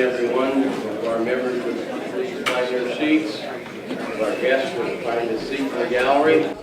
everyone. If our members would please find their seats. If our guests would find a seat in the gallery.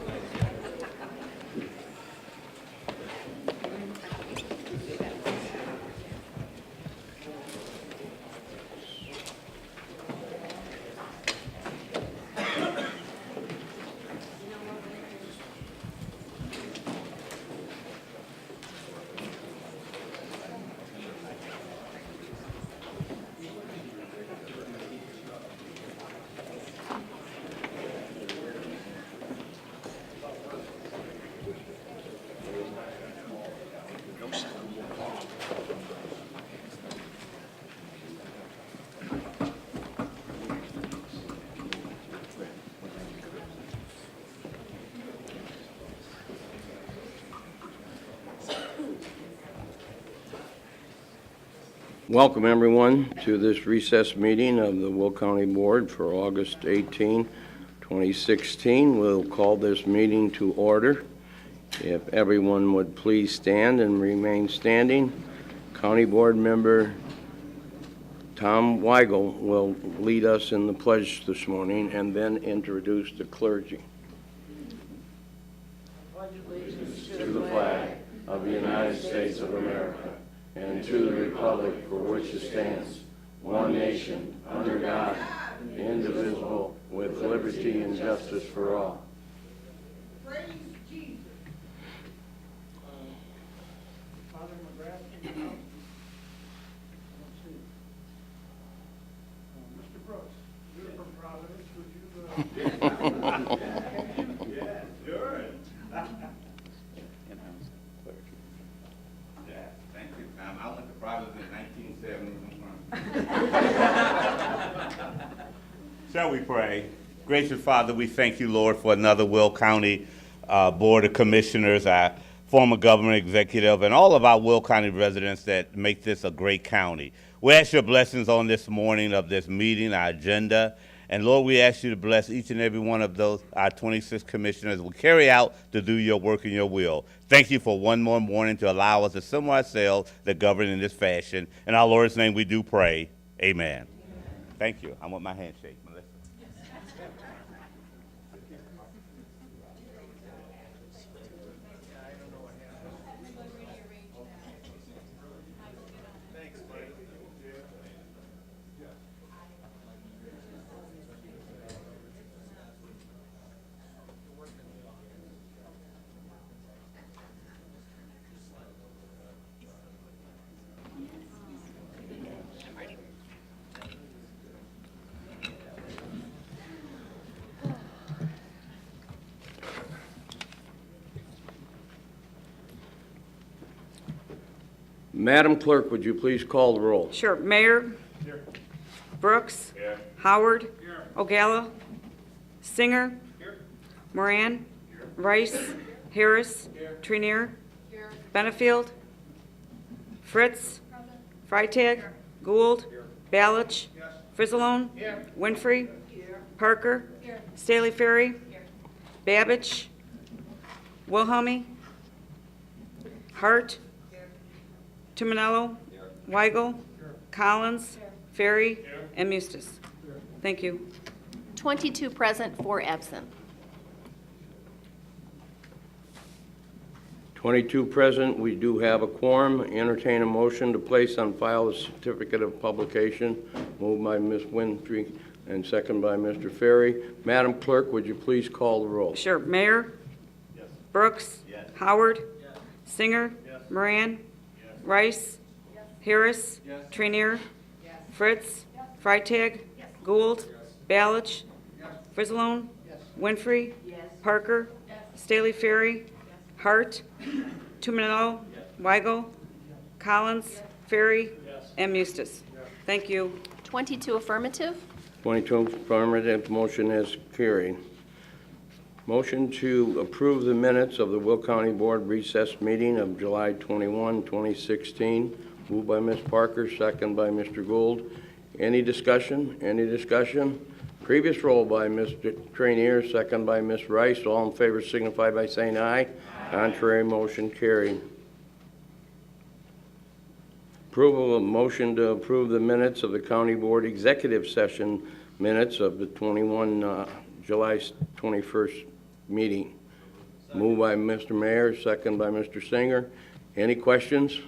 Welcome, everyone, to this recess meeting of the Will County Board for August 18, 2016. We'll call this meeting to order. If everyone would please stand and remain standing. County Board Member Tom Weigel will lead us in the pledge this morning and then introduce the clergy. I pledge allegiance to the flag of the United States of America and to the republic for which it stands, one nation, under God, indivisible, with liberty and justice for all. Praise Jesus. Father McGrath, Mr. Brooks, you're from Providence, would you? Yeah, sure. I went to Providence in 1970. Shall we pray? Gracious Father, we thank you, Lord, for another Will County Board of Commissioners, our former government executive, and all of our Will County residents that make this a great county. We ask your blessings on this morning of this meeting, our agenda. And Lord, we ask you to bless each and every one of those, our 26 commissioners, will carry out to do your work and your will. Thank you for one more morning to allow us to assemble ourselves to govern in this fashion. In our Lord's name we do pray. Amen. Thank you. I want my handshake, Melissa. Madam Clerk, would you please call the roll? Sure. Mayor? Here. Brooks? Here. Howard? Here. Ogalla? Singer? Here. Moran? Here. Rice? Harris? Here. Trenier? Here. Benefield? Fritz? Freitag? Gould? Balich? Yes. Frizzalone? Here. Winfrey? Here. Parker? Here. Staley Ferry? Here. Babbage? Wilhelmy? Hart? Tuminello, Weigel, Collins, Ferry, and Mustis. Thank you. 22 present, 4 absent. 22 present. We do have a quorum. Entertain a motion to place on file the certificate of publication. Moved by Ms. Winfrey and second by Mr. Ferry. Madam Clerk, would you please call the roll? Sure. Mayor? Yes. Brooks? Yes. Howard? Yes. Singer? Yes. Moran? Rice? Harris? Yes. Trenier? Fritz? Freitag? Gould? Balich? Frizzalone? Winfrey? Parker? Staley Ferry? Hart? Tuminello? Weigel? Collins? Ferry? And Mustis. Thank you. 22 affirmative. 22 affirmative. Motion is carried. Motion to approve the minutes of the Will County Board recess meeting of July 21, 2016. Moved by Ms. Parker, second by Mr. Gould. Any discussion? Any discussion? Previous roll by Mr. Trenier, second by Ms. Rice. All in favor signify by saying aye. Aye. Contrary, motion carried. Approval of motion to approve the minutes of the County Board Executive Session minutes of the July 21st meeting. Moved by Mr. Mayor, second by Mr. Singer. Any questions?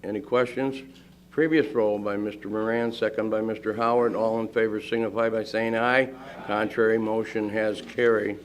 Any questions? Previous roll by Mr. Moran, second by Mr. Howard. All in favor signify by saying aye. Contrary, motion has carried.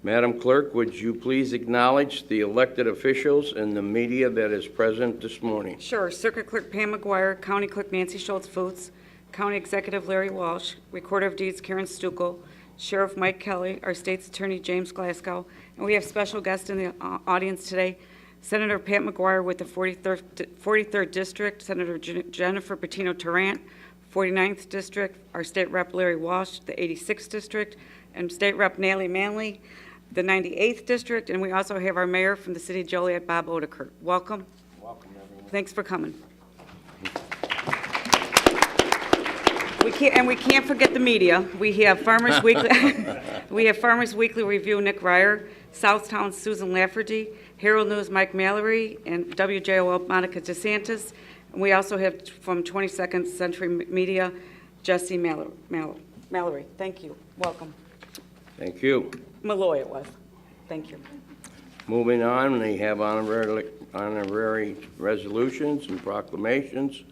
Madam Clerk, would you please acknowledge the elected officials and the media that is present this morning? Sure. Circuit Clerk Pam McGuire, County Clerk Nancy Schultz-Foots, County Executive Larry Walsh, Recorder of Deeds Karen Stuckel, Sheriff Mike Kelly, our State's Attorney James Glasgow, and we have special guests in the audience today, Senator Pat McGuire with the 43rd District, Senator Jennifer Patino-Tarrant, 49th District, our State Rep Larry Walsh, the 86th District, and State Rep Natalie Manley, the 98th District, and we also have our Mayor from the City of Joliet, Bob Odeker. Welcome. Welcome, everyone. Thanks for coming. We can't forget the media. We have Farmers Weekly. We have Farmers Weekly Review Nick Ryer, Southtown Susan Lafferty, Herald News Mike Mallory, and WJOL Monica DeSantis. And we also have from 22nd Century Media, Jesse Mallory. Thank you. Welcome. Thank you. Malloy it was. Thank you. Moving on, we have honorary resolutions and proclamations.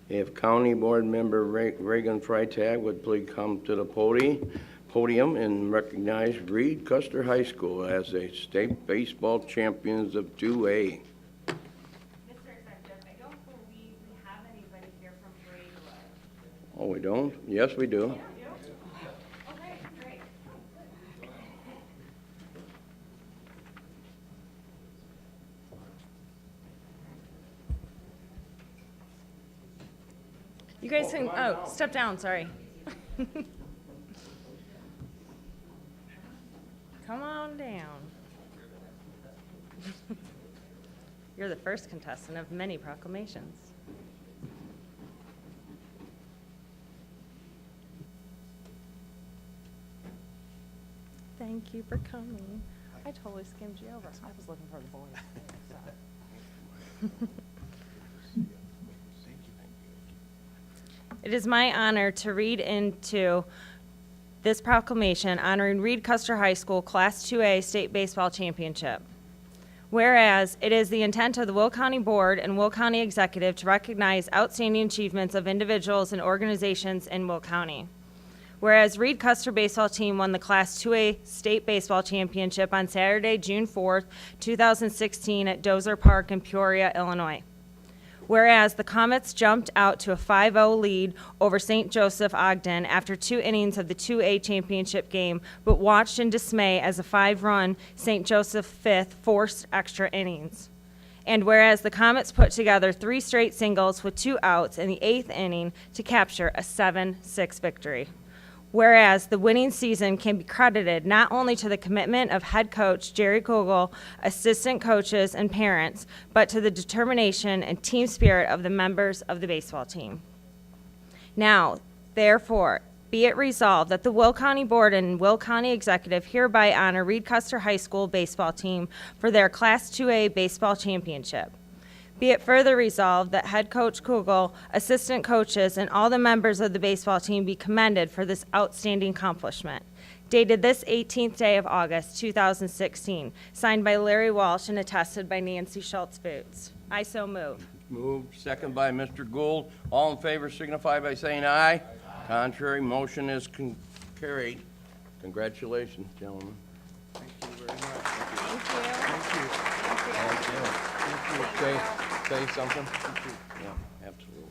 If County Board Member Reagan Freitag would please come to the podium and recognize Reed Custer High School as a state baseball champions of 2A. Mr. Executive, I don't believe we have anybody here from Braidwood. Oh, we don't? Yes, we do. Okay, great. You guys can, step down, sorry. Come on down. You're the first contestant of many proclamations. Thank you for coming. I totally skimmed you over. I was looking for the boys. It is my honor to read into this proclamation honoring Reed Custer High School Class 2A State Baseball Championship. Whereas it is the intent of the Will County Board and Will County Executive to recognize outstanding achievements of individuals and organizations in Will County. Whereas Reed Custer baseball team won the Class 2A State Baseball Championship on Saturday, June 4th, 2016 at Dozer Park in Peoria, Illinois. Whereas the Comets jumped out to a 5-0 lead over St. Joseph Ogden after 2 innings of the 2A championship game, but watched in dismay as a 5-run St. Joseph fifth forced extra innings. And whereas the Comets put together 3 straight singles with 2 outs in the 8th inning to capture a 7-6 victory. Whereas the winning season can be credited not only to the commitment of head coach Jerry Kugel, assistant coaches, and parents, but to the determination and team spirit of the members of the baseball team. Now, therefore, be it resolved that the Will County Board and Will County Executive hereby honor Reed Custer High School baseball team for their Class 2A baseball championship. Be it further resolved that head coach Kugel, assistant coaches, and all the members of the baseball team be commended for this outstanding accomplishment. Dated this 18th day of August, 2016. Signed by Larry Walsh and attested by Nancy Schultz-Foots. I so move. Moved, second by Mr. Gould. All in favor signify by saying aye. Contrary, motion is carried. Congratulations, gentlemen. Thank you. Say something? Yeah, absolutely.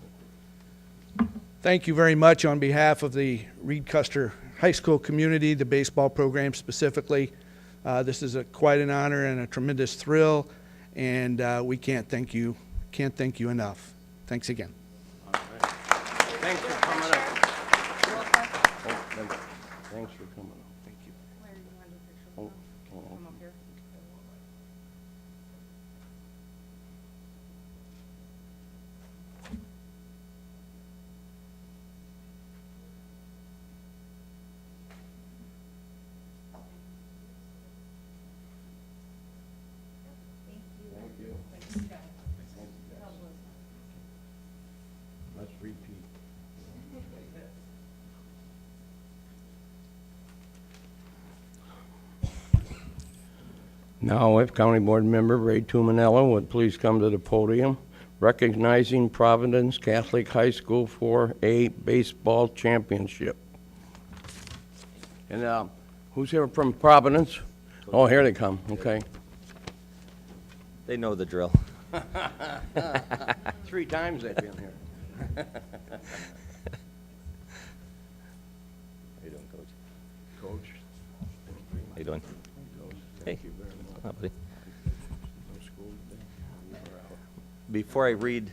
Thank you very much on behalf of the Reed Custer High School community, the baseball program specifically. This is quite an honor and a tremendous thrill, and we can't thank you enough. Thanks again. All right. Thanks for coming up. Thanks for coming up. Thank you. Oh, oh. Come up here. Thank you. Now, if County Board Member Ray Tumanello would please come to the podium, recognizing Providence Catholic High School for a baseball championship. And who's here from Providence? Oh, here they come, okay. They know the drill. 3 times they've been here. How you doing, Coach? Coach. How you doing? Hey. Hi, buddy. Before I read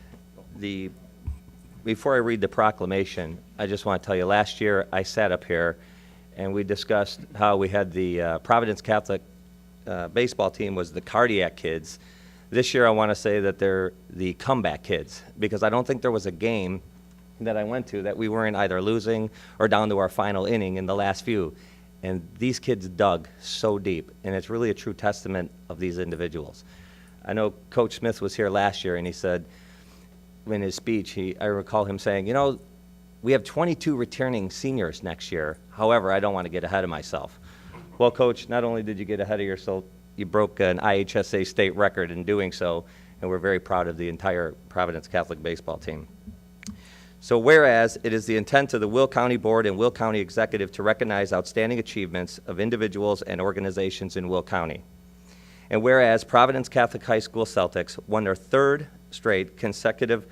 the proclamation, I just want to tell you, last year I sat up here and we discussed how we had the Providence Catholic baseball team was the cardiac kids. This year I want to say that they're the comeback kids, because I don't think there was a game that I went to that we weren't either losing or down to our final inning in the last few. And these kids dug so deep, and it's really a true testament of these individuals. I know Coach Smith was here last year, and he said in his speech, I recall him saying, you know, we have 22 returning seniors next year. However, I don't want to get ahead of myself. Well, Coach, not only did you get ahead of yourself, you broke an IHSA state record in doing so, and we're very proud of the entire Providence Catholic baseball team. So whereas it is the intent of the Will County Board and Will County Executive to recognize outstanding achievements of individuals and organizations in Will County. And whereas Providence Catholic High School Celtics won their 3rd straight consecutive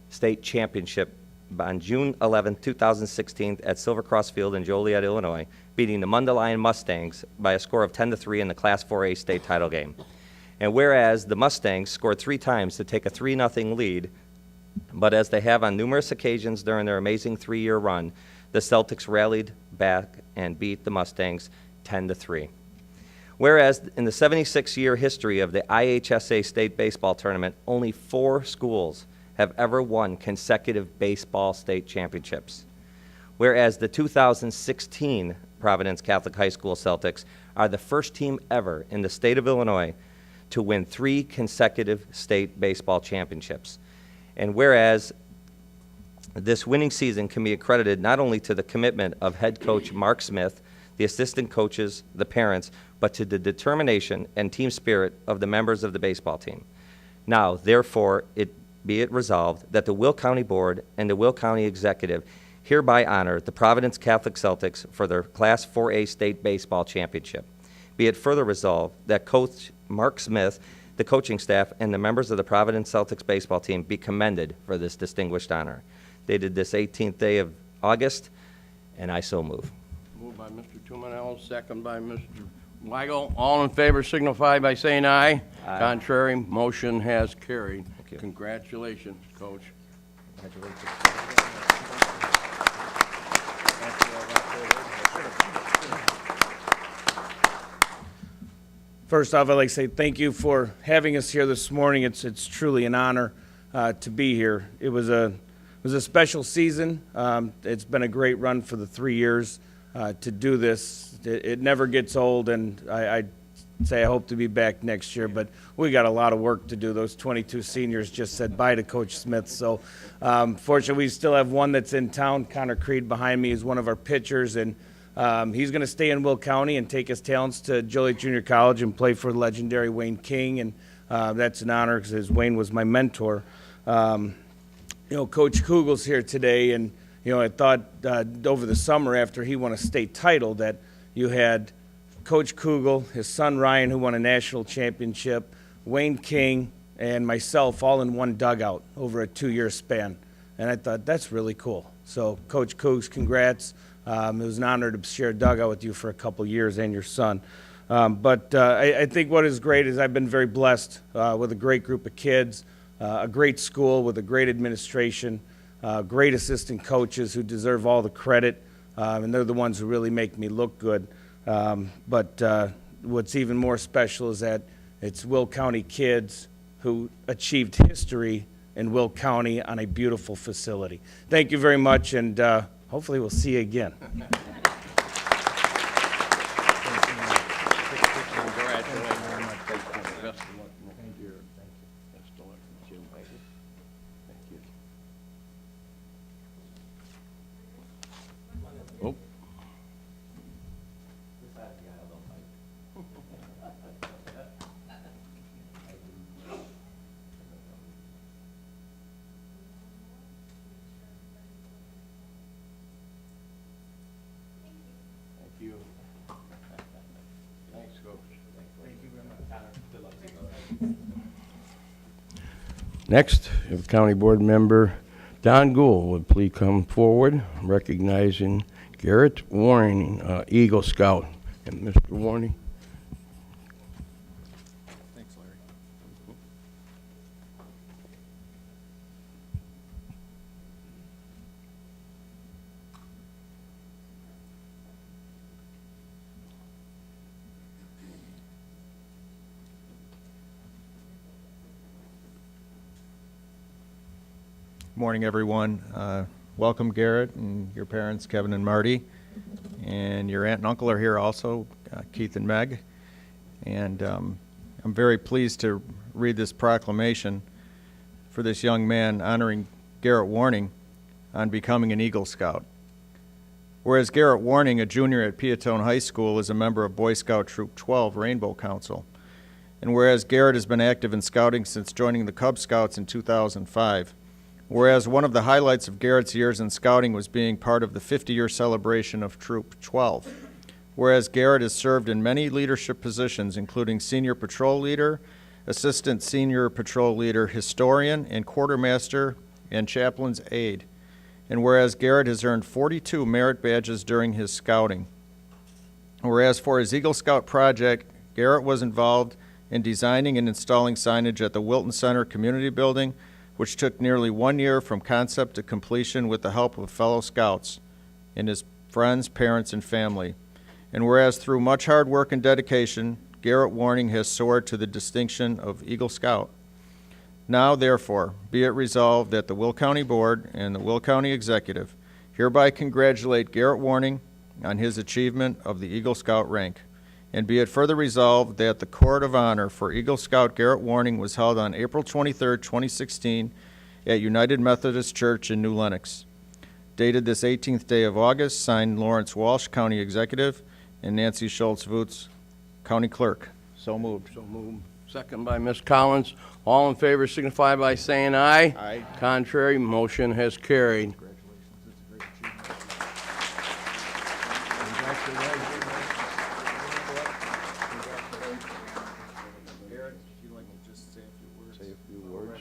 state championship on June 11, 2016 at Silver Cross Field in Joliet, Illinois, beating the Mundelein Mustangs by a score of 10-3 in the Class 4A state title game. And whereas the Mustangs scored 3 times to take a 3-0 lead, but as they have on numerous occasions during their amazing 3-year run, the Celtics rallied back and beat the Mustangs 10-3. Whereas in the 76-year history of the IHSA State Baseball Tournament, only 4 schools have ever won consecutive baseball state championships. Whereas the 2016 Providence Catholic High School Celtics are the first team ever in the state of Illinois to win 3 consecutive state baseball championships. And whereas this winning season can be accredited not only to the commitment of head coach Mark Smith, the assistant coaches, the parents, but to the determination and team spirit of the members of the baseball team. Now, therefore, be it resolved that the Will County Board and the Will County Executive hereby honor the Providence Catholic Celtics for their Class 4A state baseball championship. Be it further resolved that Coach Mark Smith, the coaching staff, and the members of the Providence Celtics baseball team be commended for this distinguished honor. Dated this 18th day of August, and I so move. Moved by Mr. Tumanello, second by Mr. Weigel. All in favor signify by saying aye. Aye. Contrary, motion has carried. Thank you. Congratulations, Coach. First off, I'd like to say thank you for having us here this morning. It's truly an honor to be here. It was a special season. It's been a great run for the 3 years to do this. It never gets old, and I'd say I hope to be back next year, but we got a lot of work to do. Those 22 seniors just said bye to Coach Smith. So fortunately, we still have one that's in town. Connor Creed behind me is one of our pitchers, and he's going to stay in Will County and take his talents to Joliet Junior College and play for the legendary Wayne King, and that's an honor because Wayne was my mentor. Coach Kugel's here today, and I thought over the summer after he won a state title that you had Coach Kugel, his son Ryan, who won a national championship, Wayne King, and myself all in one dugout over a 2-year span, and I thought that's really cool. So Coach Cougs, congrats. It was an honor to share a dugout with you for a couple years and your son. But I think what is great is I've been very blessed with a great group of kids, a great school with a great administration, great assistant coaches who deserve all the credit, and they're the ones who really make me look good. But what's even more special is that it's Will County kids who achieved history in Will County on a beautiful facility. Thank you very much, and hopefully we'll see you again. Next, if County Board Member Don Gould would please come forward, recognizing Garrett Warning, Eagle Scout. And Mr. Warning. Thanks, Larry. Morning, everyone. Welcome, Garrett, and your parents, Kevin and Marty. And your aunt and uncle are here also, Keith and Meg. And I'm very pleased to read this proclamation for this young man honoring Garrett Warning on becoming an Eagle Scout. Whereas Garrett Warning, a junior at Piatone High School, is a member of Boy Scout Troop 12 Rainbow Council. And whereas Garrett has been active in scouting since joining the Cub Scouts in 2005. Whereas one of the highlights of Garrett's years in scouting was being part of the 50-year celebration of Troop 12. Whereas Garrett has served in many leadership positions, including Senior Patrol Leader, Assistant Senior Patrol Leader, Historian, and Quartermaster, and Chaplain's Aide. And whereas Garrett has earned 42 merit badges during his scouting. Whereas for his Eagle Scout project, Garrett was involved in designing and installing signage at the Wilton Center Community Building, which took nearly 1 year from concept to completion with the help of fellow scouts and his friends, parents, and family. And whereas through much hard work and dedication, Garrett Warning has soared to the distinction of Eagle Scout. Now, therefore, be it resolved that the Will County Board and the Will County Executive hereby congratulate Garrett Warning on his achievement of the Eagle Scout rank. And be it further resolved that the Court of Honor for Eagle Scout Garrett Warning was held on April 23, 2016 at United Methodist Church in New Lenox. Dated this 18th day of August, signed Lawrence Walsh, County Executive, and Nancy Schultz-Voots, County Clerk. So moved. So moved. Second by Ms. Collins. All in favor signify by saying aye. Aye. Contrary, motion has carried. Garrett, if you'd like to just say a few words. Say a few words.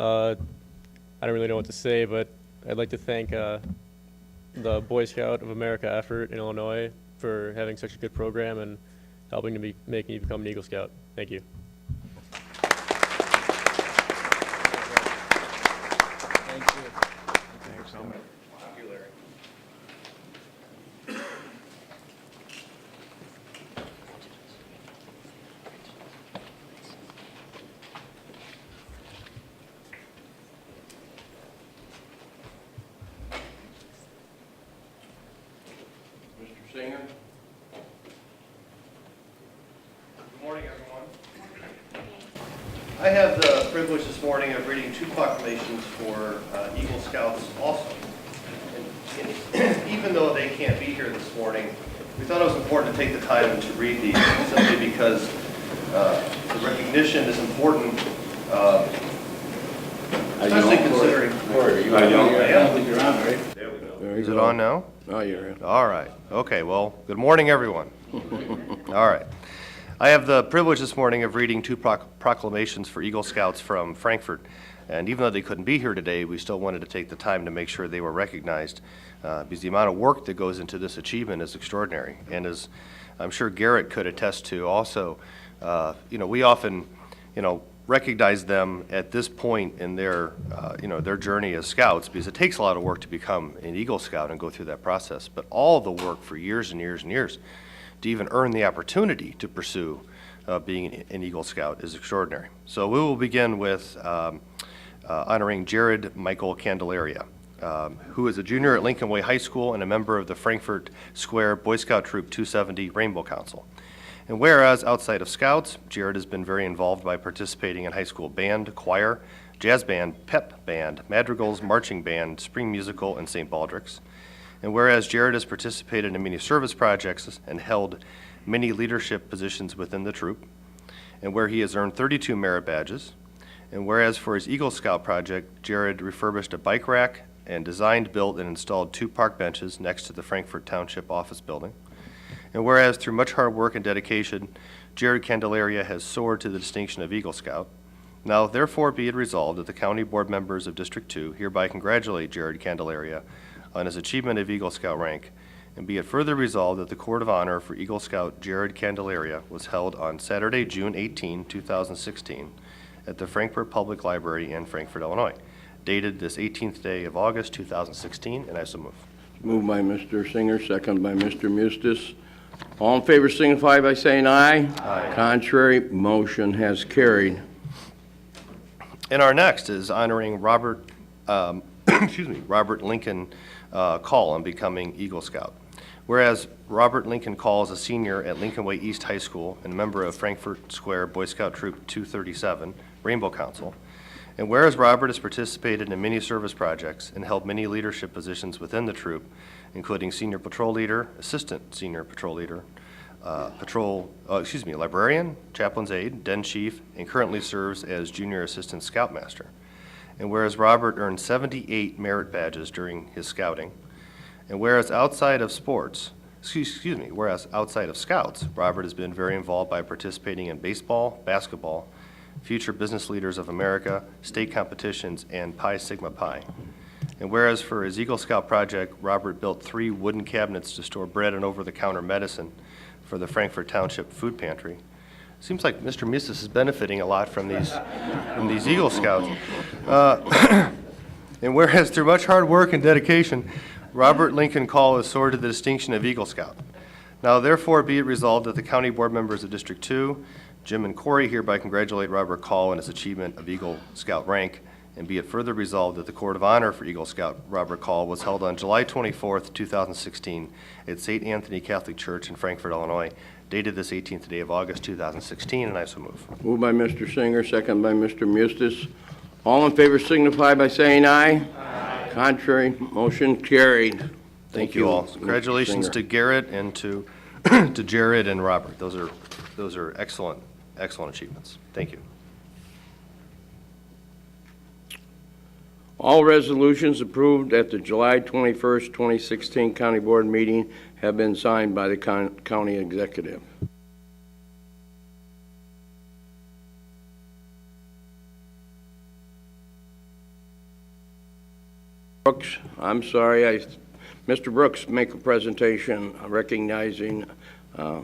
I don't really know what to say, but I'd like to thank the Boy Scout of America effort in Illinois for having such a good program and helping to make me become an Eagle Scout. Thank you. Thank you. Thanks, Tom. Thank you, Larry. Mr. Singer? Good morning, everyone. I have the privilege this morning of reading two proclamations for Eagle Scouts also. And even though they can't be here this morning, we thought it was important to take the time to read these simply because the recognition is important, especially considering... I am. You're on, right? There we go. Is it on now? Oh, you're in. All right. Okay, well, good morning, everyone. All right. I have the privilege this morning of reading two proclamations for Eagle Scouts from Frankfort. And even though they couldn't be here today, we still wanted to take the time to make sure they were recognized because the amount of work that goes into this achievement is extraordinary. And as I'm sure Garrett could attest to also, we often, recognize them at this point in their, their journey as scouts because it takes a lot of work to become an Eagle Scout and go through that process. But all the work for years and years and years to even earn the opportunity to pursue being an Eagle Scout is extraordinary. So we will begin with honoring Jared Michael Candelaria, who is a junior at Lincoln Way High School and a member of the Frankfort Square Boy Scout Troop 270 Rainbow Council. And whereas outside of Scouts, Jared has been very involved by participating in high school band, choir, jazz band, pep band, madrigals, marching band, spring musical, and St. Baldrick's. And whereas Jared has participated in many service projects and held many leadership positions within the troop, and where he has earned 32 merit badges, and whereas for his Eagle Scout project, Jared refurbished a bike rack and designed, built, and installed 2 park benches next to the Frankfort Township office building. And whereas through much hard work and dedication Jared Candelaria has soared to the distinction of Eagle Scout. Now therefore be it resolved that the county board members of District 2 hereby congratulate Jared Candelaria on his achievement of Eagle Scout rank, and be it further resolved that the Court of Honor for Eagle Scout Jared Candelaria was held on Saturday, June 18, 2016, at the Frankfort Public Library in Frankfort, Illinois, dated this 18th day of August, 2016, and I so move. Moved by Mr. Singer, second by Mr. Mustis. All in favor signify by saying aye. Aye. Contrary, motion has carried. And our next is honoring Robert, Robert Lincoln Call on becoming Eagle Scout. Whereas Robert Lincoln Call is a senior at Lincoln Way East High School and a member of Frankfort Square Boy Scout Troop 237, Rainbow Council. And whereas Robert has participated in many service projects and held many leadership positions within the troop, including senior patrol leader, assistant senior patrol leader, librarian, chaplain's aide, den chief, and currently serves as junior assistant scoutmaster. And whereas Robert earned 78 merit badges during his scouting, and whereas outside of Scouts, Robert has been very involved by participating in baseball, basketball, Future Business Leaders of America, state competitions, and Pi Sigma Pi. And whereas for his Eagle Scout project, Robert built 3 wooden cabinets to store bread and over-the-counter medicine for the Frankfort Township Food Pantry. Seems like Mr. Mustis is benefiting a lot from these Eagle Scouts. And whereas through much hard work and dedication, Robert Lincoln Call has soared to the distinction of Eagle Scout. Now therefore be it resolved that the county board members of District 2, Jim and Corey, hereby congratulate Robert Call on his achievement of Eagle Scout rank, and be it further resolved that the Court of Honor for Eagle Scout Robert Call was held on July 24th, 2016 at St. Anthony Catholic Church in Frankfort, Illinois, dated this 18th day of August, 2016, and I so move. Moved by Mr. Singer, second by Mr. Mustis. All in favor signify by saying aye. Aye. Contrary, motion carried. Thank you all. Congratulations to Garrett and to to Jared and Robert. Those are excellent achievements. Thank you. All resolutions approved at the July 21st, 2016 County Board meeting have been signed by the County Executive. Brooks, I'm sorry, Mr. Brooks, make a presentation recognizing a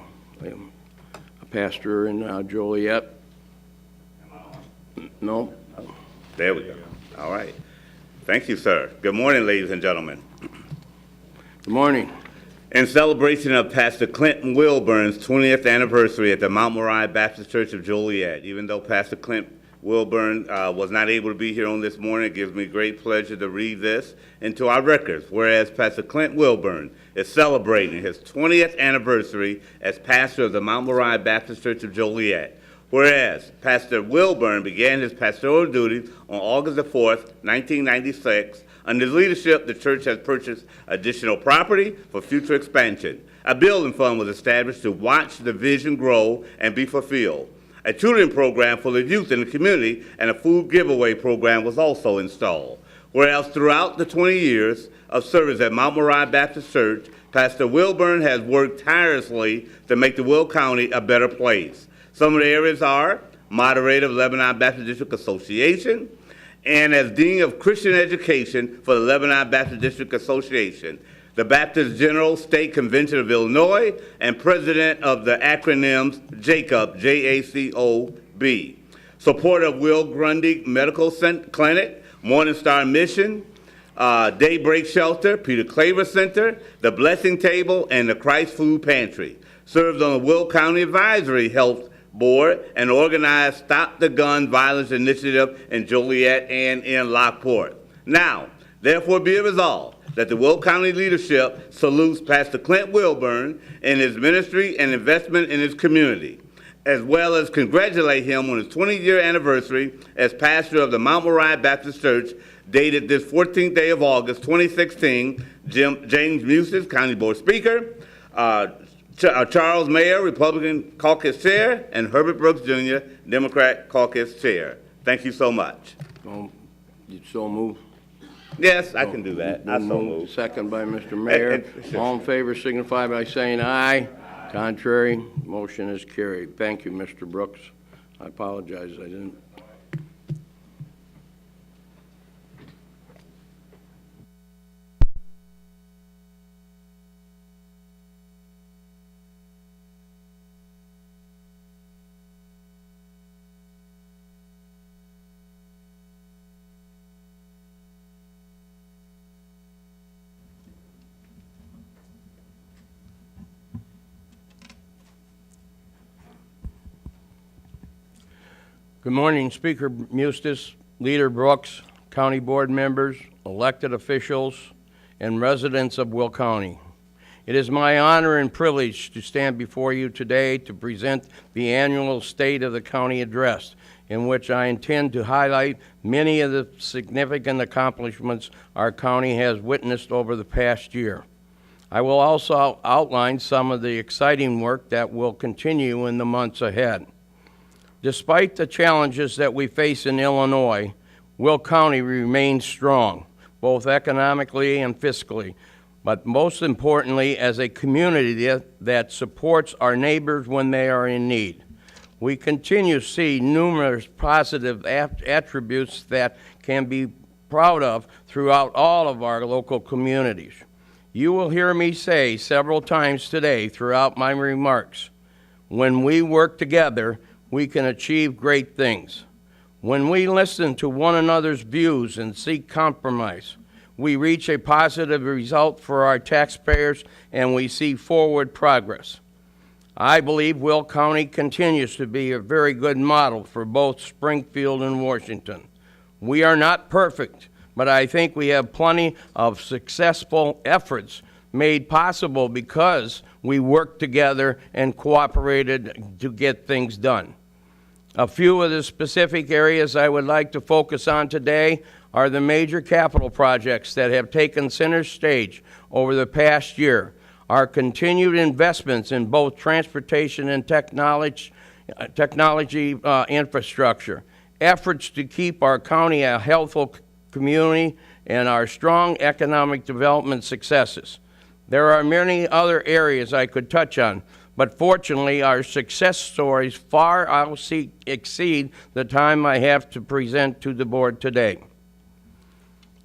pastor in Joliet. No? There we go. All right. Thank you, sir. Good morning, ladies and gentlemen. Good morning. In celebration of Pastor Clinton Wilburn's 20th anniversary at the Mount Moriah Baptist Church of Joliet, even though Pastor Clint Wilburn was not able to be here on this morning, it gives me great pleasure to read this into our records. Whereas Pastor Clint Wilburn is celebrating his 20th anniversary as pastor of the Mount Moriah Baptist Church of Joliet. Whereas Pastor Wilburn began his pastoral duties on August the 4th, 1996. Under his leadership, the church has purchased additional property for future expansion. A building fund was established to watch the vision grow and be fulfilled. A tutoring program for the youth in the community and a food giveaway program was also installed. Whereas throughout the 20 years of service at Mount Moriah Baptist Church, Pastor Wilburn has worked tirelessly to make the Will County a better place. Some of the areas are moderator of Lebanon Baptist District Association, and as Dean of Christian Education for the Lebanon Baptist District Association, the Baptist General State Convention of Illinois, and President of the acronyms JACOB, J-A-C-O-B. Supporter of Will Grundy Medical Clinic, Morning Star Mission, Daybreak Shelter, Peter Claver Center, the Blessing Table, and the Christ Food Pantry. Served on the Will County Advisory Health Board and organized Stop the Gun Violence Initiative in Joliet and in Lockport. Now, therefore be it resolved that the Will County leadership salutes Pastor Clint Wilburn in his ministry and investment in his community, as well as congratulate him on his 20-year anniversary as pastor of the Mount Moriah Baptist Church, dated this 14th day of August, 2016. James Mustis, County Board Speaker, Charles Mayer, Republican Caucus Chair, and Herbert Brooks Jr., Democrat Caucus Chair. Thank you so much. You so move? Yes, I can do that. I so move. Second by Mr. Mayor. All in favor signify by saying aye. Contrary, motion is carried. Thank you, Mr. Brooks. I apologize, I didn't. Good morning, Speaker Mustis, Leader Brooks, County Board members, elected officials, and residents of Will County. It is my honor and privilege to stand before you today to present the annual State of the County Address, in which I intend to highlight many of the significant accomplishments our county has witnessed over the past year. I will also outline some of the exciting work that will continue in the months ahead. Despite the challenges that we face in Illinois, Will County remains strong, both economically and fiscally, but most importantly as a community that supports our neighbors when they are in need. We continue to see numerous positive attributes that can be proud of throughout all of our local communities. You will hear me say several times today throughout my remarks, when we work together, we can achieve great things. When we listen to one another's views and seek compromise, we reach a positive result for our taxpayers and we see forward progress. I believe Will County continues to be a very good model for both Springfield and Washington. We are not perfect, but I think we have plenty of successful efforts made possible because we worked together and cooperated to get things done. A few of the specific areas I would like to focus on today are the major capital projects that have taken center stage over the past year, our continued investments in both transportation and technology infrastructure, efforts to keep our county a healthful community, and our strong economic development successes. There are many other areas I could touch on, but fortunately, our success stories far exceed the time I have to present to the board today.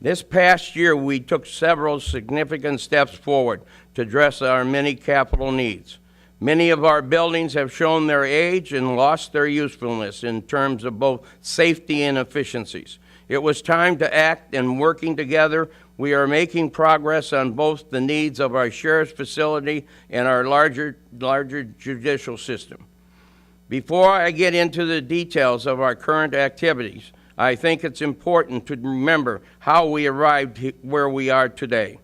This past year, we took several significant steps forward to address our many capital needs. Many of our buildings have shown their age and lost their usefulness in terms of both safety and efficiencies. It was time to act, and working together, we are making progress on both the needs of our sheriff's facility and our larger judicial system. Before I get into the details of our current activities, I think it's important to remember how we arrived where we are today.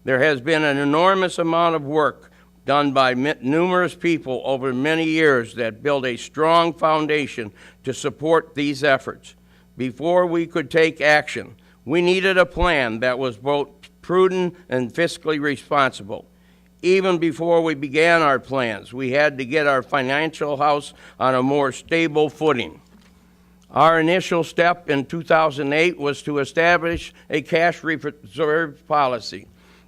There has been an enormous amount of work done by numerous people over many years that build a strong foundation to support these efforts. Before we could take action, we needed a plan that was both prudent and fiscally responsible. Even before we began our plans, we had to get our financial house on a more stable footing. Our initial step in 2008 was to establish a cash reserve policy.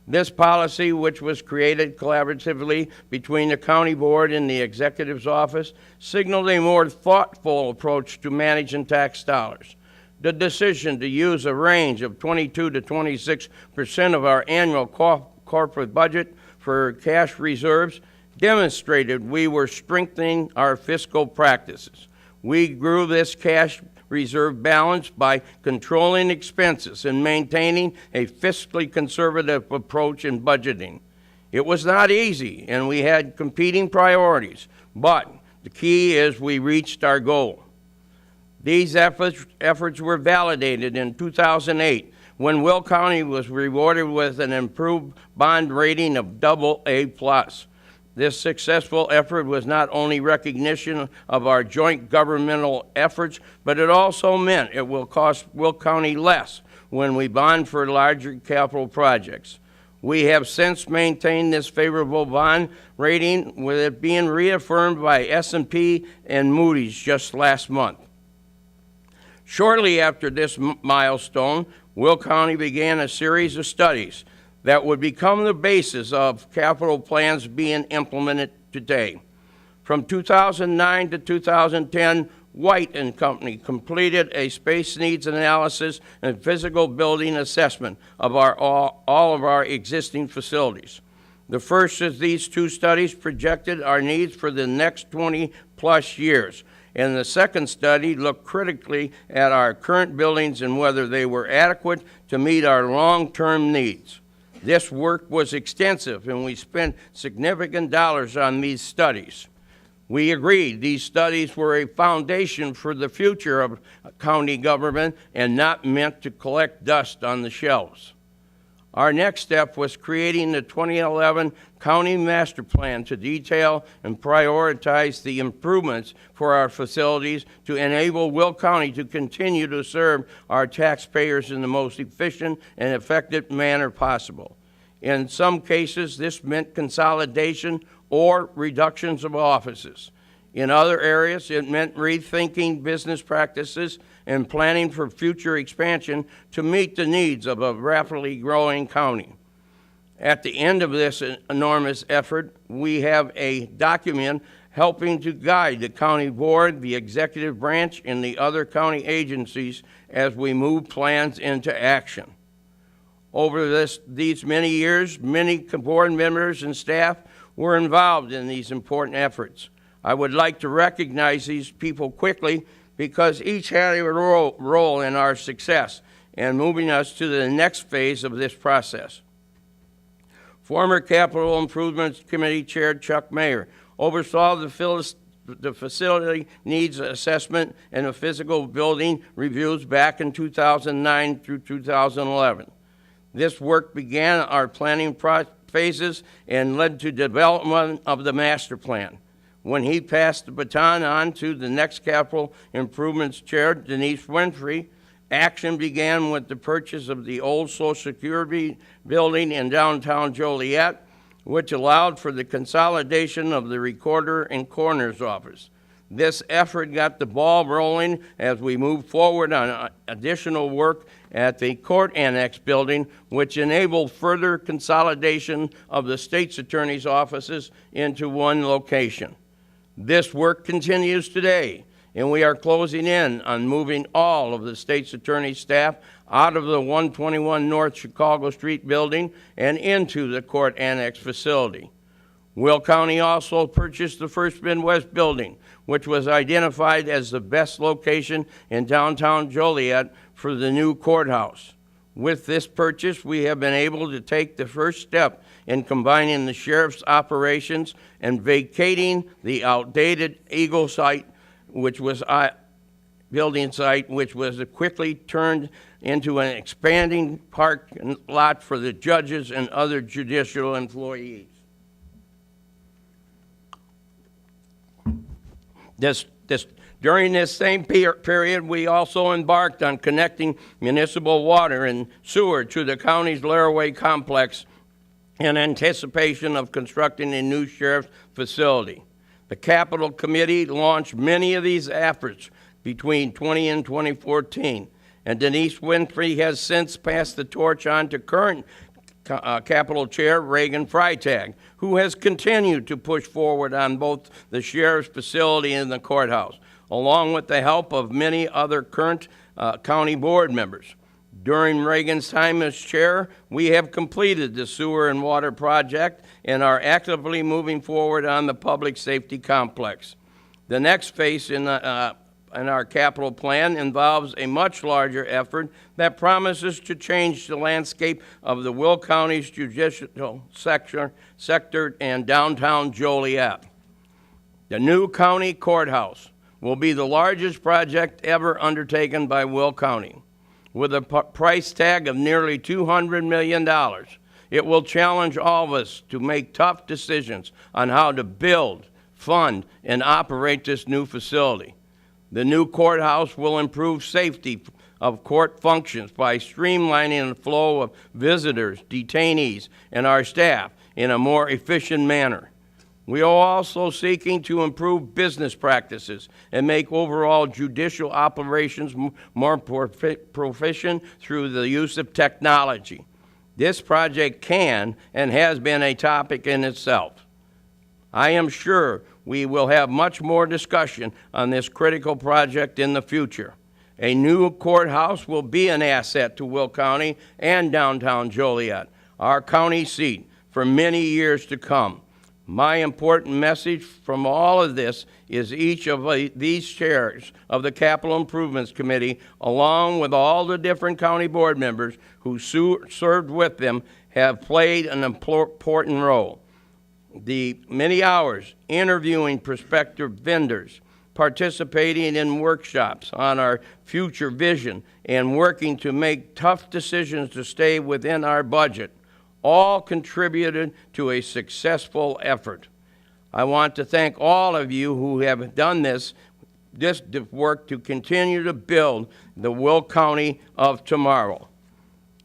This policy, which was created collaboratively between the county board and the executive's office, signaled a more thoughtful approach to managing tax dollars. The decision to use a range of 22 to 26% of our annual corporate budget for cash reserves demonstrated we were strengthening our fiscal practices. We grew this cash reserve balance by controlling expenses and maintaining a fiscally conservative approach in budgeting. It was not easy, and we had competing priorities, but the key is we reached our goal. These efforts were validated in 2008 when Will County was rewarded with an improved bond rating of AA+. This successful effort was not only recognition of our joint governmental efforts, but it also meant it will cost Will County less when we bond for larger capital projects. We have since maintained this favorable bond rating, with it being reaffirmed by S&P and Moody's just last month. Shortly after this milestone, Will County began a series of studies that would become the basis of capital plans being implemented today. From 2009 to 2010, White and Company completed a space needs analysis and physical building assessment of all of our existing facilities. The first of these two studies projected our needs for the next 20-plus years, and the second study looked critically at our current buildings and whether they were adequate to meet our long-term needs. This work was extensive, and we spent significant dollars on these studies. We agreed these studies were a foundation for the future of county government and not meant to collect dust on the shelves. Our next step was creating the 2011 County Master Plan to detail and prioritize the improvements for our facilities to enable Will County to continue to serve our taxpayers in the most efficient and effective manner possible. In some cases, this meant consolidation or reductions of offices. In other areas, it meant rethinking business practices and planning for future expansion to meet the needs of a rapidly growing county. At the end of this enormous effort, we have a document helping to guide the county board, the executive branch, and the other county agencies as we move plans into action. Over these many years, many board members and staff were involved in these important efforts. I would like to recognize these people quickly because each had a role in our success and moving us to the next phase of this process. Former Capital Improvements Committee Chair Chuck Mayer oversaw the facility needs assessment and the physical building reviews back in 2009 through 2011. This work began our planning phases and led to development of the master plan. When he passed the baton on to the next Capital Improvements Chair, Denise Winfrey, action began with the purchase of the old Social Security building in downtown Joliet, which allowed for the consolidation of the recorder and coroner's office. This effort got the ball rolling as we moved forward on additional work at the court annex building, which enabled further consolidation of the state's attorney's offices into one location. This work continues today, and we are closing in on moving all of the state's attorney's staff out of the 121 North Chicago Street building and into the court annex facility. Will County also purchased the First Midwest building, which was identified as the best location in downtown Joliet for the new courthouse. With this purchase, we have been able to take the first step in combining the sheriff's operations and vacating the outdated Eagle site, which was building site, which was quickly turned into an expanding parking lot for the judges and other judicial employees. During this same period, we also embarked on connecting municipal water and sewer to the county's Laraway complex in anticipation of constructing a new sheriff's facility. The Capital Committee launched many of these efforts between 20 and 2014, and Denise Winfrey has since passed the torch on to current Capital Chair Reagan Freitag, who has continued to push forward on both the sheriff's facility and the courthouse, along with the help of many other current county board members. During Reagan's time as chair, we have completed the sewer and water project and are actively moving forward on the public safety complex. The next phase in our capital plan involves a much larger effort that promises to change the landscape of the Will County's judicial sector and downtown Joliet. The new county courthouse will be the largest project ever undertaken by Will County. With a price tag of nearly $200 million, it will challenge all of us to make tough decisions on how to build, fund, and operate this new facility. The new courthouse will improve safety of court functions by streamlining the flow of visitors, detainees, and our staff in a more efficient manner. We are also seeking to improve business practices and make overall judicial operations more proficient through the use of technology. This project can and has been a topic in itself. I am sure we will have much more discussion on this critical project in the future. A new courthouse will be an asset to Will County and downtown Joliet, our county seat, for many years to come. My important message from all of this is each of these chairs of the Capital Improvements Committee, along with all the different county board members who served with them, have played an important role. The many hours interviewing prospective vendors, participating in workshops on our future vision, and working to make tough decisions to stay within our budget all contributed to a successful effort. I want to thank all of you who have done this work to continue to build the Will County of tomorrow.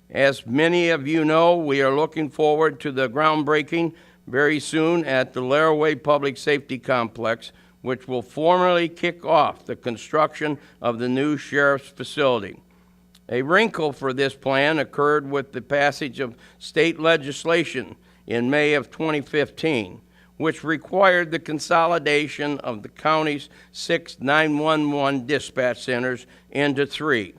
As many of you know, we are looking forward to the groundbreaking very soon at the Laraway Public Safety Complex, which will formally kick off the construction of the new sheriff's facility. A wrinkle for this plan occurred with the passage of state legislation in May of 2015, which required the consolidation of the county's 6 911 dispatch centers into 3.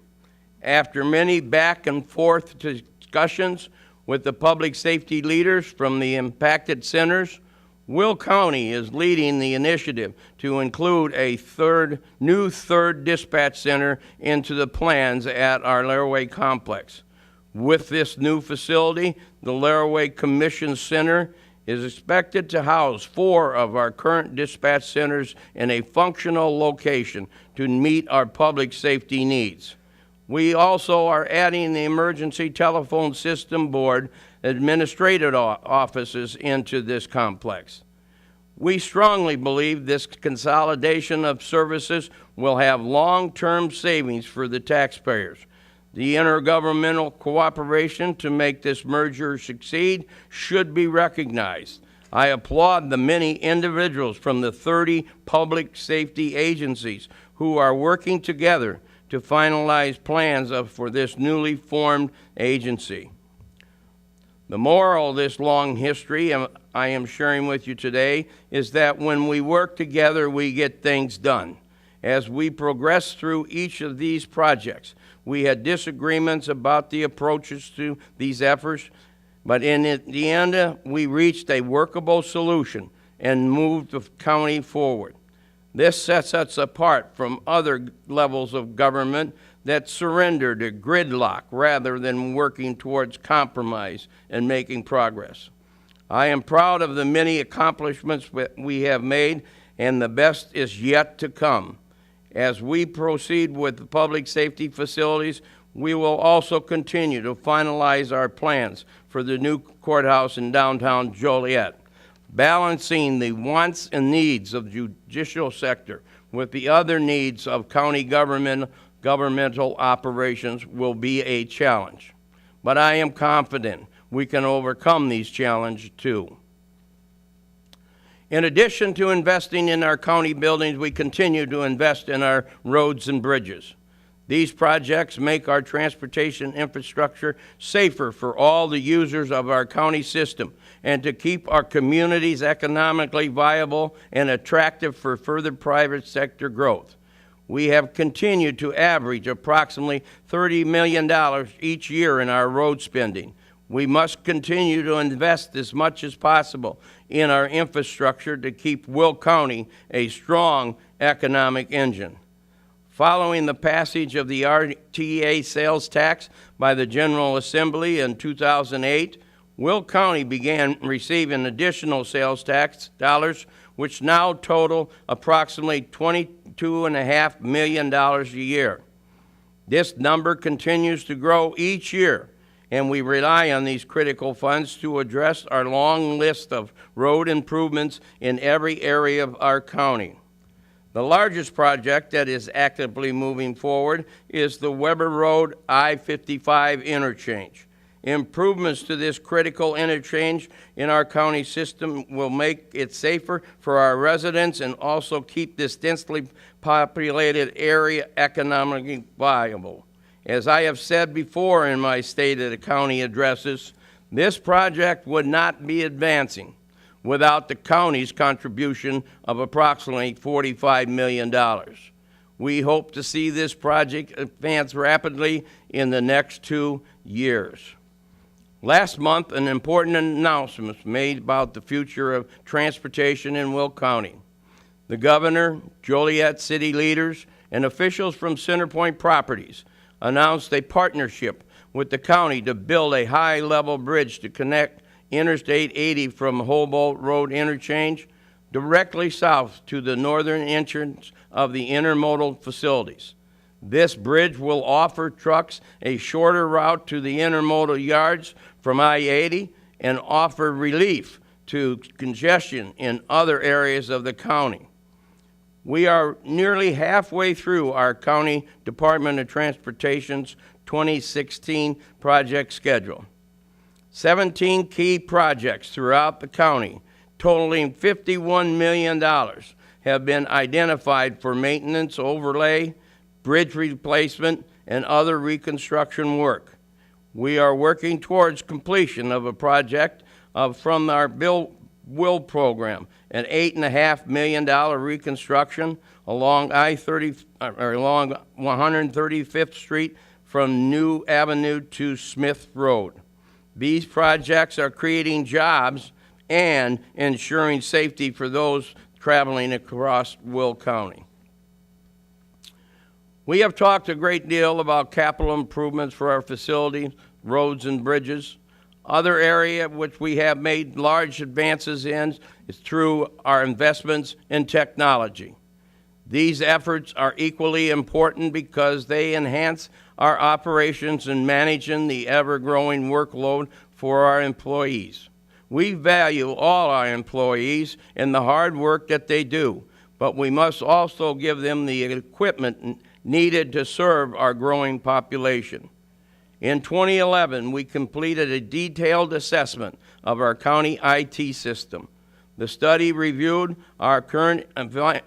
After many back and forth discussions with the public safety leaders from the impacted centers, Will County is leading the initiative to include a new third dispatch center into the plans at our Laraway complex. With this new facility, the Laraway Commission Center is expected to house 4 of our current dispatch centers in a functional location to meet our public safety needs. We also are adding the Emergency Telephone System Board administrative offices into this complex. We strongly believe this consolidation of services will have long-term savings for the taxpayers. The intergovernmental cooperation to make this merger succeed should be recognized. I applaud the many individuals from the 30 public safety agencies who are working together to finalize plans for this newly formed agency. The moral of this long history I am sharing with you today is that when we work together, we get things done. As we progress through each of these projects, we had disagreements about the approaches to these efforts, but in the end, we reached a workable solution and moved the county forward. This sets us apart from other levels of government that surrender to gridlock rather than working towards compromise and making progress. I am proud of the many accomplishments we have made, and the best is yet to come. As we proceed with the public safety facilities, we will also continue to finalize our plans for the new courthouse in downtown Joliet. Balancing the wants and needs of the judicial sector with the other needs of county governmental operations will be a challenge. But I am confident we can overcome these challenges too. In addition to investing in our county buildings, we continue to invest in our roads and bridges. These projects make our transportation infrastructure safer for all the users of our county system and to keep our communities economically viable and attractive for further private sector growth. We have continued to average approximately $30 million each year in our road spending. We must continue to invest as much as possible in our infrastructure to keep Will County a strong economic engine. Following the passage of the RTA sales tax by the General Assembly in 2008, Will County began receiving additional sales tax dollars, which now total approximately $22.5 million a year. This number continues to grow each year, and we rely on these critical funds to address our long list of road improvements in every area of our county. The largest project that is actively moving forward is the Weber Road I-55 interchange. Improvements to this critical interchange in our county system will make it safer for our residents and also keep this densely populated area economically viable. As I have said before in my State of the County addresses, this project would not be advancing without the county's contribution of approximately $45 million. We hope to see this project advance rapidly in the next 2 years. Last month, an important announcement was made about the future of transportation in Will County. The governor, Joliet city leaders, and officials from Centerpoint Properties announced a partnership with the county to build a high-level bridge to connect Interstate 80 from Hobolt Road interchange directly south to the northern entrance of the intermodal facilities. This bridge will offer trucks a shorter route to the intermodal yards from I-80 and offer relief to congestion in other areas of the county. We are nearly halfway through our County Department of Transportation's 2016 project schedule. 17 key projects throughout the county, totaling $51 million, have been identified for maintenance, overlay, bridge replacement, and other reconstruction work. We are working towards completion of a project from our Will program, an $8.5 million reconstruction along along 135th Street from New Avenue to Smith Road. These projects are creating jobs and ensuring safety for those traveling across Will County. We have talked a great deal about capital improvements for our facilities, roads, and bridges. Other area which we have made large advances in is through our investments in technology. These efforts are equally important because they enhance our operations in managing the ever-growing workload for our employees. We value all our employees and the hard work that they do, but we must also give them the equipment needed to serve our growing population. In 2011, we completed a detailed assessment of our county IT system. The study reviewed our current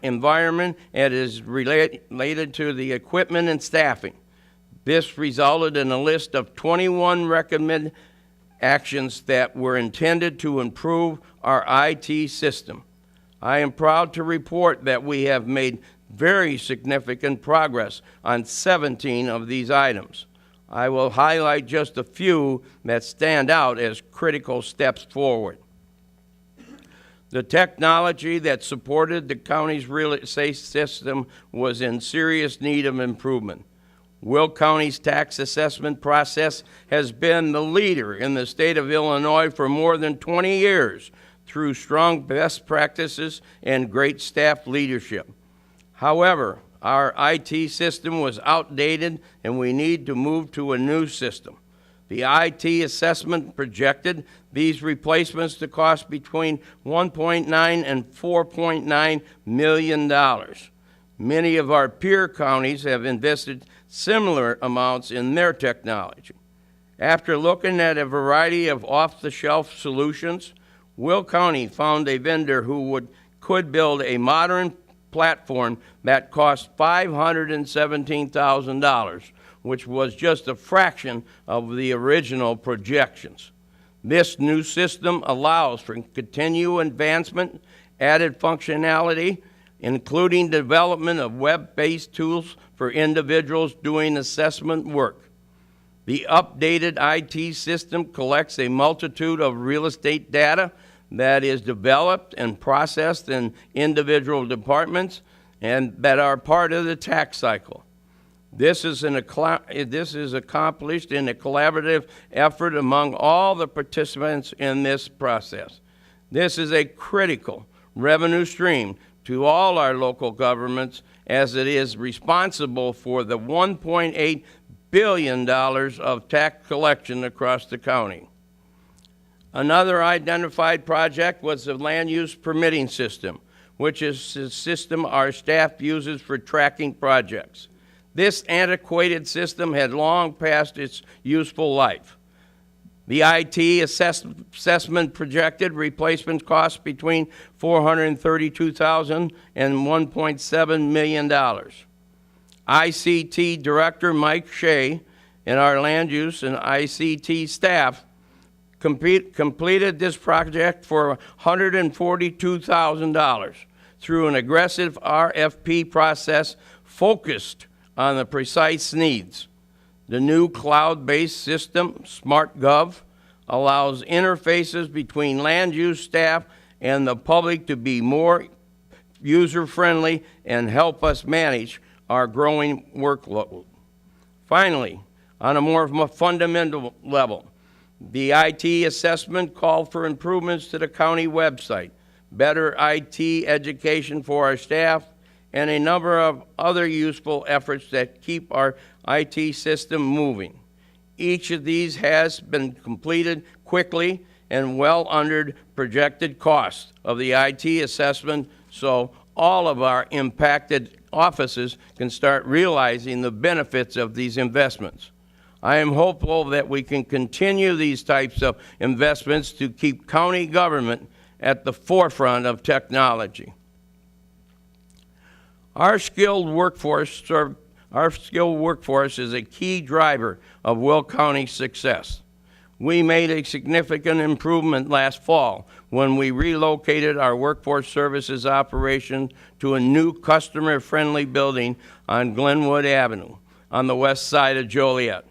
environment and is related to the equipment and staffing. This resulted in a list of 21 recommended actions that were intended to improve our IT system. I am proud to report that we have made very significant progress on 17 of these items. I will highlight just a few that stand out as critical steps forward. The technology that supported the county's real estate system was in serious need of improvement. Will County's tax assessment process has been the leader in the state of Illinois for more than 20 years through strong best practices and great staff leadership. However, our IT system was outdated and we need to move to a new system. The IT assessment projected these replacements to cost between $1.9 and $4.9 million. Many of our peer counties have invested similar amounts in their technology. After looking at a variety of off-the-shelf solutions, Will County found a vendor who could build a modern platform that cost $517,000, which was just a fraction of the original projections. This new system allows for continued advancement, added functionality, including development of web-based tools for individuals doing assessment work. The updated IT system collects a multitude of real estate data that is developed and processed in individual departments and that are part of the tax cycle. This is accomplished in a collaborative effort among all the participants in this process. This is a critical revenue stream to all our local governments, as it is responsible for the $1.8 billion of tax collection across the county. Another identified project was the land use permitting system, which is the system our staff uses for tracking projects. This antiquated system had long passed its useful life. The IT assessment projected replacement costs between $432,000 and $1.7 million. ICT Director Mike Shea and our land use and ICT staff completed this project for $142,000 through an aggressive RFP process focused on the precise needs. The new cloud-based system, SmartGov, allows interfaces between land use staff and the public to be more user-friendly and help us manage our growing workload. Finally, on a more fundamental level, the IT assessment called for improvements to the county website, better IT education for our staff, and a number of other useful efforts that keep our IT system moving. Each of these has been completed quickly and well under projected cost of the IT assessment, so all of our impacted offices can start realizing the benefits of these investments. I am hopeful that we can continue these types of investments to keep county government at the forefront of technology. Our skilled workforce is a key driver of Will County's success. We made a significant improvement last fall when we relocated our workforce services operation to a new customer-friendly building on Glenwood Avenue on the west side of Joliet.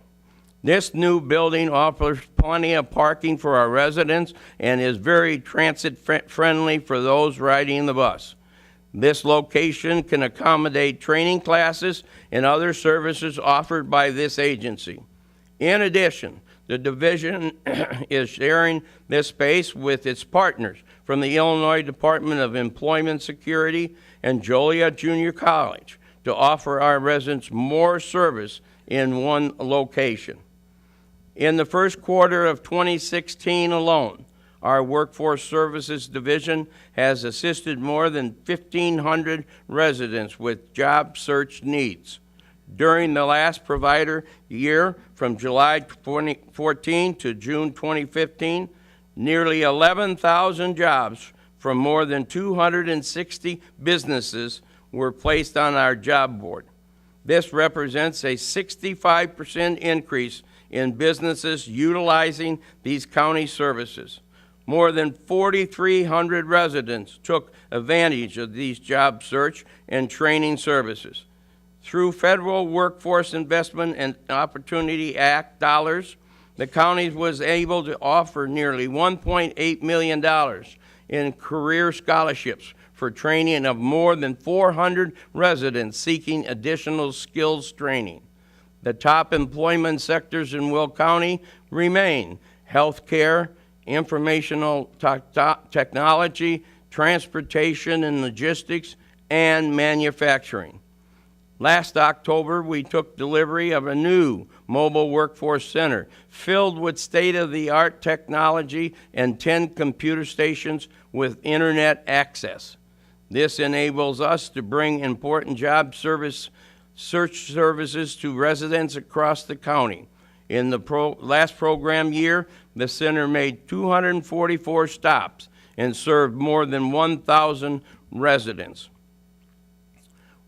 This new building offers plenty of parking for our residents and is very transit-friendly for those riding the bus. This location can accommodate training classes and other services offered by this agency. In addition, the division is sharing this space with its partners from the Illinois Department of Employment Security and Joliet Junior College to offer our residents more service in one location. In the first quarter of 2016 alone, our Workforce Services Division has assisted more than 1,500 residents with job search needs. During the last provider year, from July 2014 to June 2015, nearly 11,000 jobs from more than 260 businesses were placed on our job board. This represents a 65% increase in businesses utilizing these county services. More than 4,300 residents took advantage of these job search and training services. Through Federal Workforce Investment and Opportunity Act dollars, the county was able to offer nearly $1.8 million in career scholarships for training of more than 400 residents seeking additional skills training. The top employment sectors in Will County remain healthcare, informational technology, transportation and logistics, and manufacturing. Last October, we took delivery of a new mobile workforce center filled with state-of-the-art technology and 10 computer stations with internet access. This enables us to bring important job search services to residents across the county. In the last program year, the center made 244 stops and served more than 1,000 residents.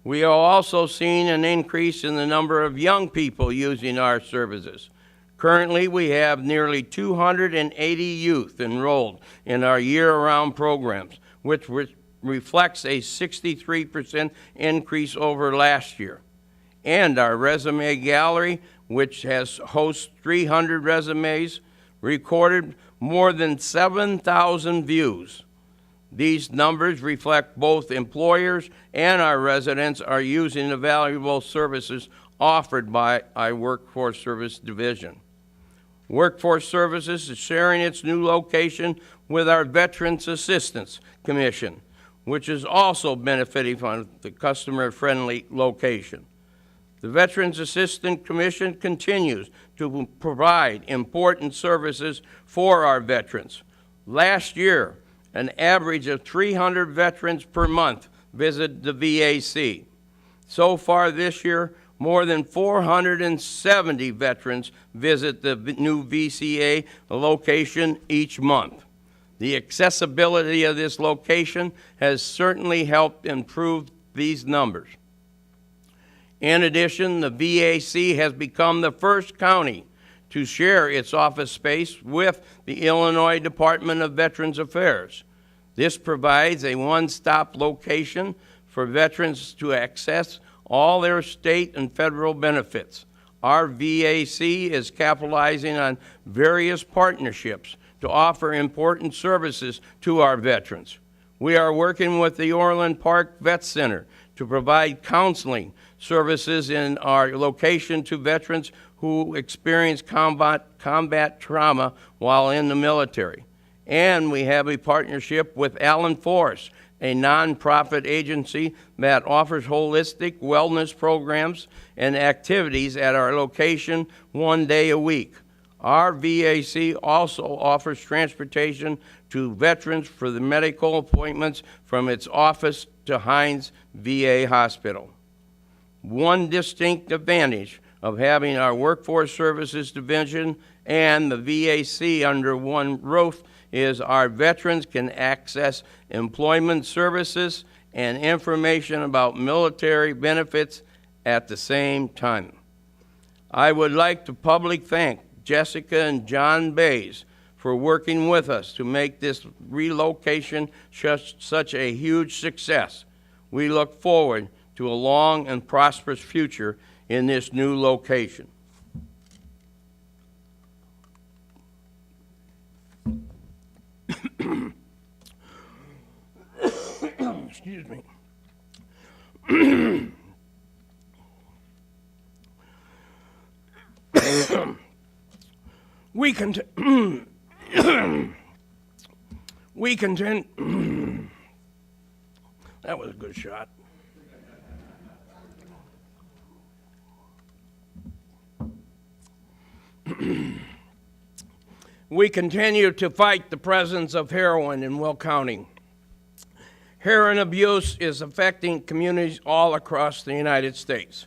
We are also seeing an increase in the number of young people using our services. Currently, we have nearly 280 youth enrolled in our year-round programs, which reflects a 63% increase over last year. And our resume gallery, which hosts 300 resumes, recorded more than 7,000 views. These numbers reflect both employers and our residents are using the valuable services offered by our Workforce Service Division. Workforce Services is sharing its new location with our Veterans Assistance Commission, which is also benefiting from the customer-friendly location. The Veterans Assistance Commission continues to provide important services for our veterans. Last year, an average of 300 veterans per month visit the VAC. So far this year, more than 470 veterans visit the new VCA location each month. The accessibility of this location has certainly helped improve these numbers. In addition, the VAC has become the first county to share its office space with the Illinois Department of Veterans Affairs. This provides a one-stop location for veterans to access all their state and federal benefits. Our VAC is capitalizing on various partnerships to offer important services to our veterans. We are working with the Orland Park Vet Center to provide counseling services in our location to veterans who experience combat trauma while in the military. And we have a partnership with Allen Force, a nonprofit agency that offers holistic wellness programs and activities at our location 1 day a week. Our VAC also offers transportation to veterans for the medical appointments from its office to Hines VA Hospital. One distinct advantage of having our Workforce Services Division and the VAC under one roof is our veterans can access employment services and information about military benefits at the same time. I would like to publicly thank Jessica and John Bays for working with us to make this relocation such a huge success. We look forward to a long and prosperous future in this new location. Excuse me. We contend that was a good shot. We continue to fight the presence of heroin in Will County. Heroin abuse is affecting communities all across the United States.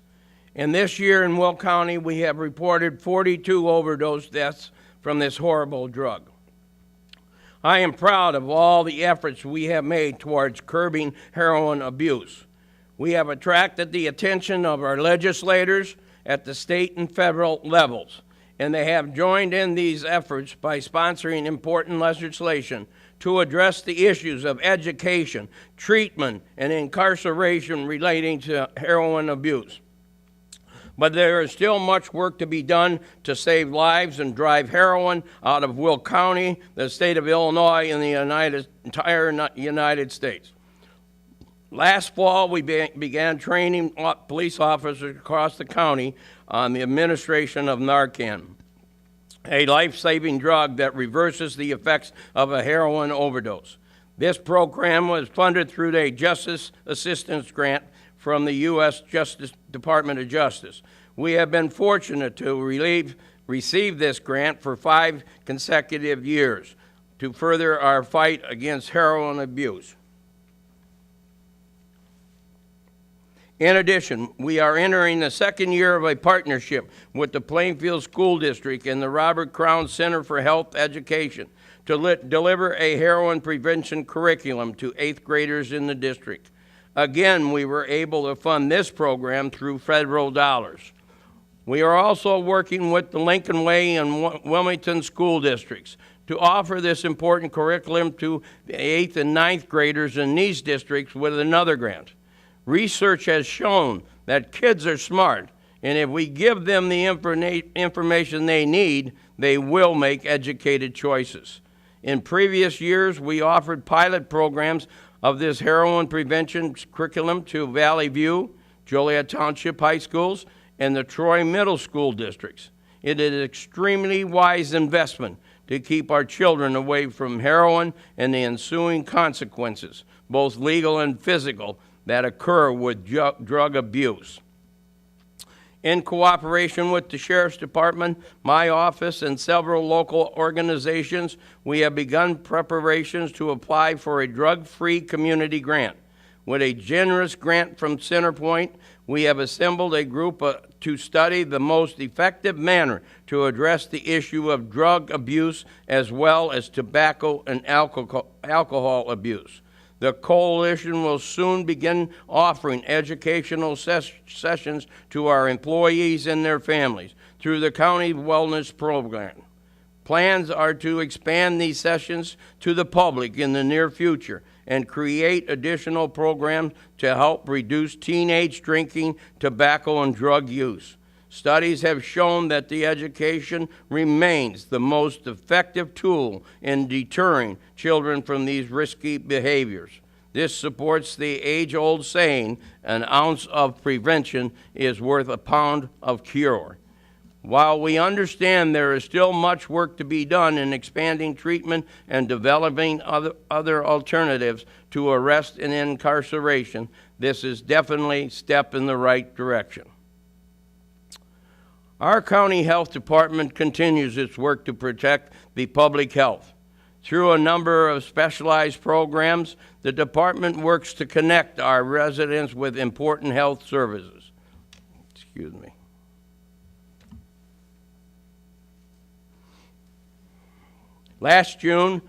And this year in Will County, we have reported 42 overdose deaths from this horrible drug. I am proud of all the efforts we have made towards curbing heroin abuse. We have attracted the attention of our legislators at the state and federal levels, and they have joined in these efforts by sponsoring important legislation to address the issues of education, treatment, and incarceration relating to heroin abuse. But there is still much work to be done to save lives and drive heroin out of Will County, the state of Illinois, and the entire United States. Last fall, we began training police officers across the county on the administration of Narcan, a life-saving drug that reverses the effects of a heroin overdose. This program was funded through a Justice Assistance Grant from the U.S. Department of Justice. We have been fortunate to receive this grant for 5 consecutive years to further our fight against heroin abuse. In addition, we are entering the second year of a partnership with the Plainfield School District and the Robert Crown Center for Health Education to deliver a heroin prevention curriculum to 8th graders in the district. Again, we were able to fund this program through federal dollars. We are also working with the Lincoln Way and Wilmington school districts to offer this important curriculum to the 8th and 9th graders in these districts with another grant. Research has shown that kids are smart, and if we give them the information they need, they will make educated choices. In previous years, we offered pilot programs of this heroin prevention curriculum to Valley View, Joliet Township High Schools, and the Troy Middle School districts. It is an extremely wise investment to keep our children away from heroin and the ensuing consequences, both legal and physical, that occur with drug abuse. In cooperation with the Sheriff's Department, my office, and several local organizations, we have begun preparations to apply for a drug-free community grant. With a generous grant from Centerpoint, we have assembled a group to study the most effective manner to address the issue of drug abuse as well as tobacco and alcohol abuse. The coalition will soon begin offering educational sessions to our employees and their families through the county wellness program. Plans are to expand these sessions to the public in the near future and create additional programs to help reduce teenage drinking, tobacco, and drug use. Studies have shown that the education remains the most effective tool in deterring children from these risky behaviors. This supports the age-old saying, an ounce of prevention is worth a pound of cure. While we understand there is still much work to be done in expanding treatment and developing other alternatives to arrest and incarceration, this is definitely a step in the right direction. Our county health department continues its work to protect the public health. Through a number of specialized programs, the department works to connect our residents with important health services. Excuse me. Last June,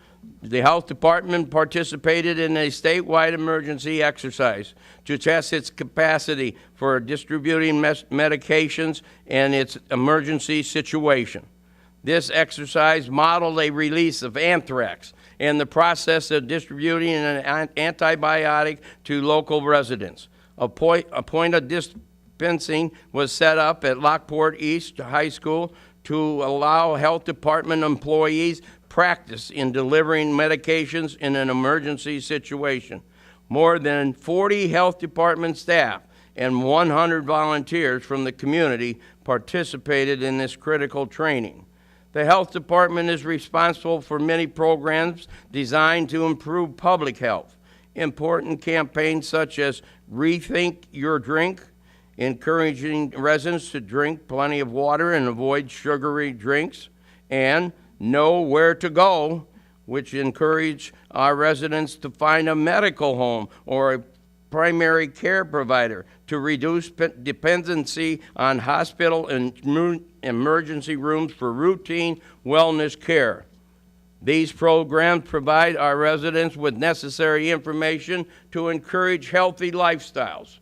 the health department participated in a statewide emergency exercise to test its capacity for distributing medications and its emergency situation. This exercise modeled a release of anthrax and the process of distributing an antibiotic to local residents. A point of dispensing was set up at Lockport East High School to allow health department employees practice in delivering medications in an emergency situation. More than 40 health department staff and 100 volunteers from the community participated in this critical training. The health department is responsible for many programs designed to improve public health. Important campaigns such as Rethink Your Drink, encouraging residents to drink plenty of water and avoid sugary drinks, and Know Where to Go, which encourage our residents to find a medical home or a primary care provider to reduce dependency on hospital and emergency rooms for routine wellness care. These programs provide our residents with necessary information to encourage healthy lifestyles.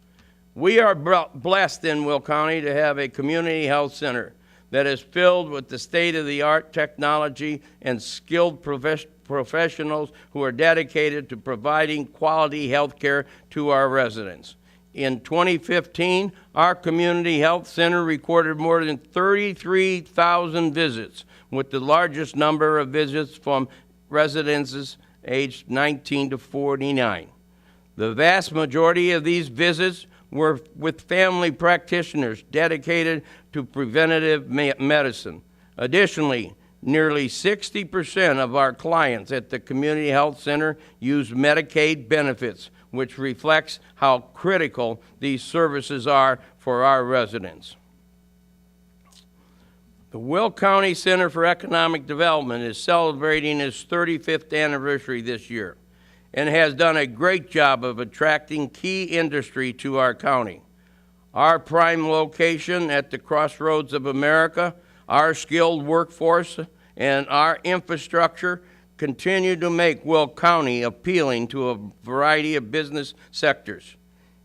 We are blessed in Will County to have a community health center that is filled with the state-of-the-art technology and skilled professionals who are dedicated to providing quality health care to our residents. In 2015, our community health center recorded more than 33,000 visits, with the largest number of visits from residents aged 19 to 49. The vast majority of these visits were with family practitioners dedicated to preventative medicine. Additionally, nearly 60% of our clients at the Community Health Center use Medicaid benefits, which reflects how critical these services are for our residents. The Will County Center for Economic Development is celebrating its 35th anniversary this year and has done a great job of attracting key industry to our county. Our prime location at the crossroads of America, our skilled workforce, and our infrastructure continue to make Will County appealing to a variety of business sectors.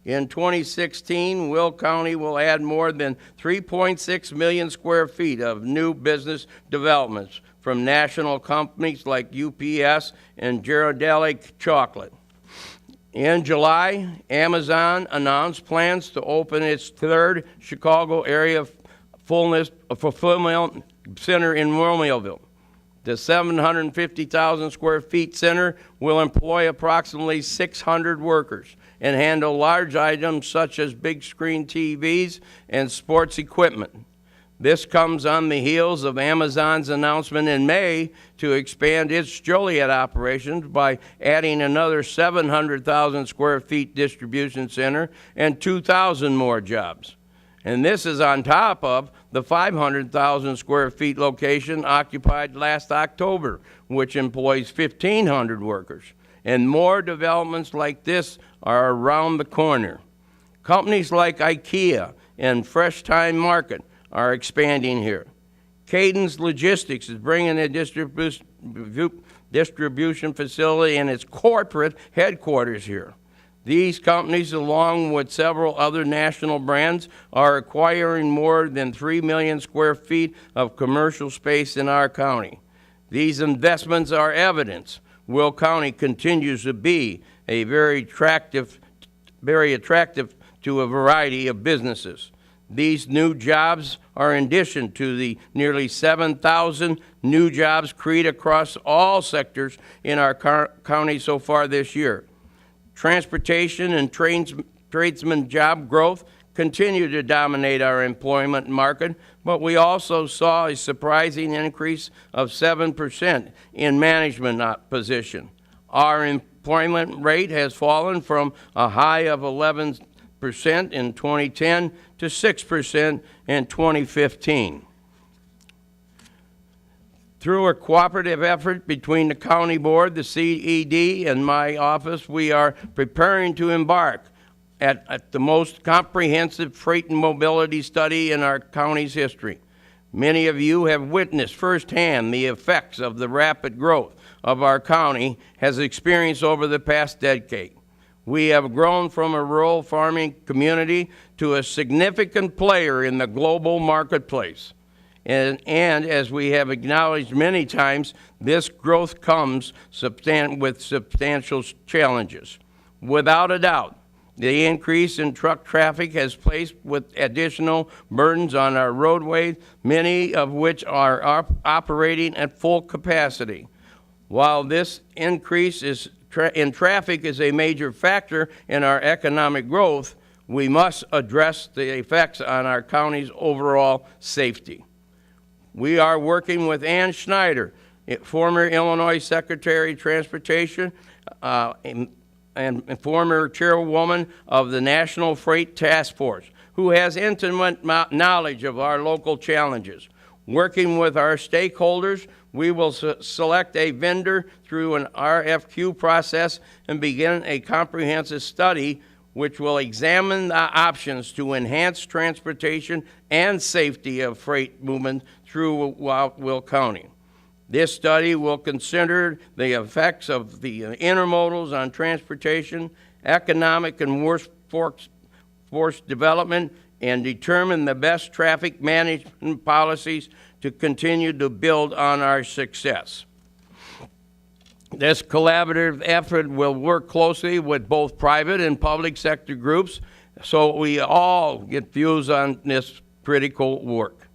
In 2016, Will County will add more than 3.6 million square feet of new business developments from national companies like UPS and Ghirardelli Chocolate. In July, Amazon announced plans to open its third Chicago area fulfillment center in Romeoville. The 750,000 square feet center will employ approximately 600 workers and handle large items such as big screen TVs and sports equipment. This comes on the heels of Amazon's announcement in May to expand its Joliet operations by adding another 700,000 square feet distribution center and 2,000 more jobs. And this is on top of the 500,000 square feet location occupied last October, which employs 1,500 workers. And more developments like this are around the corner. Companies like IKEA and Fresh Time Market are expanding here. Cadence Logistics is bringing a distribution facility and its corporate headquarters here. These companies, along with several other national brands, are acquiring more than 3 million square feet of commercial space in our county. These investments are evidence Will County continues to be a very attractive to a variety of businesses. These new jobs are in addition to the nearly 7,000 new jobs created across all sectors in our county so far this year. Transportation and tradesman job growth continue to dominate our employment market, but we also saw a surprising increase of 7% in management position. Our employment rate has fallen from a high of 11% in 2010 to 6% in 2015. Through a cooperative effort between the county board, the CED, and my office, we are preparing to embark at the most comprehensive freight and mobility study in our county's history. Many of you have witnessed firsthand the effects of the rapid growth of our county has experienced over the past decade. We have grown from a rural farming community to a significant player in the global marketplace. And as we have acknowledged many times, this growth comes with substantial challenges. Without a doubt, the increase in truck traffic has placed with additional burdens on our roadways, many of which are operating at full capacity. While this increase in traffic is a major factor in our economic growth, we must address the effects on our county's overall safety. We are working with Ann Schneider, former Illinois Secretary of Transportation and former chairwoman of the National Freight Task Force, who has intimate knowledge of our local challenges. Working with our stakeholders, we will select a vendor through an RFQ process and begin a comprehensive study which will examine the options to enhance transportation and safety of freight movement throughout Will County. This study will consider the effects of the intermodals on transportation, economic and workforce development, and determine the best traffic management policies to continue to build on our success. This collaborative effort will work closely with both private and public sector groups so we all get views on this critical work.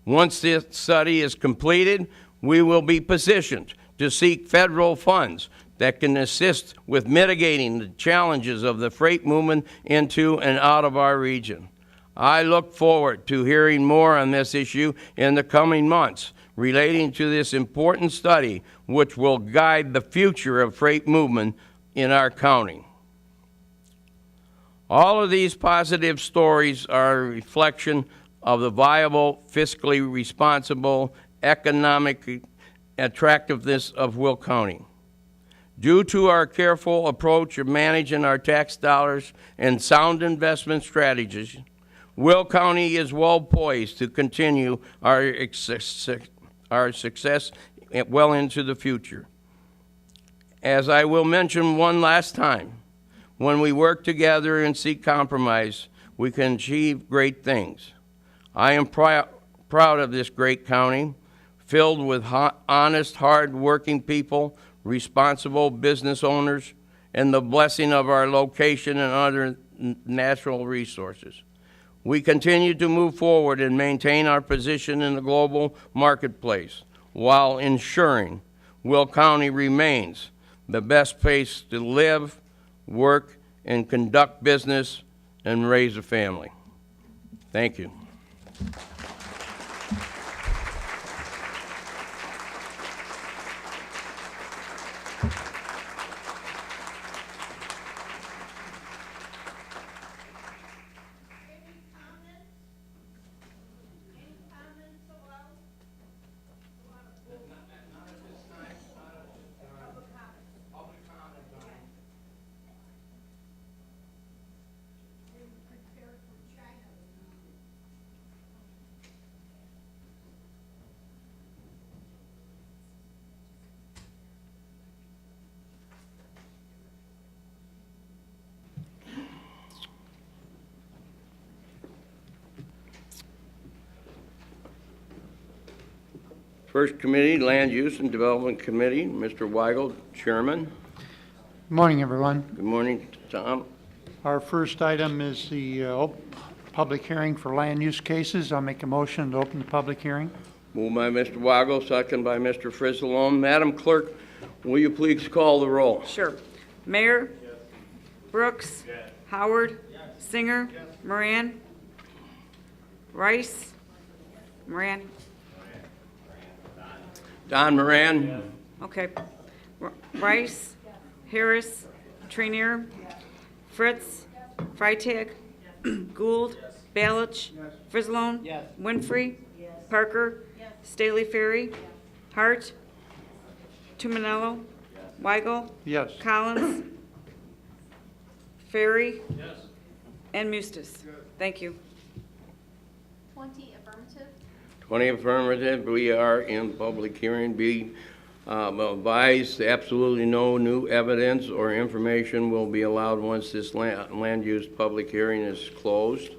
Once this study is completed, we will be positioned to seek federal funds that can assist with mitigating the challenges of the freight movement into and out of our region. I look forward to hearing more on this issue in the coming months relating to this important study which will guide the future of freight movement in our county. All of these positive stories are a reflection of the viable, fiscally responsible, economic attractiveness of Will County. Due to our careful approach of managing our tax dollars and sound investment strategies, Will County is well poised to continue our success well into the future. As I will mention one last time, when we work together and seek compromise, we can achieve great things. I am proud of this great county, filled with honest, hard-working people, responsible business owners, and the blessing of our location and other natural resources. We continue to move forward and maintain our position in the global marketplace while ensuring Will County remains the best place to live, work, and conduct business and raise a family. Thank you. First committee, Land Use and Development Committee, Mr. Weigel, Chairman. Good morning, everyone. Good morning, Tom. Our first item is the public hearing for land use cases. I'll make a motion to open the public hearing. Moved by Mr. Weigel, second by Mr. Frizzalone. Madam Clerk, will you please call the roll? Sure. Mayor? Brooks? Howard? Singer? Moran? Rice? Moran? Don Moran? Okay. Rice? Harris? Trainier? Fritz? Freitag? Gould? Balich? Frizzalone? Winfrey? Parker? Staley Ferry? Hart? Tumanello? Weigel? Yes. Collins? Ferry? And Mustis. Thank you. 20 affirmative. 20 affirmative. We are in public hearing. Be advised, absolutely no new evidence or information will be allowed once this land use public hearing is closed.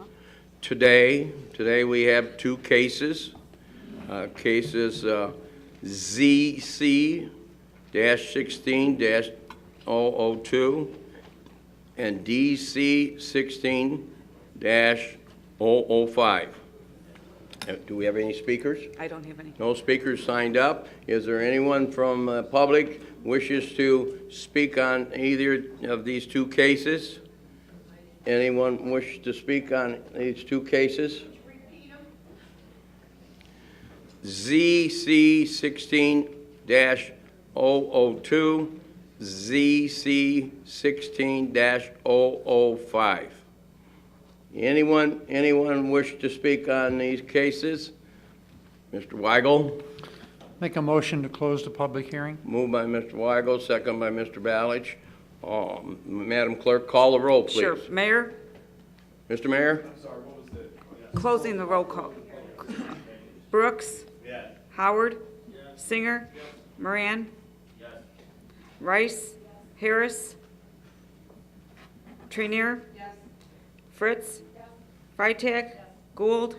Today we have two cases. Cases ZC-16-002 and DC-16-005. Do we have any speakers? I don't have any. No speakers signed up. Is there anyone from the public wishes to speak on either of these two cases? Anyone wish to speak on these two cases? ZC-16-002, ZC-16-005. Anyone wish to speak on these cases? Mr. Weigel? Make a motion to close the public hearing. Moved by Mr. Weigel, second by Mr. Balich. Madam Clerk, call the roll, please. Sure. Mayor? Mr. Mayor? Closing the roll call. Brooks? Howard? Singer? Moran? Rice? Harris? Trainier? Fritz? Freitag? Gould?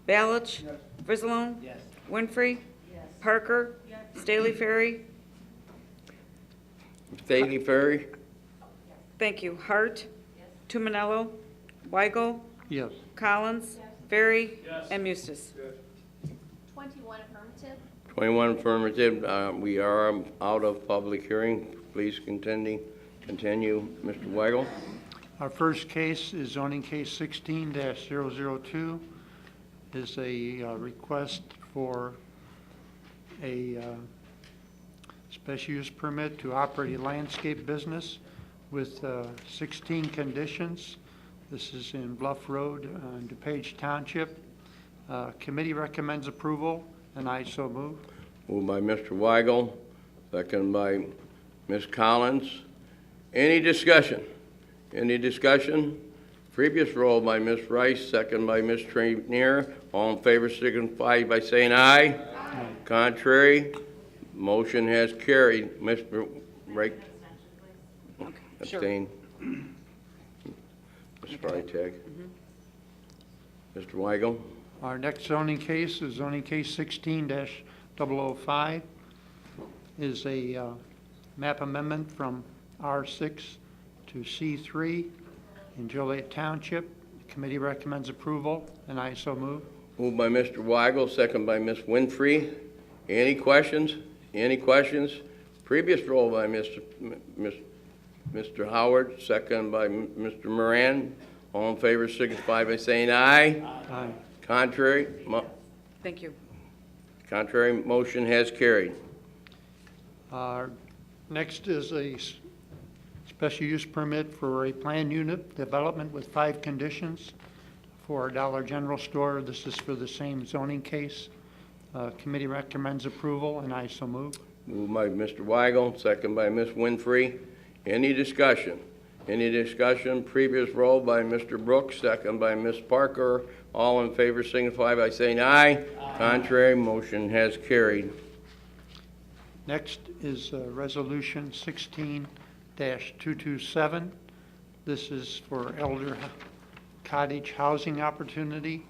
Balich? Frizzalone? Winfrey? Parker? Staley Ferry? Staley Ferry? Thank you. Hart? Tumanello? Weigel? Yes. Collins? Ferry? And Mustis. 21 affirmative. 21 affirmative. We are out of public hearing. Please continue, Mr. Weigel. Our first case is zoning case 16-002. Is a request for a special use permit to operate a landscape business with 16 conditions. This is in Bluff Road in DuPage Township. Committee recommends approval, and I so move. Moved by Mr. Weigel, second by Ms. Collins. Any discussion? Any discussion? Previous roll by Ms. Rice, second by Ms. Trainier. All in favor signify by saying aye. Aye. Contrary? Motion has carried. Mr. Right? Abstain. Ms. Freitag. Mr. Weigel? Our next zoning case is zoning case 16-005. Is a map amendment from R6 to C3 in Joliet Township. The committee recommends approval, and I so move. Moved by Mr. Weigel, second by Ms. Winfrey. Any questions? Any questions? Previous roll by Mr. Howard, second by Mr. Moran. All in favor signify by saying aye. Aye. Contrary? Thank you. Contrary motion has carried. Next is a special use permit for a planned unit development with 5 conditions for a Dollar General store. This is for the same zoning case. Committee recommends approval, and I so move. Moved by Mr. Weigel, second by Ms. Winfrey. Any discussion? Any discussion? Previous roll by Mr. Brooks, second by Ms. Parker. All in favor signify by saying aye. Aye. Contrary, motion has carried. Next is Resolution 16-227. This is for elder cottage housing opportunity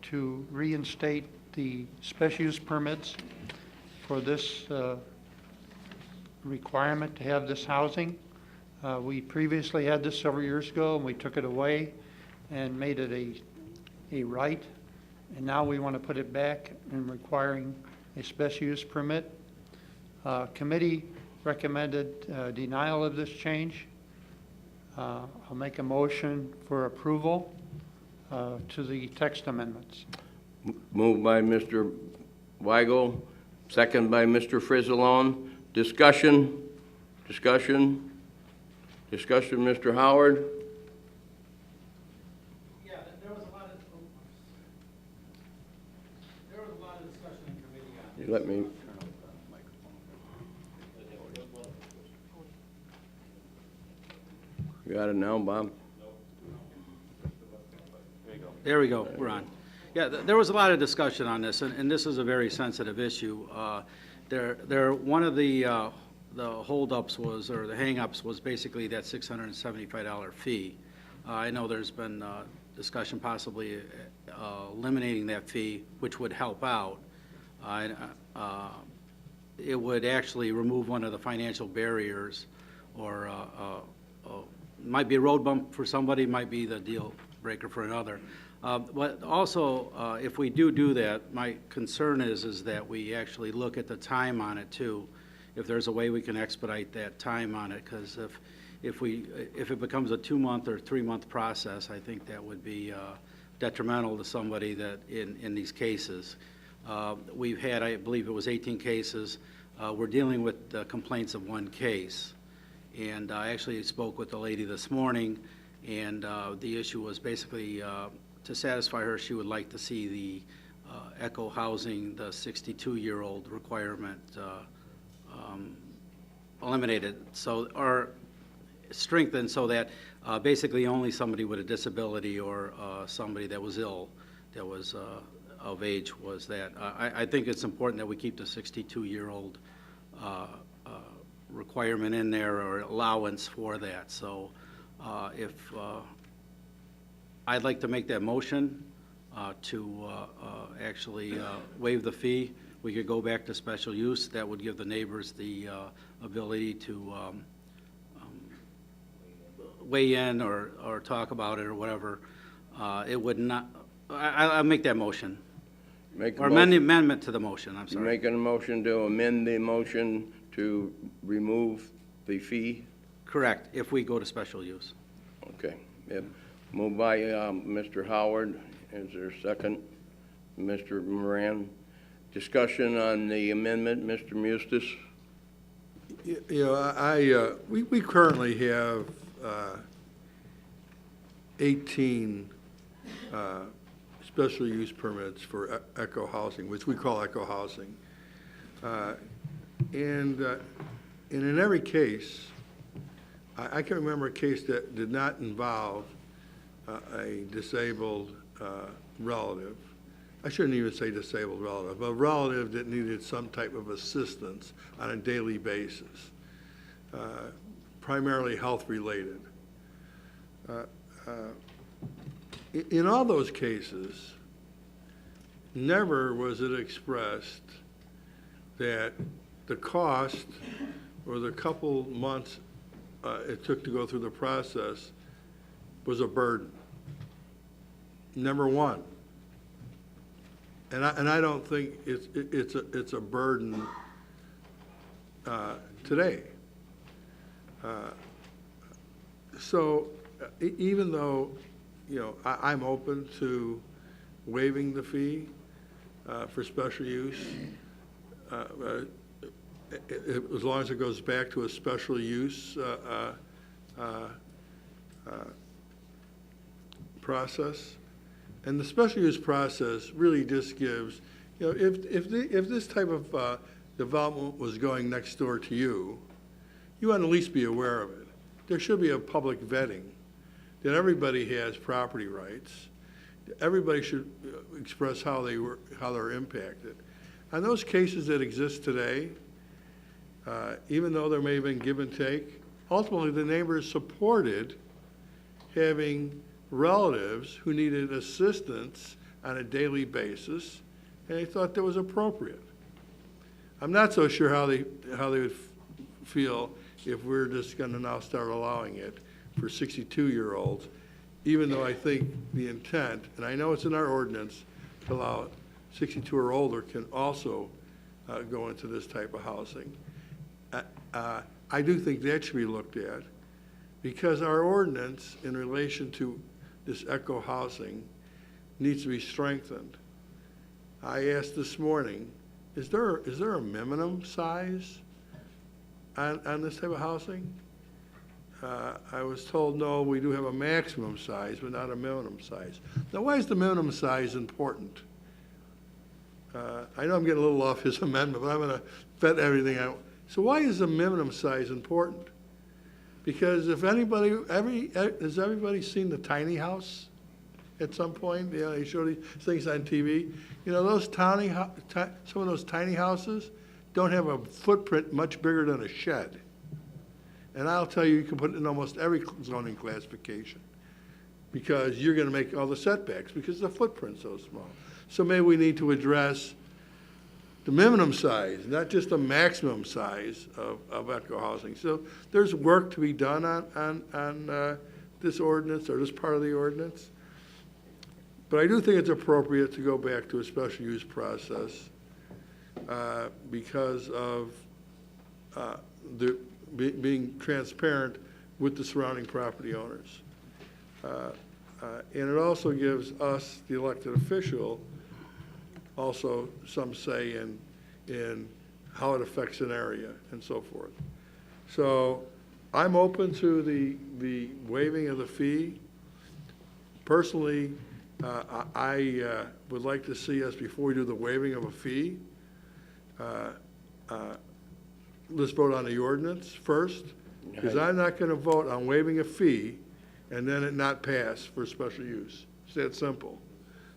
to reinstate the special use permits for this requirement to have this housing. We previously had this several years ago, and we took it away and made it a right. And now we want to put it back in requiring a special use permit. Committee recommended denial of this change. I'll make a motion for approval to the text amendments. Moved by Mr. Weigel, second by Mr. Frizzalone. Discussion, Mr. Howard? Yeah, there was a lot of discussion in committee on this. You let me, you got it now, Bob? There we go, we're on. Yeah, there was a lot of discussion on this, and this is a very sensitive issue. One of the holdups was, or the hangups was basically that $675 fee. I know there's been discussion possibly eliminating that fee, which would help out. It would actually remove one of the financial barriers, or might be a road bump for somebody, might be the deal breaker for another. But also, if we do that, my concern is that we actually look at the time on it too. If there's a way we can expedite that time on it, because if it becomes a 2-month or 3-month process, I think that would be detrimental to somebody that in these cases. We've had, I believe it was 18 cases. We're dealing with complaints of 1 case. And I actually spoke with the lady this morning, and the issue was basically to satisfy her, she would like to see the Echo housing, the 62-year-old requirement eliminated, or strengthened, so that basically only somebody with a disability or somebody that was ill, that was of age, was that. I think it's important that we keep the 62-year-old requirement in there, or allowance for that. So if I'd like to make that motion to actually waive the fee. We could go back to special use. That would give the neighbors the ability to weigh in or talk about it or whatever. It would not, I'll make that motion. Or amendment to the motion, I'm sorry. You're making a motion to amend the motion to remove the fee? Correct, if we go to special use. Okay. Yep. Moved by Mr. Howard. Is there a second? Mr. Moran. Discussion on the amendment, Mr. Mustis? You know, we currently have 18 special use permits for Echo housing, which we call Echo housing. And in every case, I can remember a case that did not involve a disabled relative. I shouldn't even say disabled relative, a relative that needed some type of assistance on a daily basis, primarily health related. In all those cases, never was it expressed that the cost or the couple months it took to go through the process was a burden. Number one. And I don't think it's a burden today. So even though, you know, I'm open to waiving the fee for special use, as long as it goes back to a special use process. And the special use process really just gives, you know, if this type of development was going next door to you, you ought to at least be aware of it. There should be a public vetting that everybody has property rights. Everybody should express how they're impacted. On those cases that exist today, even though there may have been give and take, ultimately the neighbors supported having relatives who needed assistance on a daily basis, and they thought that was appropriate. I'm not so sure how they would feel if we're just gonna now start allowing it for 62-year-olds, even though I think the intent, and I know it's in our ordinance, to allow 62 or older can also go into this type of housing. I do think that should be looked at, because our ordinance in relation to this eco housing needs to be strengthened. I asked this morning, is there a minimum size on this type of housing? I was told, no, we do have a maximum size, but not a minimum size. Now, why is the minimum size important? I know I'm getting a little off his amendment, but I'm gonna vet everything out. So why is the minimum size important? Because if anybody, has everybody seen the tiny house at some point? You know, they show these things on TV. You know, those some of those tiny houses don't have a footprint much bigger than a shed. And I'll tell you, you can put it in almost every zoning classification, because you're gonna make all the setbacks because the footprint's so small. So maybe we need to address the minimum size, not just the maximum size of eco housing. So there's work to be done on this ordinance, or this part of the ordinance. But I do think it's appropriate to go back to a special use process because of being transparent with the surrounding property owners. And it also gives us, the elected official, also some say in how it affects an area and so forth. So I'm open to the waiving of the fee. Personally, I would like to see us, before we do the waiving of a fee, let's vote on the ordinance first, because I'm not going to vote on waiving a fee and then it not pass for special use. It's that simple.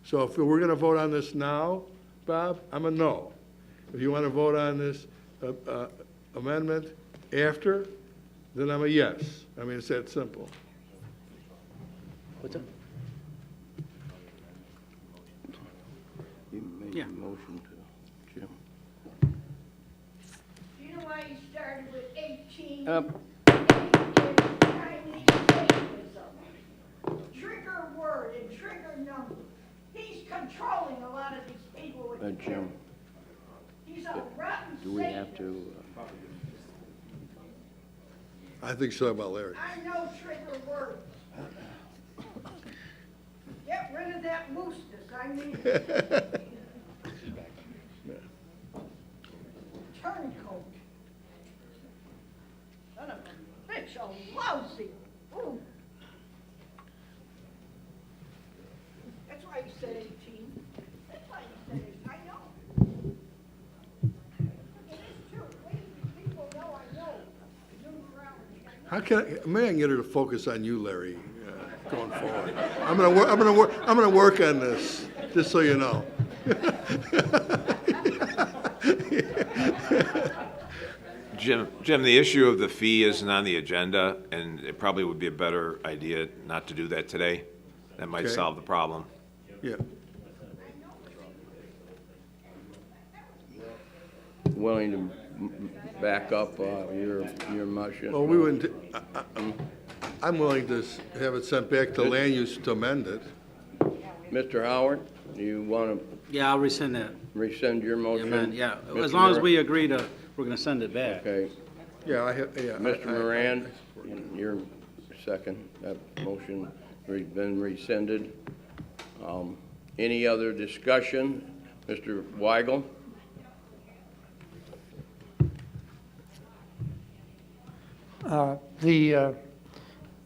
So if we're going to vote on this now, Bob, I'm a no. If you want to vote on this amendment after, then I'm a yes. I mean, it's that simple. What's up? You made a motion to, Jim. Do you know why you started with 18? Trigger word and trigger number. He's controlling a lot of these people with the Jim, He's a rotten do we have to? I think so about Larry. I know trigger words. Get rid of that looseness. I mean, turncoat. Son of a bitch, a lousy. Ooh. That's why you said 18. That's why you said 18. I know. It is true. People know I know. How can maybe I can get her to focus on you, Larry, going forward. I'm gonna work on this, just so you know. Jim, the issue of the fee isn't on the agenda, and it probably would be a better idea not to do that today. That might Okay. solve the problem. Yeah. Willing to back up your motion? Well, we wouldn't. I'm willing to have it sent back to land use to amend it. Mr. Howard, do you want to Yeah, I'll rescind that. rescind your motion? Amen, yeah, Mr. as long as Moran? we agree to, we're gonna send it back. Okay. Yeah, yeah. Mr. Moran, your second, that motion been rescinded. Any other discussion? Mr. Weigel? The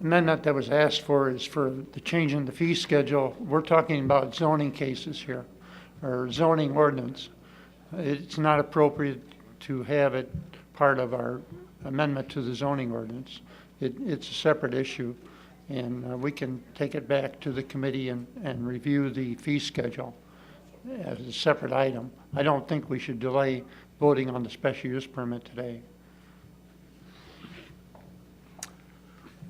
amendment that was asked for is for the change in the fee schedule. We're talking about zoning cases here, or zoning ordinance. It's not appropriate to have it part of our amendment to the zoning ordinance. It's a separate issue, and we can take it back to the committee and review the fee schedule as a separate item. I don't think we should delay voting on the special use permit today.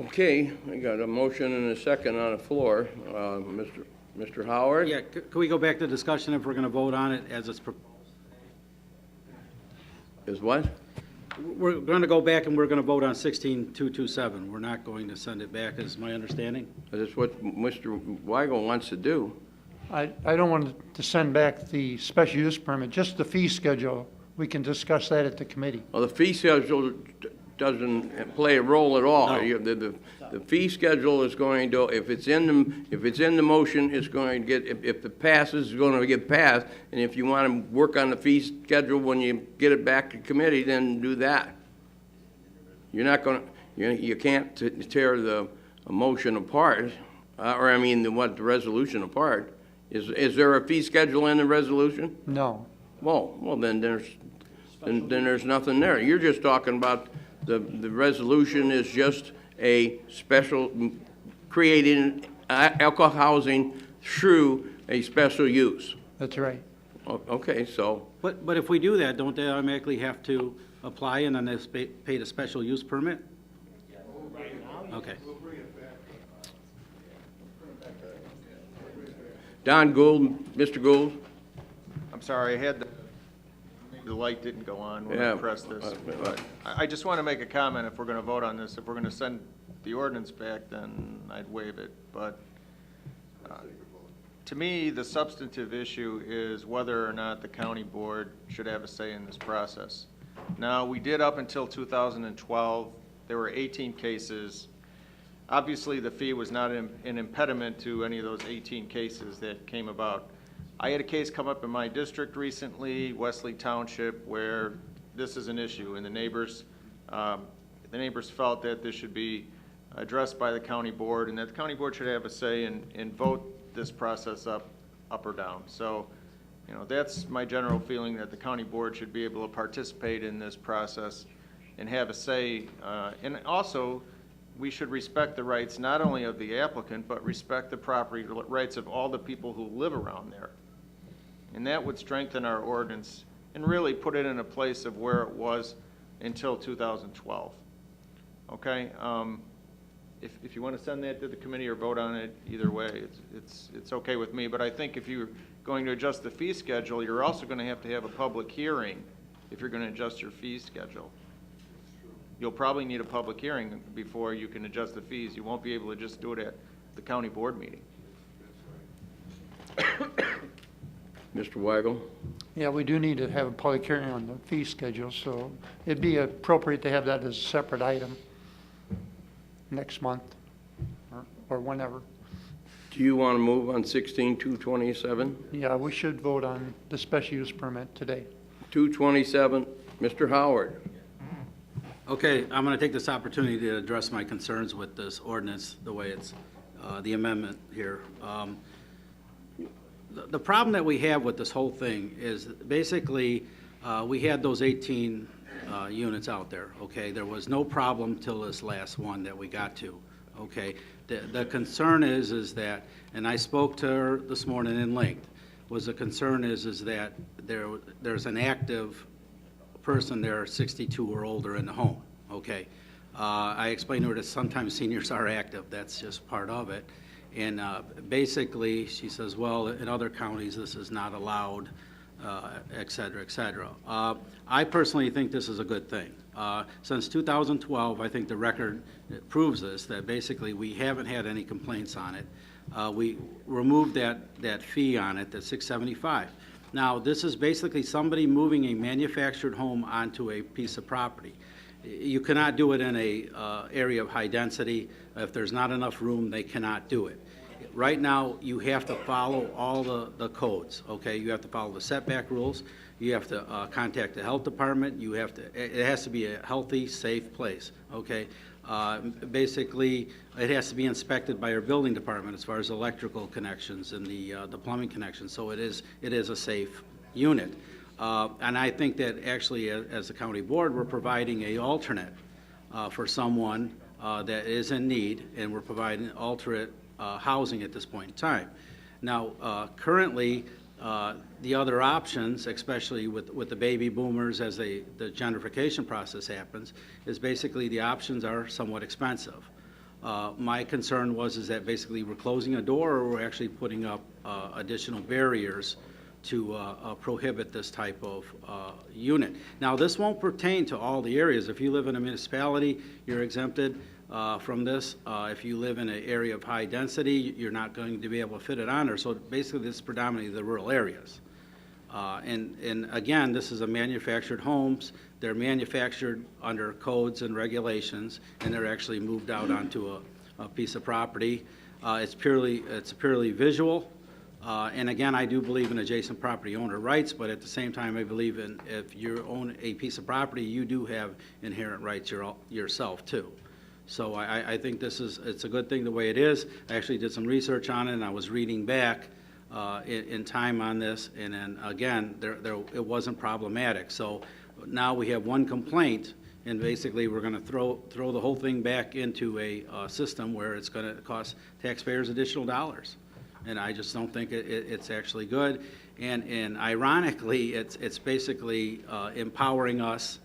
Okay, I got a motion and a second on the floor. Mr. Howard? Yeah, can we go back to discussion if we're going to vote on it as it's proposed? Is what? We're going to go back and we're going to vote on 16227. We're not going to send it back, is my understanding? That's what Mr. Weigel wants to do. I don't want to send back the special use permit, just the fee schedule. We can discuss that at the committee. Well, the fee schedule doesn't play a role at all. No. The fee schedule is going to, if it's in the motion, it's going to get, if it passes, it's going to get passed. And if you want to work on the fee schedule when you get it back to committee, then do that. You're not going to, you can't tear the motion apart, or I mean, the resolution apart. Is there a fee schedule in the resolution? No. Well, then there's nothing there. You're just talking about the resolution is just a special, creating alcohol housing through a special use. That's right. Okay, so. But if we do that, don't they automatically have to apply and then they pay the special use permit? Okay. Don Gould, Mr. Gould? I'm sorry, the light didn't go on when Yeah. I pressed this. But I just want to make a comment if we're going to vote on this. If we're going to send the ordinance back, then I'd waive it. But to me, the substantive issue is whether or not the county board should have a say in this process. Now, we did up until 2012. There were 18 cases. Obviously, the fee was not an impediment to any of those 18 cases that came about. I had a case come up in my district recently, Wesley Township, where this is an issue, and the neighbors felt that this should be addressed by the county board, and that the county board should have a say and vote this process up or down. So, you know, that's my general feeling, that the county board should be able to participate in this process and have a say. And also, we should respect the rights not only of the applicant, but respect the property rights of all the people who live around there. And that would strengthen our ordinance and really put it in a place of where it was until 2012. Okay? If you want to send that to the committee or vote on it, either way, it's okay with me. But I think if you're going to adjust the fee schedule, you're also going to have a public hearing if you're going to adjust your fee schedule. You'll probably need a public hearing before you can adjust the fees. You won't be able to just do it at the county board meeting. Mr. Weigel? Yeah, we do need to have a public hearing on the fee schedule, so it'd be appropriate to have that as a separate item next month or whenever. Do you want to move on 16227? Yeah, we should vote on the special use permit today. 227, Mr. Howard? Okay, I'm going to take this opportunity to address my concerns with this ordinance, the way it's, the amendment here. The problem that we have with this whole thing is basically, we had those 18 units out there, okay? There was no problem till this last one that we got to, okay? The concern is that, and I spoke to her this morning in length, was the concern is that there's an active person there, 62 or older, in the home, okay? I explained to her that sometimes seniors are active, that's just part of it. And basically, she says, well, in other counties, this is not allowed, et cetera, et cetera. I personally think this is a good thing. Since 2012, I think the record proves this, that basically we haven't had any complaints on it. We removed that fee on it, that's $675. Now, this is basically somebody moving a manufactured home onto a piece of property. You cannot do it in a area of high density. If there's not enough room, they cannot do it. Right now, you have to follow all the codes, okay? You have to follow the setback rules. You have to contact the health department. You have to, it has to be a healthy, safe place, okay? Basically, it has to be inspected by our building department as far as electrical connections and the plumbing connections, so it is a safe unit. And I think that actually, as the county board, we're providing an alternate for someone that is in need, and we're providing alternate housing at this point in time. Now, currently, the other options, especially with the baby boomers as the gentrification process happens, is basically the options are somewhat expensive. My concern is that basically we're closing a door or we're actually putting up additional barriers to prohibit this type of unit. Now, this won't pertain to all the areas. If you live in a municipality, you're exempted from this. If you live in an area of high density, you're not going to be able to fit it on there. So basically, this is predominantly the rural areas. And again, this is a manufactured homes. They're manufactured under codes and regulations, and they're actually moved out onto a piece of property. It's purely visual. And again, I do believe in adjacent property owner rights, but at the same time, I believe in if you own a piece of property, you do have inherent rights yourself too. So I think it's a good thing the way it is. I actually did some research on it, and I was reading back in time on this, and then again, it wasn't problematic. So now we have one complaint, and basically we're going to throw the whole thing back into a system where it's going to cost taxpayers additional dollars. And I just don't think it's actually good. And ironically, it's basically empowering us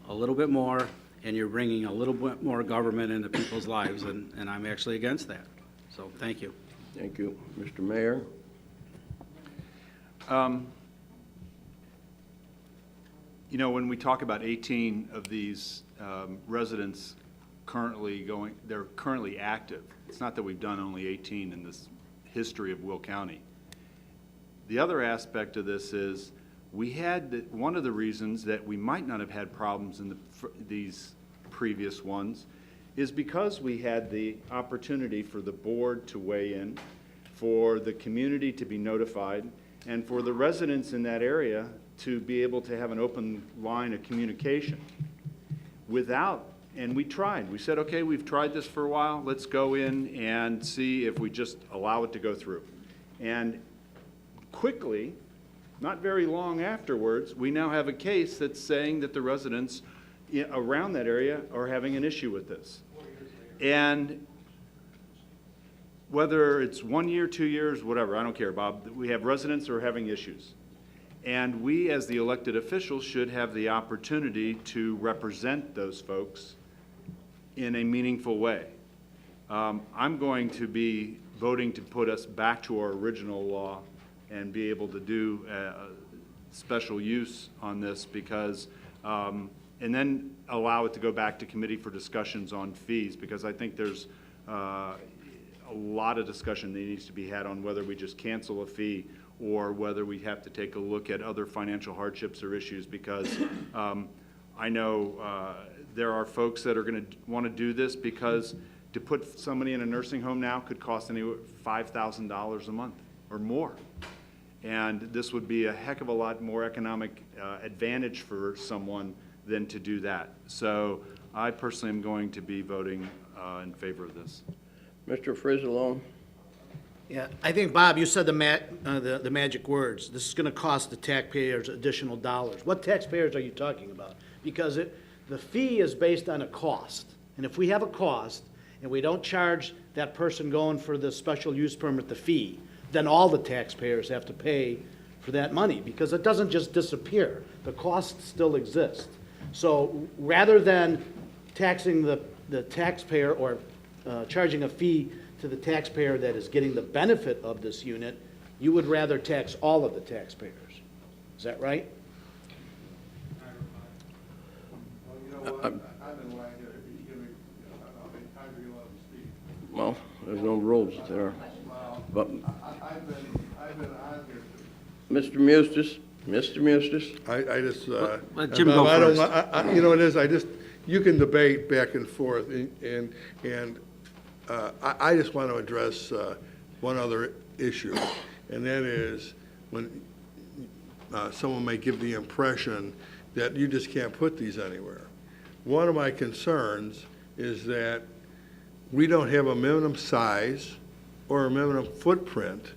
a little bit more, and you're bringing a little bit more government into people's lives, and I'm actually against that. So thank you. Thank you. Mr. Mayor? You know, when we talk about 18 of these residents they're currently active. It's not that we've done only 18 in this history of Will County. The other aspect of this is one of the reasons that we might not have had problems in these previous ones is because we had the opportunity for the board to weigh in, for the community to be notified, and for the residents in that area to be able to have an open line of communication and we tried. We said, okay, we've tried this for a while. Let's go in and see if we just allow it to go through. And quickly, not very long afterwards, we now have a case that's saying that the residents around that area are having an issue with this. And whether it's 1 year, 2 years, whatever, I don't care, Bob, we have residents who are having issues. And we, as the elected officials, should have the opportunity to represent those folks in a meaningful way. I'm going to be voting to put us back to our original law and be able to do special use on this because, and then allow it to go back to committee for discussions on fees, because I think there's a lot of discussion that needs to be had on whether we just cancel a fee or whether we have to take a look at other financial hardships or issues, because I know there are folks that are going to want to do this because to put somebody in a nursing home now could cost anywhere $5,000 a month or more. And this would be a heck of a lot more economic advantage for someone than to do that. So I personally am going to be voting in favor of this. Mr. Frizzalone? Yeah, I think, Bob, you said the magic words. This is going to cost the taxpayers additional dollars. What taxpayers are you talking about? Because the fee is based on a cost. And if we have a cost and we don't charge that person going for the special use permit the fee, then all the taxpayers have to pay for that money because it doesn't just disappear. The costs still exist. So rather than taxing the taxpayer or charging a fee to the taxpayer that is getting the benefit of this unit, you would rather tax all of the taxpayers. Is that right? Well, there's no rules there. But Mr. Mustis, I just, Let Jim go I don't, first. you know, it is, you can debate back and forth, and I just want to address one other issue, and that is when someone may give the impression that you just can't put these anywhere. One of my concerns is that we don't have a minimum size or a minimum footprint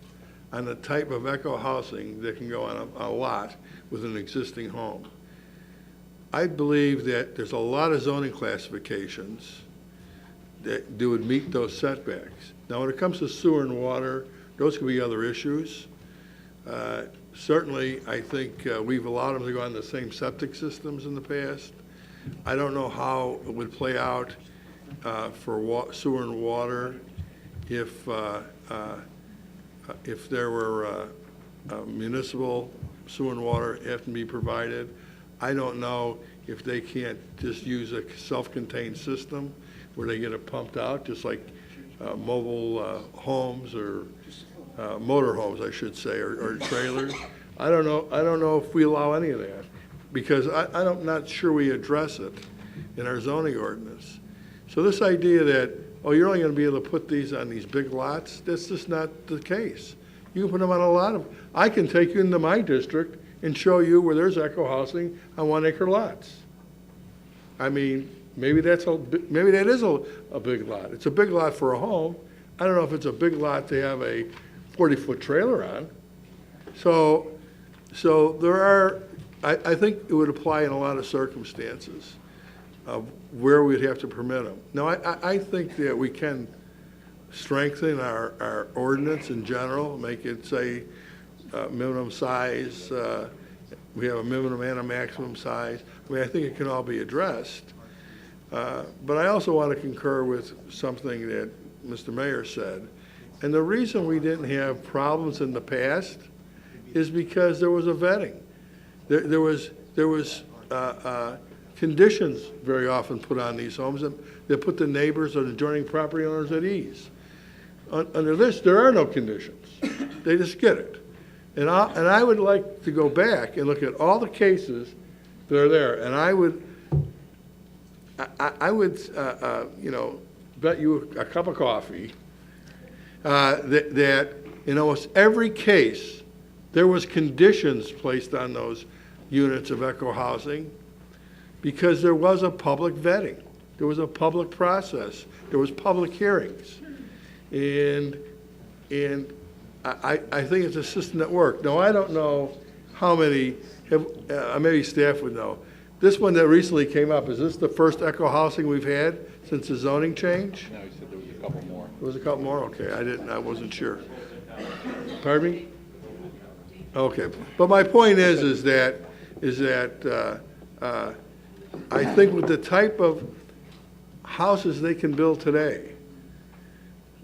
on the type of eco housing that can go on a lot with an existing home. I believe that there's a lot of zoning classifications that would meet those setbacks. Now, when it comes to sewer and water, those could be other issues. Certainly, I think we've allowed them to go on the same septic systems in the past. I don't know how it would play out for sewer and water if there were municipal sewer and water have to be provided. I don't know if they can't just use a self-contained system where they get it pumped out, just like mobile homes or motor homes, I should say, or trailers. I don't know if we allow any of that, because I'm not sure we address it in our zoning ordinance. So this idea that, oh, you're only going to be able to put these on these big lots, that's just not the case. You can put them on a lot of, I can take you into my district and show you where there's eco housing on 1 acre lots. I mean, maybe that is a big lot. It's a big lot for a home. I don't know if it's a big lot to have a 40-foot trailer on. So there are, I think it would apply in a lot of circumstances of where we'd have to permit them. Now, I think that we can strengthen our ordinance in general, make it say minimum size, we have a minimum and a maximum size. I mean, I think it can all be addressed. But I also want to concur with something that Mr. Mayor said. And the reason we didn't have problems in the past is because there was a vetting. There was conditions very often put on these homes that put the neighbors or the adjoining property owners at ease. Under this, there are no conditions. They just get it. And I would like to go back and look at all the cases that are there, and I would bet you a cup of coffee that in almost every case there was conditions placed on those units of eco housing because there was a public vetting, there was a public process, there was public hearings, and I think it's a system that worked. Now, I don't know how many, maybe staff would know. This one that recently came up, is this the first eco housing we've had since the zoning change? No, he said there was a couple more. There was a couple more? Okay, I wasn't sure. Pardon me? Okay, but my point is that I think with the type of houses they can build today,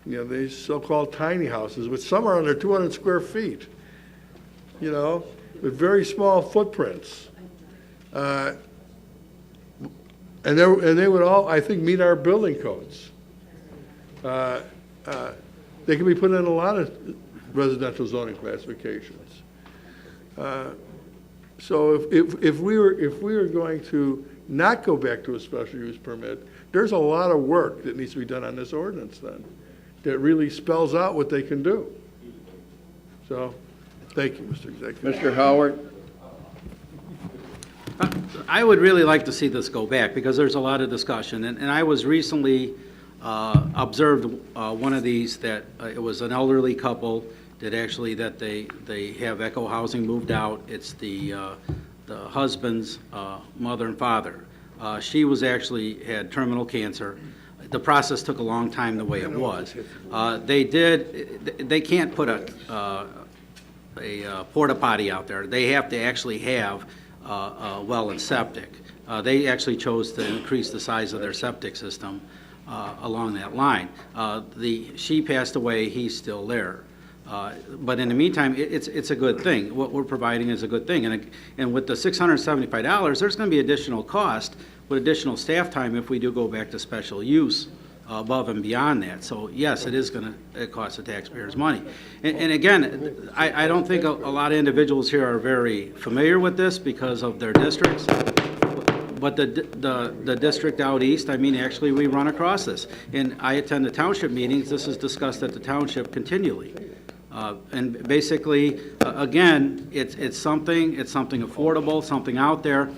you know, these so-called tiny houses, which some are under 200 square feet, you know, with very small footprints. And they would all, I think, meet our building codes. They can be put in a lot of residential zoning classifications. So if we were going to not go back to a special use permit, there's a lot of work that needs to be done on this ordinance then, that really spells out what they can do. So, thank you, Mr. Executive. Mr. Howard? I would really like to see this go back because there's a lot of discussion. And I was recently observed one of these that it was an elderly couple that actually they have eco housing moved out. It's the husband's mother and father. She was actually had terminal cancer. The process took a long time the way it was. They can't put a porta potty out there. They have to actually have well and septic. They actually chose to increase the size of their septic system along that line. She passed away, he's still there. But in the meantime, it's a good thing. What we're providing is a good thing. And with the $675, there's going to be additional cost with additional staff time if we do go back to special use above and beyond that. So yes, it is going to cost the taxpayers money. And again, I don't think a lot of individuals here are very familiar with this because of their districts. But the district out east, I mean, actually we run across this. And I attend the township meetings. This is discussed at the township continually. And basically, again, it's something affordable, something out there.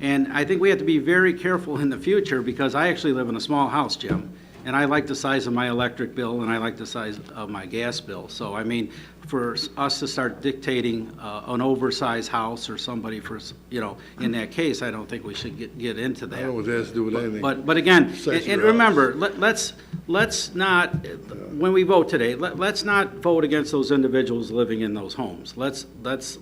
And I think we have to be very careful in the future because I actually live in a small house, Jim. And I like the size of my electric bill and I like the size of my gas bill. So, I mean, for us to start dictating an oversized house or somebody for, you know, in that case, I don't think we should get into that. I don't know what that has to do with anything. But again, and remember, let's not, when we vote today, let's not vote against those individuals living in those homes. Let's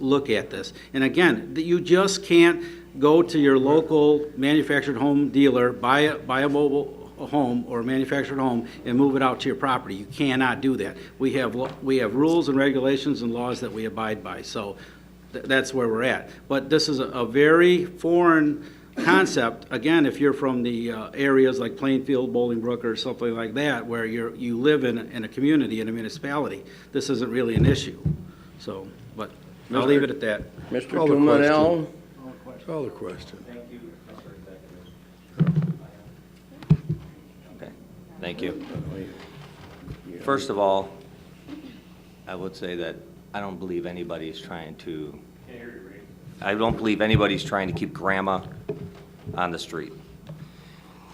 look at this. And again, you just can't go to your local manufactured home dealer, buy a mobile a home or a manufactured home and move it out to your property. You cannot do that. We have rules and regulations and laws that we abide by, so that's where we're at. But this is a very foreign concept, again, if you're from the areas like Plainfield, Bolingbrook, or something like that, where you live in a community, in a municipality, this isn't really an issue. So, but I'll leave it at that. Mr. Call the Tumanello? Call the question. Okay, thank you. First of all, I would say that I don't believe anybody's trying to keep grandma on the street.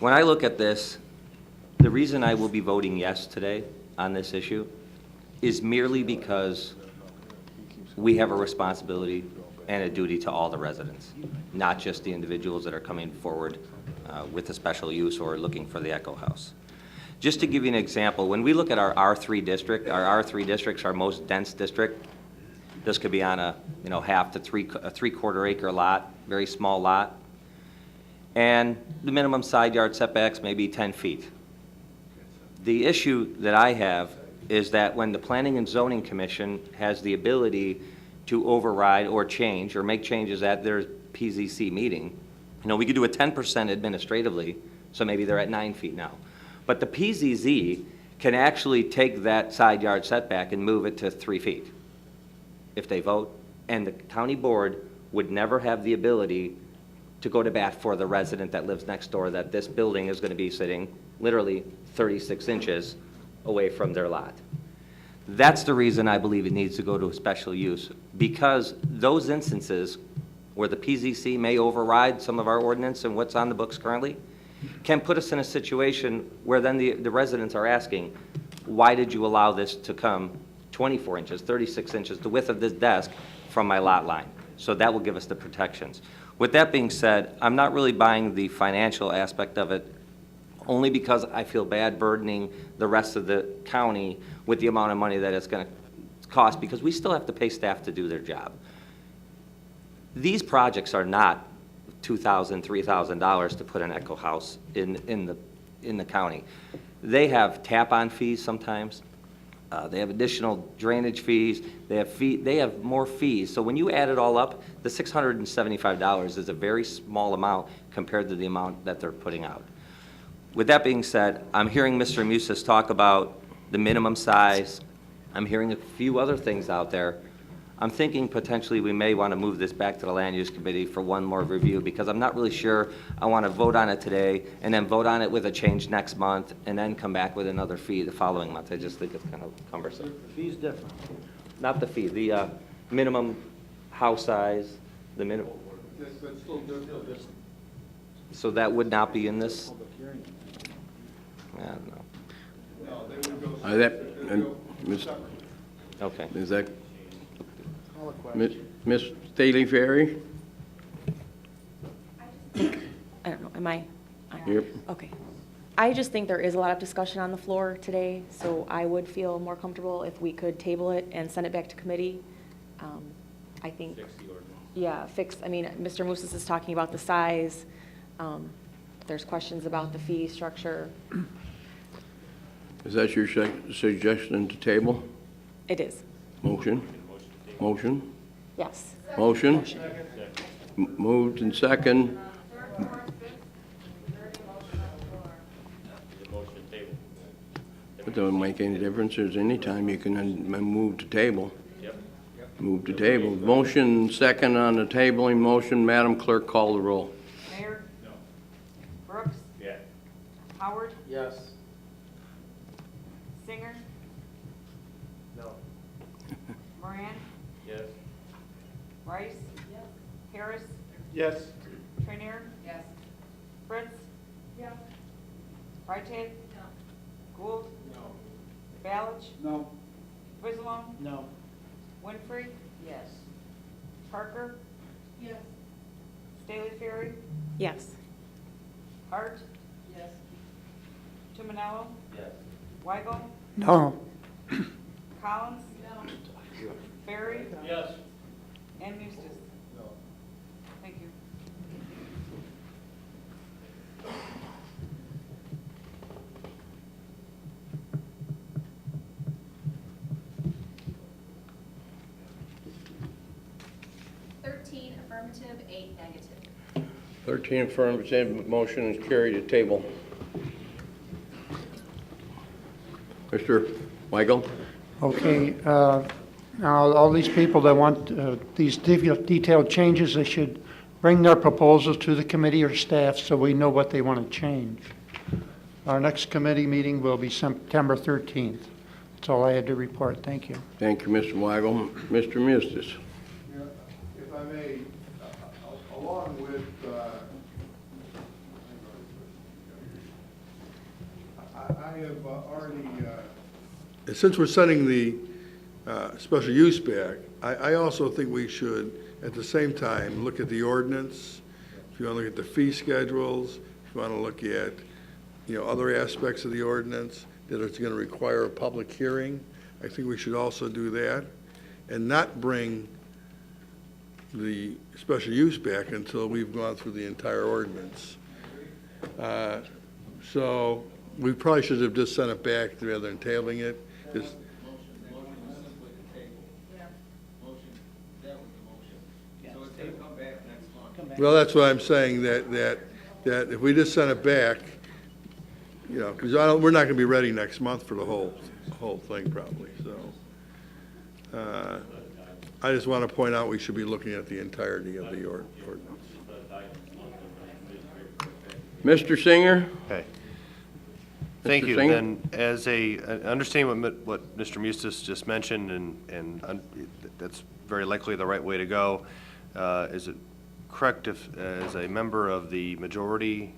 When I look at this, the reason I will be voting yes today on this issue is merely because we have a responsibility and a duty to all the residents, not just the individuals that are coming forward with a special use or looking for the Echo House. Just to give you an example, when we look at our R3 district, our R3 district's our most dense district. This could be on a half to three-quarter acre lot, very small lot. And the minimum side yard setbacks may be 10 feet. The issue that I have is that when the Planning and Zoning Commission has the ability to override or change or make changes at their PZC meeting, we could do a 10% administratively, so maybe they're at 9 feet now. But the PZZ can actually take that side yard setback and move it to 3 feet if they vote, and the county board would never have the ability to go to bat for the resident that lives next door, that this building is going to be sitting literally 36 inches away from their lot. That's the reason I believe it needs to go to a special use, because those instances where the PZC may override some of our ordinance and what's on the books currently can put us in a situation where then the residents are asking, why did you allow this to come 24 inches, 36 inches, the width of this desk from my lot line? So that will give us the protections. With that being said, I'm not really buying the financial aspect of it, only because I feel bad burdening the rest of the county with the amount of money that it's going to cost, because we still have to pay staff to do their job. These projects are not $2,000, $3,000 to put an Echo House in the county. They have tap-on fees sometimes. They have additional drainage fees. They have more fees. So when you add it all up, the $675 is a very small amount compared to the amount that they're putting out. With that being said, I'm hearing Mr. Musis talk about the minimum size. I'm hearing a few other things out there. I'm thinking potentially we may want to move this back to the Land Use Committee for one more review, because I'm not really sure I want to vote on it today and then vote on it with a change next month and then come back with another fee the following month. I just think it's kind of cumbersome. The fee's different. Not the fee, the minimum house size, the minimum. So that would not be in this? I don't know. Okay. Is that Miss Staley Ferry? I don't know, am I? Yep. Okay. I just think there is a lot of discussion on the floor today, so I would feel more comfortable if we could table it and send it back to committee. I think. Yeah, I mean, Mr. Musis is talking about the size. There's questions about the fee structure. Is that your suggestion to table? It is. Motion? Motion? Yes. Motion? Moved and second. It doesn't make any difference. There's any time you can move to table. Move to table. Motion second on the tabling motion. Madam Clerk, call the roll. Mayor? No. Brooks? Yeah. Howard? Yes. Singer? No. Moran? Yes. Rice? Yes. Harris? Yes. Trainier? Yes. Fritz? Yes. Bartan? No. Gould? No. Balich? No. Frislow? No. Winfrey? Yes. Parker? Yes. Staley Ferry? Yes. Hart? Yes. Tumanello? Yes. Weigel? No. Collins? No. Ferry? Yes. And Eustace? No. Thank you. affirmative, 8 negative. 13 affirmative, motion is carried to table. Mr. Weigel? Okay, now, all these people that want these detailed changes, they should bring their proposals to the committee or staff so we know what they want to change. Our next committee meeting will be September 13th. That's all I had to report. Thank you. Thank you, Mr. Weigel. Mr. Mustis? If I may, along with, I have already, since we're sending the special use back, I also think we should, at the same time, look at the ordinance. If you want to look at the fee schedules, if you want to look at, other aspects of the ordinance that it's going to require a public hearing, I think we should also do that, and not bring the special use back until we've gone through the entire ordinance. So we probably should have just sent it back rather than tabling it. Just- Well, that's what I'm saying, that if we just send it back, because we're not going to be ready next month for the whole thing probably, so. I just want to point out we should be looking at the entirety of the ordinance. Mr. Singer? Okay. Thank Mr. you. Singer? Then, as understanding what Mr. Mustis just mentioned, and that's very likely the right way to go, is it correct if, as a member of the majority,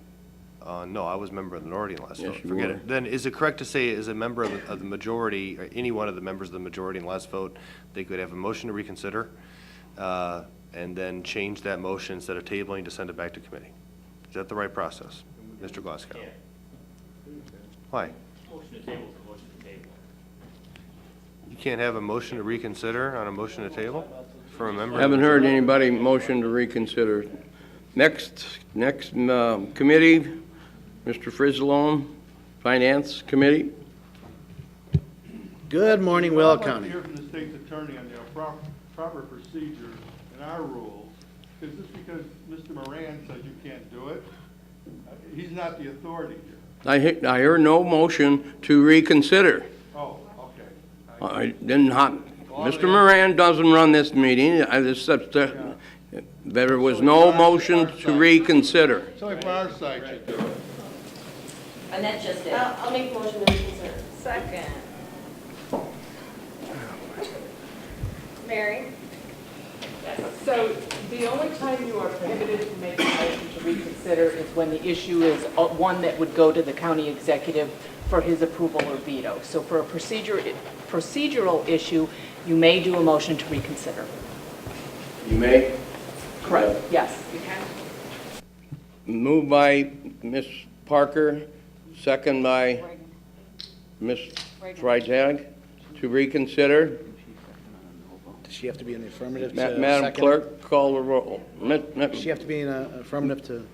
no, I was a member of the minority in the last Yes, vote, you forget were. it. Then, is it correct to say, as a member of the majority, or any one of the members of the majority in the last vote, they could have a motion to reconsider, and then change that motion instead of tabling to send it back to committee? Is that the right process, Mr. Glasgow? Why? Motion to table is a motion to table. You can't have a motion to reconsider on a motion to table from a member? Haven't heard anybody motion to reconsider. Next committee, Mr. Frizzalone, Finance Committee. Good morning, Will I'd like to County. hear from the state's attorney on the proper procedure and our rules. Is this because Mr. Moran says you can't do it? He's not the authority here. I heard no motion to reconsider. Oh, okay. I didn't, Mr. Moran doesn't run this meeting. There was no motion to reconsider. Somebody from our side should do it. And that's just it. I'll make a motion to reconsider. Second. Mary? So the only time you are prohibited from making a motion to reconsider is when the issue is one that would go to the county executive for his approval or veto. So for a procedural issue, you may do a motion to reconsider. You may? Correct, yes, you can. Moved by Ms. Parker, second by Ms. Freitag to reconsider. Does she have to be in the affirmative to Madam second? Clerk, call the roll. Does she have to be in a affirmative to?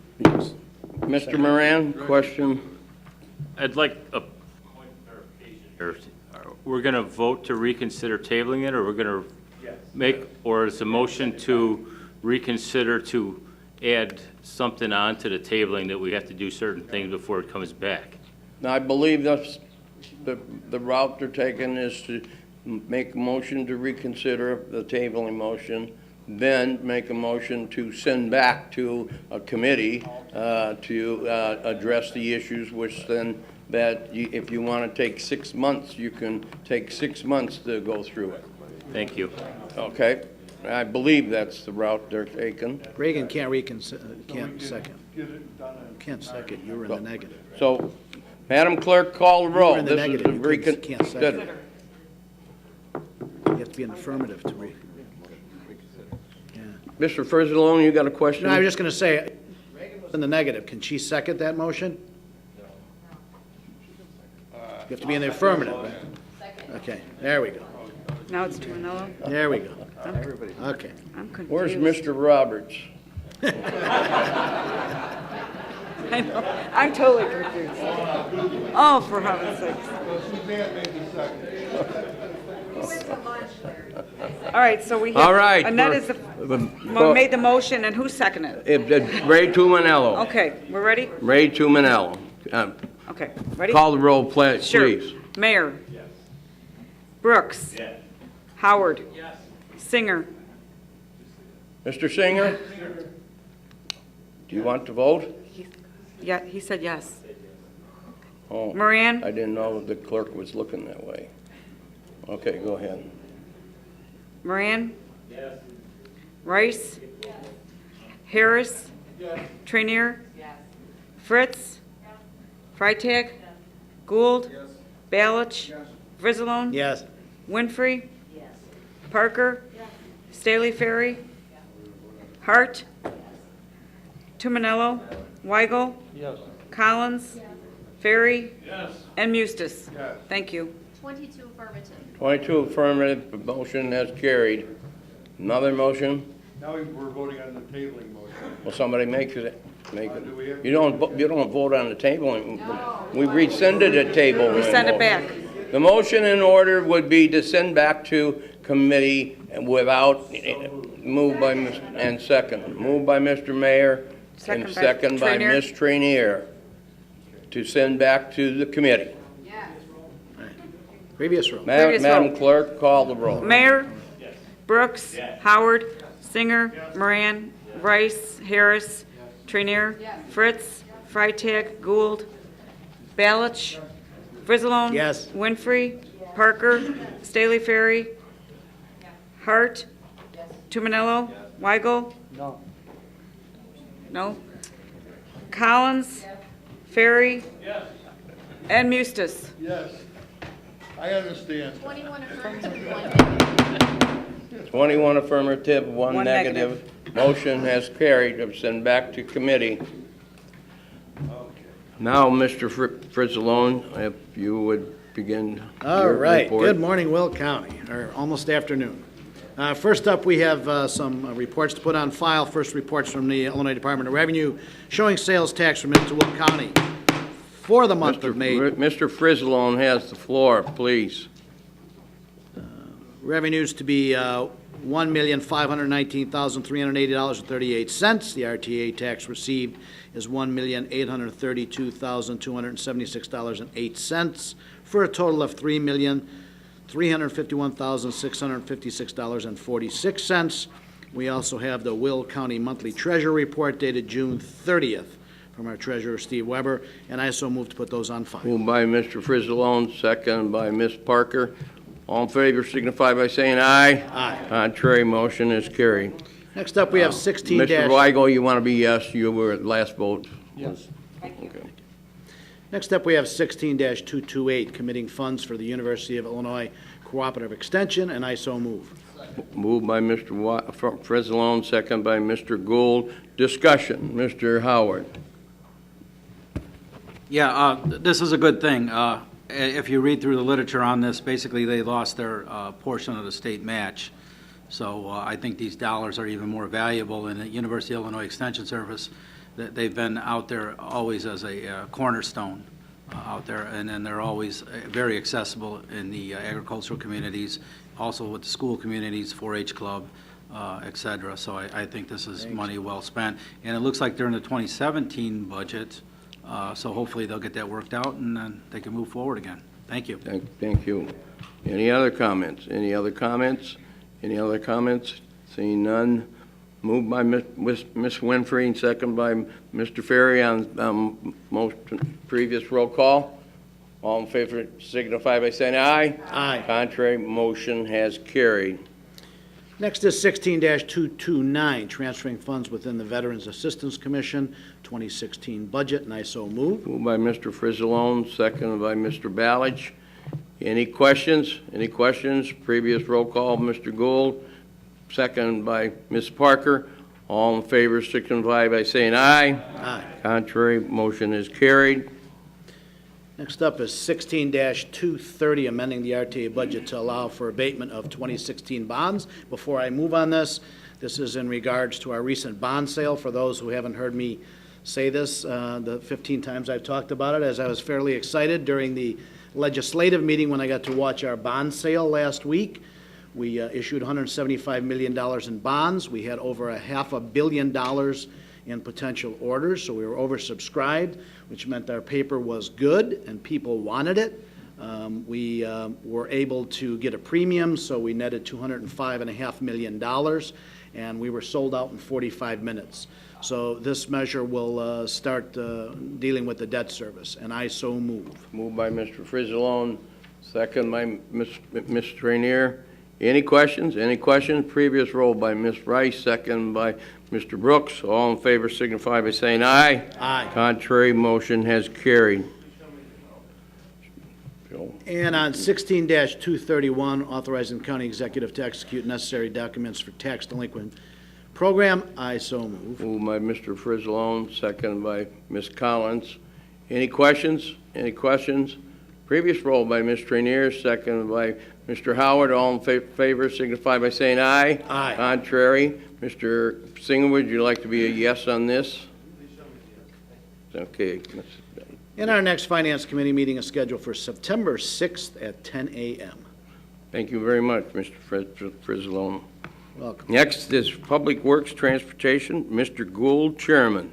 Mr. Moran, question. I'd like a point of clarification here. We're going to vote to reconsider tabling it, or we're going to or is a motion to reconsider to add something on to the tabling that we have to do certain things before it comes back? Now, I believe that's the route they're taking is to make a motion to reconsider the tabling motion, then make a motion to send back to a committee to address the issues, which then if you want to take 6 months, you can take 6 months to go through it. Thank you. Okay? I believe that's the route they're taking. Reagan can't can't second. Can't second, you were in the negative. So, Madam Clerk, call the You roll. were in the This is negative, the you can't second. reconsider. You have to be in affirmative to Mr. Frizzalone, you got a question? No, I was just going to say, in the negative, can she second that motion? You have to be in the affirmative, right? Okay, there we go. Now it's 2-0. There we go. Okay. I'm confused. Where's Mr. Roberts? I know. I'm totally confused. Oh, for heaven's sakes. All right, so we have. All right. Annette is made the motion, and who seconded it? Ray Tumanello. Okay, we're ready? Ray Tumanello. Okay, ready? Call the roll, please. Sure. Mayor. Yes. Brooks. Yes. Howard. Yes. Singer. Mr. Singer? Do you want to vote? Yeah, he said yes. Oh, Moran? I didn't know the clerk was looking that way. Okay, go ahead. Moran? Yes. Rice? Yes. Harris? Yes. Trainier? Yes. Fritz? Yes. Freitag? Yes. Gould? Yes. Balich? Yes. Frizzalone? Yes. Winfrey? Yes. Parker? Yes. Staley Ferry? Yes. Hart? Yes. Tumanello? Weigel? Yes. Collins? Yes. Ferry? Yes. And Mustis? Yes. Thank you. 22 affirmative. 22 affirmative, motion has carried. Another motion? Now we're voting on the tabling motion. Will somebody make it? Do we have- You don't vote on the table. We rescinded the table. We send it back. The motion in order would be to send back to committee without, moved by, and second. Moved by Mr. Mayor and second by Trainier. Ms. Trainier to send back to the committee. Previous roll. Madam Clerk, call the roll. Mayor? Brooks? Howard? Singer? Moran? Rice? Harris? Trainier? Fritz? Freitag? Gould? Balich? Frizzalone? Yes. Winfrey? Parker? Staley Ferry? Hart? Tumanello? Weigel? No. No? Collins? Ferry? Yes. And Mustis? Yes. I understand. 21 affirmative, 1 negative. 21 affirmative, one One negative. Motion has carried to send back to committee. Now, Mr. Frizzalone, if you would begin All your right. report. Good morning, Will County, or almost afternoon. First up, we have some reports to put on file. First reports from the Illinois Department of Revenue showing sales tax remittance to Will County for the month of May. Mr. Frizzalone has the floor, please. Revenues to be $1,519,380.38. The RTA tax received is $1,832,276.08 for a total of $3,351,656.46. We also have the Will County Monthly Treasurer Report dated June 30th from our treasurer, Steve Weber, and I so move to put those on file. Moved by Mr. Frizzalone, second by Ms. Parker. All in favor signify by saying aye. Aye. Contrary, motion is carried. Next up, we have 16 Mr. Weigel, you want to be yes? You were at last vote. Yes. Okay. Next up, we have 16-228, committing funds for the University of Illinois Cooperative Extension, and I so move. Moved by Mr. Frizzalone, second by Mr. Gould. Discussion, Mr. Howard. Yeah, this is a good thing. If you read through the literature on this, basically they lost their portion of the state match. So I think these dollars are even more valuable in the University of Illinois Extension Service. They've been out there always as a cornerstone out there, and then they're always very accessible in the agricultural communities, also with the school communities, 4-H club, et cetera. So I think this is money well spent. And it looks like during the 2017 budget, so hopefully they'll get that worked out and then they can move forward again. Thank you. Thank you. Any other comments? Any other comments? Any other comments? Seeing none. Moved by Ms. Winfrey and second by Mr. Ferry on most previous roll call. All in favor signify by saying aye. Aye. Contrary, motion has carried. Next is 16-229, transferring funds within the Veterans Assistance Commission 2016 budget, and I so move. Moved by Mr. Frizzalone, second by Mr. Balich. Any questions? Any questions? Previous roll call, Mr. Gould, second by Ms. Parker. All in favor signify by saying aye. Aye. Contrary, motion is carried. Next up is 16-230, amending the RTA budget to allow for abatement of 2016 bonds. Before I move on this is in regards to our recent bond sale. For those who haven't heard me say this, the 15 times I've talked about it, as I was fairly excited during the legislative meeting when I got to watch our bond sale last week. We issued $175 million in bonds. We had over $500 million in potential orders, so we were oversubscribed, which meant our paper was good and people wanted it. We were able to get a premium, so we netted $205.5 million, and we were sold out in 45 minutes. So this measure will start dealing with the debt service, and I so move. Moved by Mr. Frizzalone, second by Ms. Rainier. Any questions? Any questions? Previous roll by Ms. Rice, second by Mr. Brooks. All in favor signify by saying aye. Aye. Contrary, motion has carried. And on 16-231, authorizing county executive to execute necessary documents for tax delinquent program, I so move. Moved by Mr. Frizzalone, second by Ms. Collins. Any questions? Any questions? Previous roll by Ms. Trainier, second by Mr. Howard. All in favor signify by saying aye. Aye. Contrary. Mr. Singer, would you like to be a yes on this? Okay. And our next Finance Committee meeting is scheduled for September 6th at 10 a.m. Thank you very much, Mr. Frizzalone. Welcome. Next is Public Works Transportation. Mr. Gould, Chairman.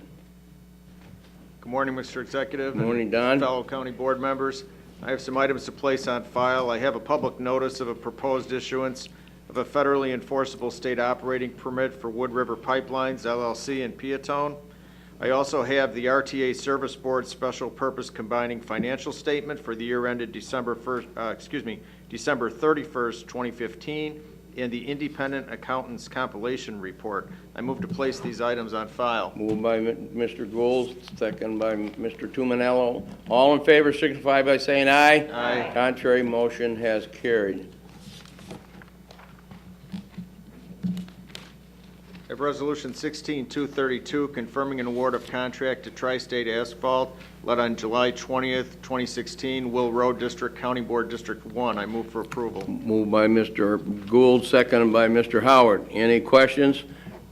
Good morning, Mr. Executive. Good morning, and Don. Fellow county board members. I have some items to place on file. I have a public notice of a proposed issuance of a federally enforceable state operating permit for Wood River Pipelines, LLC in Peatone. I also have the RTA Service Board Special Purpose Combining Financial Statement for the year ended December 31st, 2015, and the Independent Accountants Compilation Report. I move to place these items on file. Moved by Mr. Gould, second by Mr. Tumanello. All in favor signify by saying aye. Aye. Contrary, motion has carried. I have Resolution 16-232, confirming an award of contract to Tri-State Asphalt, led on July 20th, 2016, Will Road District, County Board District 1. I move for approval. Moved by Mr. Gould, seconded by Mr. Howard. Any questions?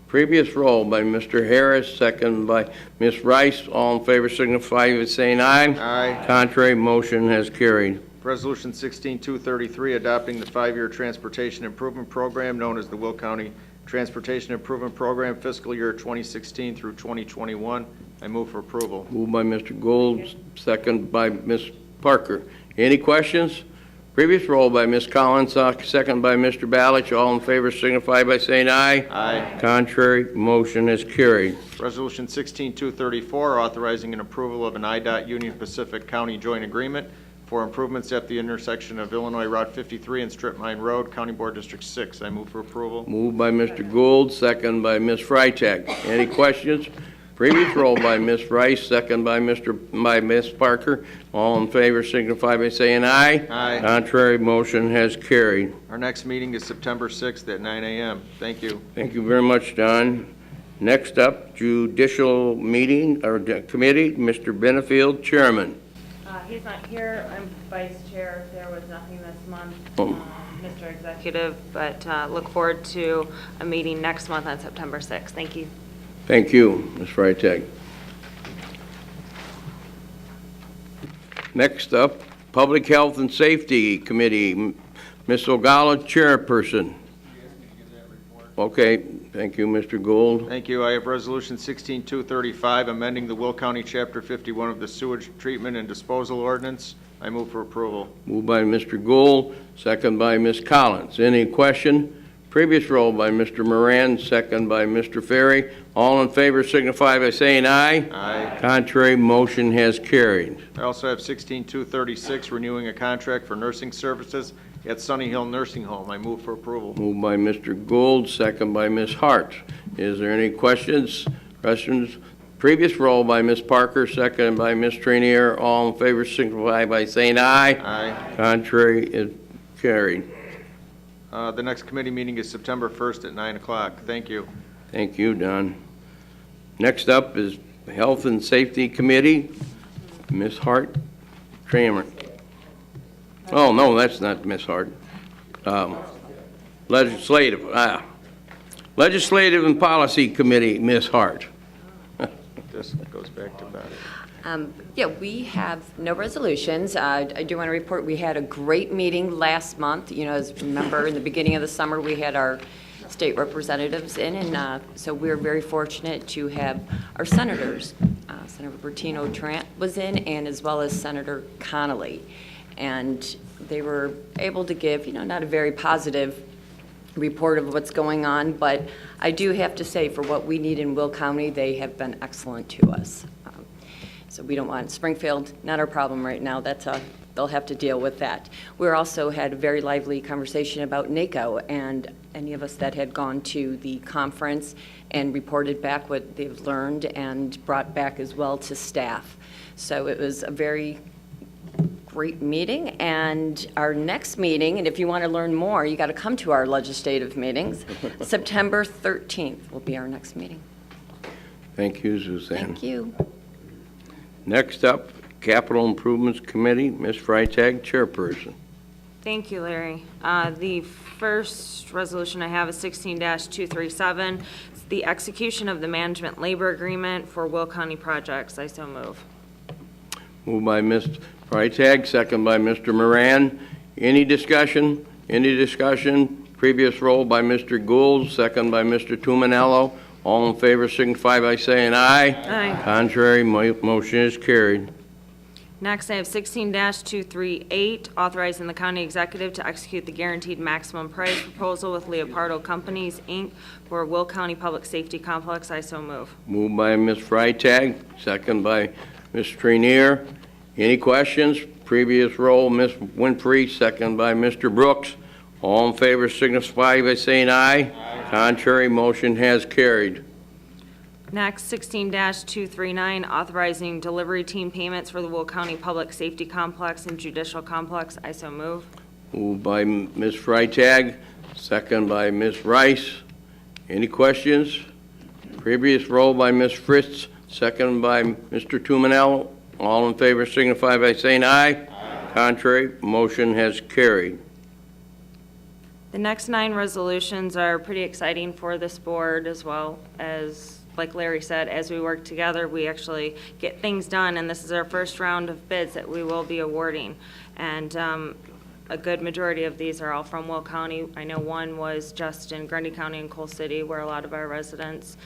Previous roll by Mr. Harris, second by Ms. Rice. All in favor signify by saying aye. Aye. Contrary, motion has carried. Resolution 16-233, adopting the 5-year Transportation Improvement Program known as the Will County Transportation Improvement Program, fiscal year 2016 through 2021. I move for approval. Moved by Mr. Gould, second by Ms. Parker. Any questions? Previous roll by Ms. Collins, second by Mr. Balich. All in favor signify by saying aye. Aye. Contrary, motion is carried. Resolution 16-234, authorizing an approval of an IDOT Union Pacific County Joint Agreement for improvements at the intersection of Illinois Route 53 and Strip Mine Road, County Board District 6. I move for approval. Moved by Mr. Gould, second by Ms. Freitag. Any questions? Previous roll by Ms. Rice, second by Ms. Parker. All in favor signify by saying aye. Aye. Contrary, motion has carried. Our next meeting is September 6th at 9 a.m. Thank you. Thank you very much, Don. Next up, Judicial Committee, Mr. Benefield, Chairman. He's not here. I'm vice chair. There was nothing this month, Oh. Mr. Executive, but look forward to a meeting next month on September 6th. Thank you. Thank you, Ms. Freitag. Next up, Public Health and Safety Committee, Ms. Ogala, Chairperson. Okay, thank you, Mr. Gould. Thank you. I have Resolution 16-235, amending the Will County Chapter 51 of the Sewage Treatment and Disposal Ordinance. I move for approval. Moved by Mr. Gould, second by Ms. Collins. Any question? Previous roll by Mr. Moran, second by Mr. Ferry. All in favor signify by saying aye. Aye. Contrary, motion has carried. I also have 16-236, renewing a contract for nursing services at Sunny Hill Nursing Home. I move for approval. Moved by Mr. Gould, second by Ms. Hart. Is there any questions? Previous roll by Ms. Parker, second by Ms. Trainier. All in favor signify by saying aye. Aye. Contrary is carried. The next committee meeting is September 1st at 9 o'clock. Thank you. Thank you, Don. Next up is Health and Safety Committee, Ms. Hart Kramer. Oh, no, that's not Ms. Hart. Legislative and Policy Committee, Ms. Hart. just goes back to Beth. Yeah, we have no resolutions. I do want to report, we had a great meeting last month. You know, as remember, in the beginning of the summer, we had our state representatives in, and so we're very fortunate to have our senators. Senator Bertino Trant was in, and as well as Senator Connolly. And they were able to give, you know, not a very positive report of what's going on, but I do have to say, for what we need in Will County, they have been excellent to us. So we don't want Springfield, not our problem right now. They'll have to deal with that. We also had a very lively conversation about NACO, and any of us that had gone to the conference and reported back what they've learned and brought back as well to staff. So it was a very great meeting, and our next meeting, and if you want to learn more, you got to come to our legislative meetings. September 13th will be our next meeting. Thank you, Suzanne. Thank you. Next up, Capital Improvements Committee, Ms. Freitag, Chairperson. Thank you, Larry. The first resolution I have is 16-237. It's the execution of the management labor agreement for Will County projects. I so move. Moved by Ms. Freitag, second by Mr. Moran. Any discussion? Any discussion? Previous roll by Mr. Gould, second by Mr. Tumanello. All in favor signify by saying aye. Aye. Contrary, motion is carried. Next, I have 16-238, authorizing the county executive to execute the guaranteed maximum price proposal with Leopardo Companies, Inc. for Will County Public Safety Complex. I so move. Moved by Ms. Freitag, second by Ms. Trenier. Any questions? Previous roll, Ms. Winfrey, second by Mr. Brooks. All in favor signify by saying aye. Aye. Contrary, motion has carried. Next, 16-239, authorizing delivery team payments for the Will County Public Safety Complex and Judicial Complex. I so move. Moved by Ms. Freitag, second by Ms. Rice. Any questions? Previous roll by Ms. Fritz, second by Mr. Tumanello. All in favor signify by saying aye. Aye. Contrary, motion has carried. The next 9 resolutions are pretty exciting for this board, as well as, like Larry said, as we work together, we actually get things done, and this is our first round of bids that we will be awarding. And a good majority of these are all from Will County. I know one was just in Grundy County and Coal City, where a lot of our residents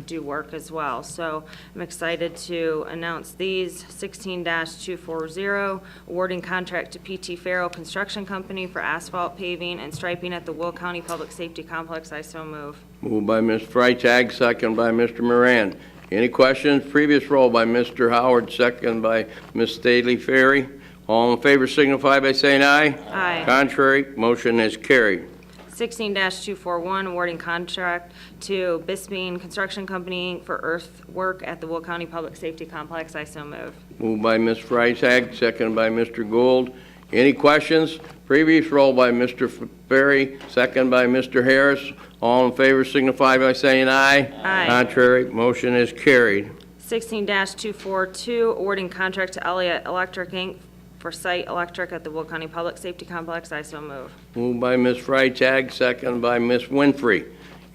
do work as well. So I'm excited to announce these. 16-240, awarding contract to PT Farrell Construction Company for asphalt paving and striping at the Will County Public Safety Complex. I so move. Moved by Ms. Freitag, second by Mr. Moran. Any questions? Previous roll by Mr. Howard, second by Ms. Staley Ferry. All in favor signify by saying aye. Aye. Contrary, motion is carried. 16-241, awarding contract to Bisping Construction Company for earthwork at the Will County Public Safety Complex. I so move. Moved by Ms. Freitag, second by Mr. Gould. Any questions? Previous roll by Mr. Ferry, second by Mr. Harris. All in favor signify by saying aye. Aye. Contrary, motion is carried. 16-242, awarding contract to Elliott Electric, Inc. for site electric at the Will County Public Safety Complex. I so move. Moved by Ms. Freitag, second by Ms. Winfrey.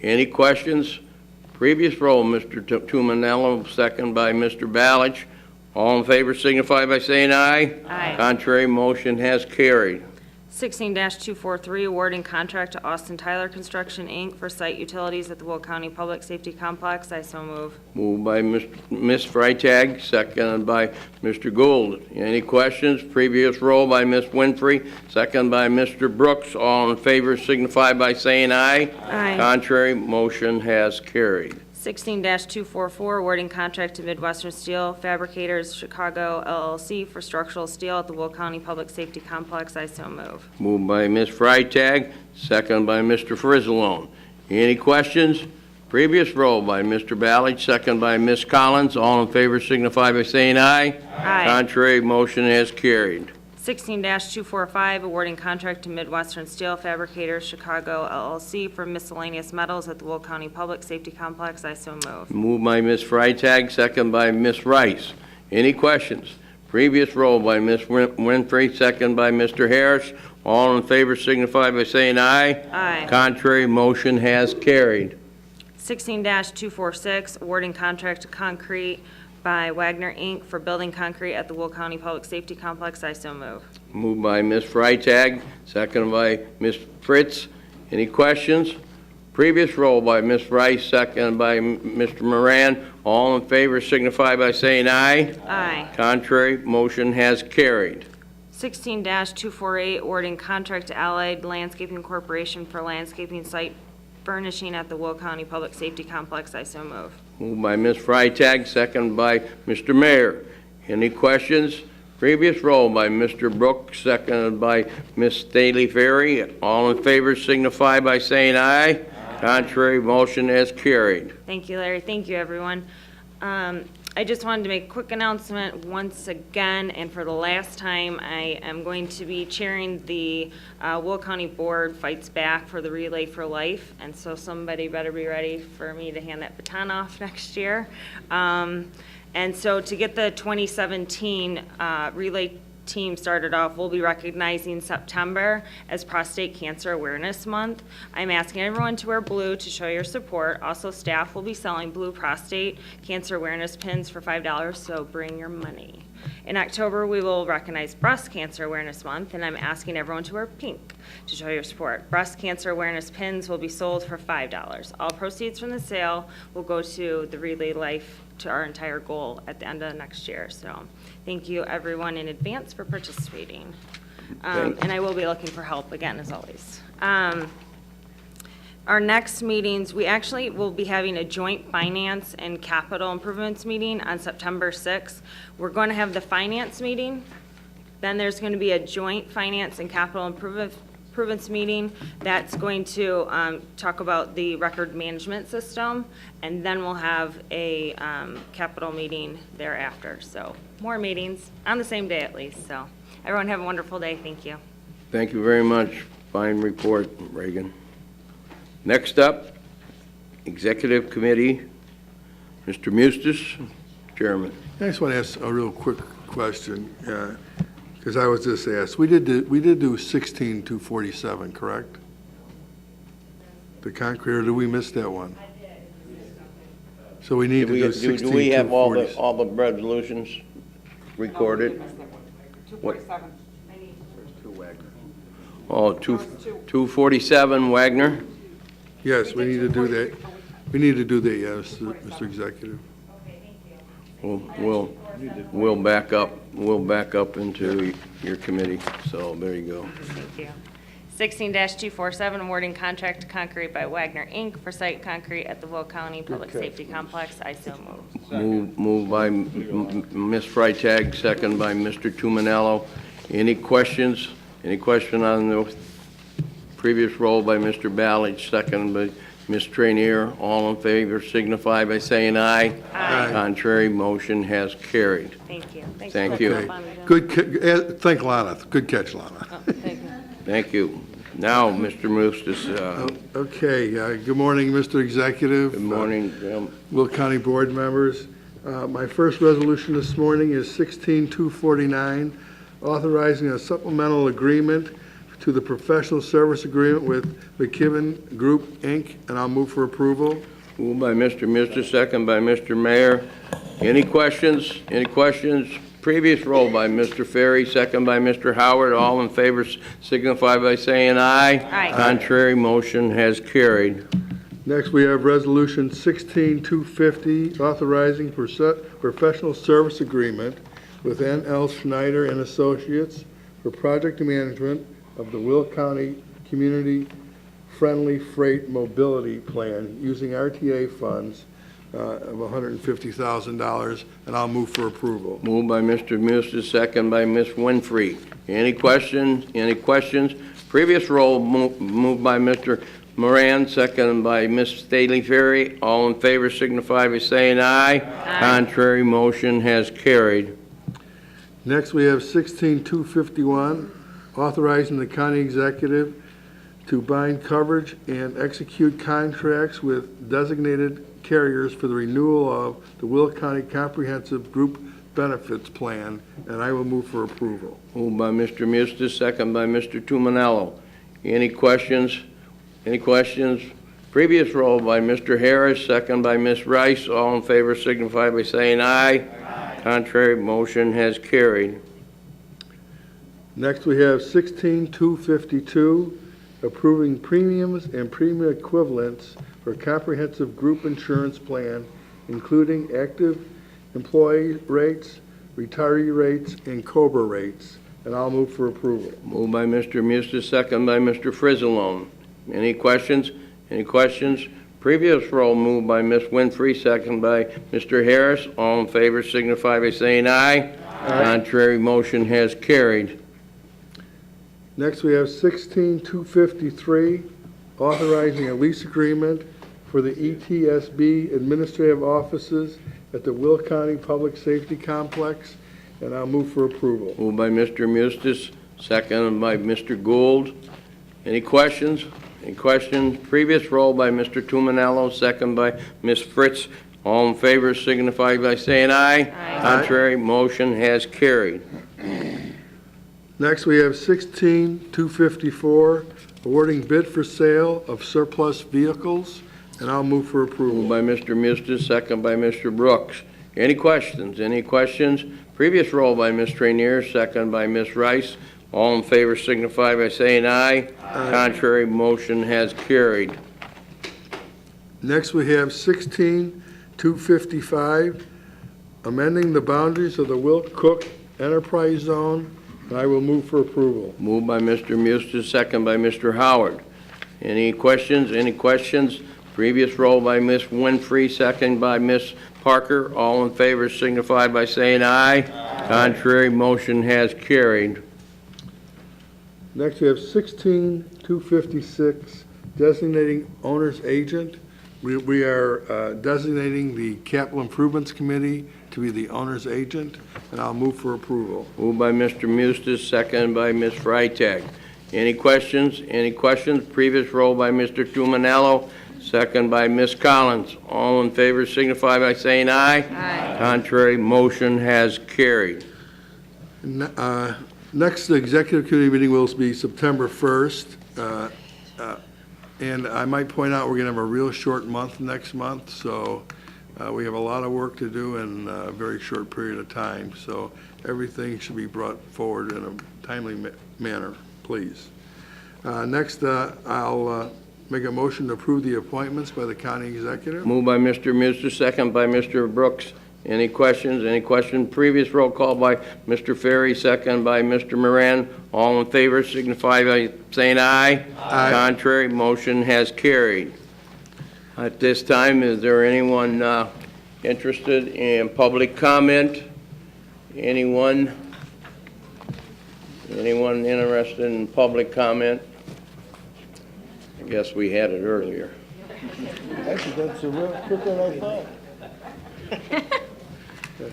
Any questions? Previous roll, Mr. Tumanello, second by Mr. Balich. All in favor signify by saying aye. Aye. Contrary, motion has carried. 16-243, awarding contract to Austin Tyler Construction, Inc. for site utilities at the Will County Public Safety Complex. I so move. Moved by Ms. Freitag, seconded by Mr. Gould. Any questions? Previous roll by Ms. Winfrey, second by Mr. Brooks. All in favor signify by saying aye. Aye. Contrary, motion has carried. 16-244, awarding contract to Midwestern Steel Fabricators Chicago LLC for structural steel at the Will County Public Safety Complex. I so move. Moved by Ms. Freitag, second by Mr. Frizzalone. Any questions? Previous roll by Mr. Balich, second by Ms. Collins. All in favor signify by saying aye. Aye. Contrary, motion has carried. 16-245, awarding contract to Midwestern Steel Fabricators Chicago LLC for miscellaneous metals at the Will County Public Safety Complex. I so move. Moved by Ms. Freitag, second by Ms. Rice. Any questions? Previous roll by Ms. Winfrey, second by Mr. Harris. All in favor signify by saying aye. Aye. Contrary, motion has carried. 16-246, awarding contract to Concrete by Wagner, Inc. for building concrete at the Will County Public Safety Complex. I so move. Moved by Ms. Freitag, seconded by Ms. Fritz. Any questions? Previous roll by Ms. Rice, seconded by Mr. Moran. All in favor signify by saying aye. Aye. Contrary, motion has carried. 16-248, awarding contract to Allied Landscaping Corporation for landscaping site furnishing at the Will County Public Safety Complex. I so move. Moved by Ms. Freitag, seconded by Mr. Mayor. Any questions? Previous roll by Mr. Brooks, seconded by Ms. Staley Ferry. All in favor signify by saying aye. Contrary, motion has carried. Thank you, Larry. Thank you, everyone. I just wanted to make a quick announcement once again, and for the last time, I am going to be chairing the Will County Board Fights Back for the Relay for Life, and so somebody better be ready for me to hand that baton off next year. And so to get the 2017 relay team started off, we'll be recognizing September as Prostate Cancer Awareness Month. I'm asking everyone to wear blue to show your support. Also, staff will be selling blue prostate cancer awareness pins for $5, so bring your money. In October, we will recognize Breast Cancer Awareness Month, and I'm asking everyone to wear pink to show your support. Breast cancer awareness pins will be sold for $5. All proceeds from the sale will go to the Relay Life, to our entire goal at the end of next year. So thank you, everyone, in advance for participating. And I will be looking for help again, as always. Our next meetings, we actually will be having a joint finance and capital improvements meeting on September 6th. We're going to have the finance meeting. Then there's going to be a joint finance and capital improvements meeting that's going to talk about the record management system, and then we'll have a capital meeting thereafter. So more meetings on the same day at least. So everyone have a wonderful day. Thank you. Thank you very much. Fine report, Reagan. Next up, Executive Committee, Mr. Mustis, Chairman. I just want to ask a real quick question, because I was just asked. We did do 16-247, correct? The concrete, or did we miss that one? So we need to do 16-247. Do we have all the resolutions recorded? 247. Oh, 247, Wagner? Yes, we need to do that. We need to do that, yes, Mr. Executive. We'll back up. We'll back up into your committee. So there you go. Thank you. 16-247, awarding contract to Concrete by Wagner, Inc. for site concrete at the Will County Public Safety Complex. I so move. Moved by Ms. Freitag, second by Mr. Tumanello. Any questions? Any question on the previous roll by Mr. Ballage, second by Ms. Trainier? All in favor signify by saying aye. Aye. Contrary, motion has carried. Thank you. Thank you. Good, thank Lana. Good catch, Lana. Oh, thank you. Thank you. Now, Mr. Mustis. Okay, good morning, Mr. Executive. Good morning. Will County Board members. My first resolution this morning is 16-249, authorizing a supplemental agreement to the professional service agreement with McKibben Group, Inc., and I'll move for approval. Moved by Mr. Mustis, second by Mr. Mayor. Any questions? Any questions? Previous roll by Mr. Ferry, second by Mr. Howard. All in favor signify by saying aye. Aye. Contrary, motion has carried. Next, we have Resolution 16-250, authorizing professional service agreement with N.L. Schneider and Associates for project management of the Will County Community Friendly Freight Mobility Plan using RTA funds of $150,000, and I'll move for approval. Moved by Mr. Mustis, second by Ms. Winfrey. Any questions? Any questions? Previous roll moved by Mr. Moran, second by Ms. Staley Ferry. All in favor signify by saying aye. Aye. Contrary, motion has carried. Next, we have 16-251, authorizing the county executive to bind coverage and execute contracts with designated carriers for the renewal of the Will County Comprehensive Group Benefits Plan, and I will move for approval. Moved by Mr. Mustis, second by Mr. Tumanello. Any questions? Any questions? Previous roll by Mr. Harris, second by Ms. Rice. All in favor signify by saying aye. Aye. Contrary, motion has carried. Next, we have 16252, approving premiums and premium equivalents for comprehensive group insurance plan, including active employee rates, retiree rates, and COBRA rates. And I'll move for approval. Moved by Mr. Mustis, second by Mr. Frizzalone. Any questions? Any questions? Previous roll moved by Ms. Winfrey, second by Mr. Harris. All in favor signify by saying aye. Aye. Contrary, motion has carried. Next, we have 16253, authorizing a lease agreement for the ETSB administrative offices at the Will County Public Safety Complex, and I'll move for approval. Moved by Mr. Mustis, second by Mr. Gould. Any questions? Any questions? Previous roll by Mr. Tumanello, second by Ms. Fritz. All in favor signify by saying aye. Aye. Contrary, motion has carried. Next, we have 16254, awarding bid for sale of surplus vehicles, and I'll move for approval. Moved by Mr. Mustis, second by Mr. Brooks. Any questions? Any questions? Previous roll by Ms. Trainier, second by Ms. Rice. All in favor signify by saying aye. Aye. Contrary, motion has carried. Next, we have 16255, amending the boundaries of the Will Cook Enterprise Zone, and I will move for approval. Moved by Mr. Mustis, second by Mr. Howard. Any questions? Any questions? Previous roll by Ms. Winfrey, second by Ms. Parker. All in favor signify by saying aye. Aye. Contrary, motion has carried. Next, we have 16256, designating owner's agent. We are designating the Capital Improvements Committee to be the owner's agent, and I'll move for approval. Moved by Mr. Mustis, second by Ms. Freitag. Any questions? Any questions? Previous roll by Mr. Tumanello, second by Ms. Collins. All in favor signify by saying aye. Aye. Contrary, motion has carried. Next, the Executive Committee meeting will be September 1st. And I might point out we're going to have a real short month next month, so we have a lot of work to do in a very short period of time. So everything should be brought forward in a timely manner, please. Next, I'll make a motion to approve the appointments by the county executive. Moved by Mr. Muster, second by Mr. Brooks. Any questions? Any questions? Previous roll call by Mr. Ferry, second by Mr. Moran. All in favor signify by saying aye. Aye. Contrary, motion has carried. At this time, is there anyone interested in public comment? Anyone interested in public comment? I guess we had it earlier. Actually, that's a real quicker than I thought.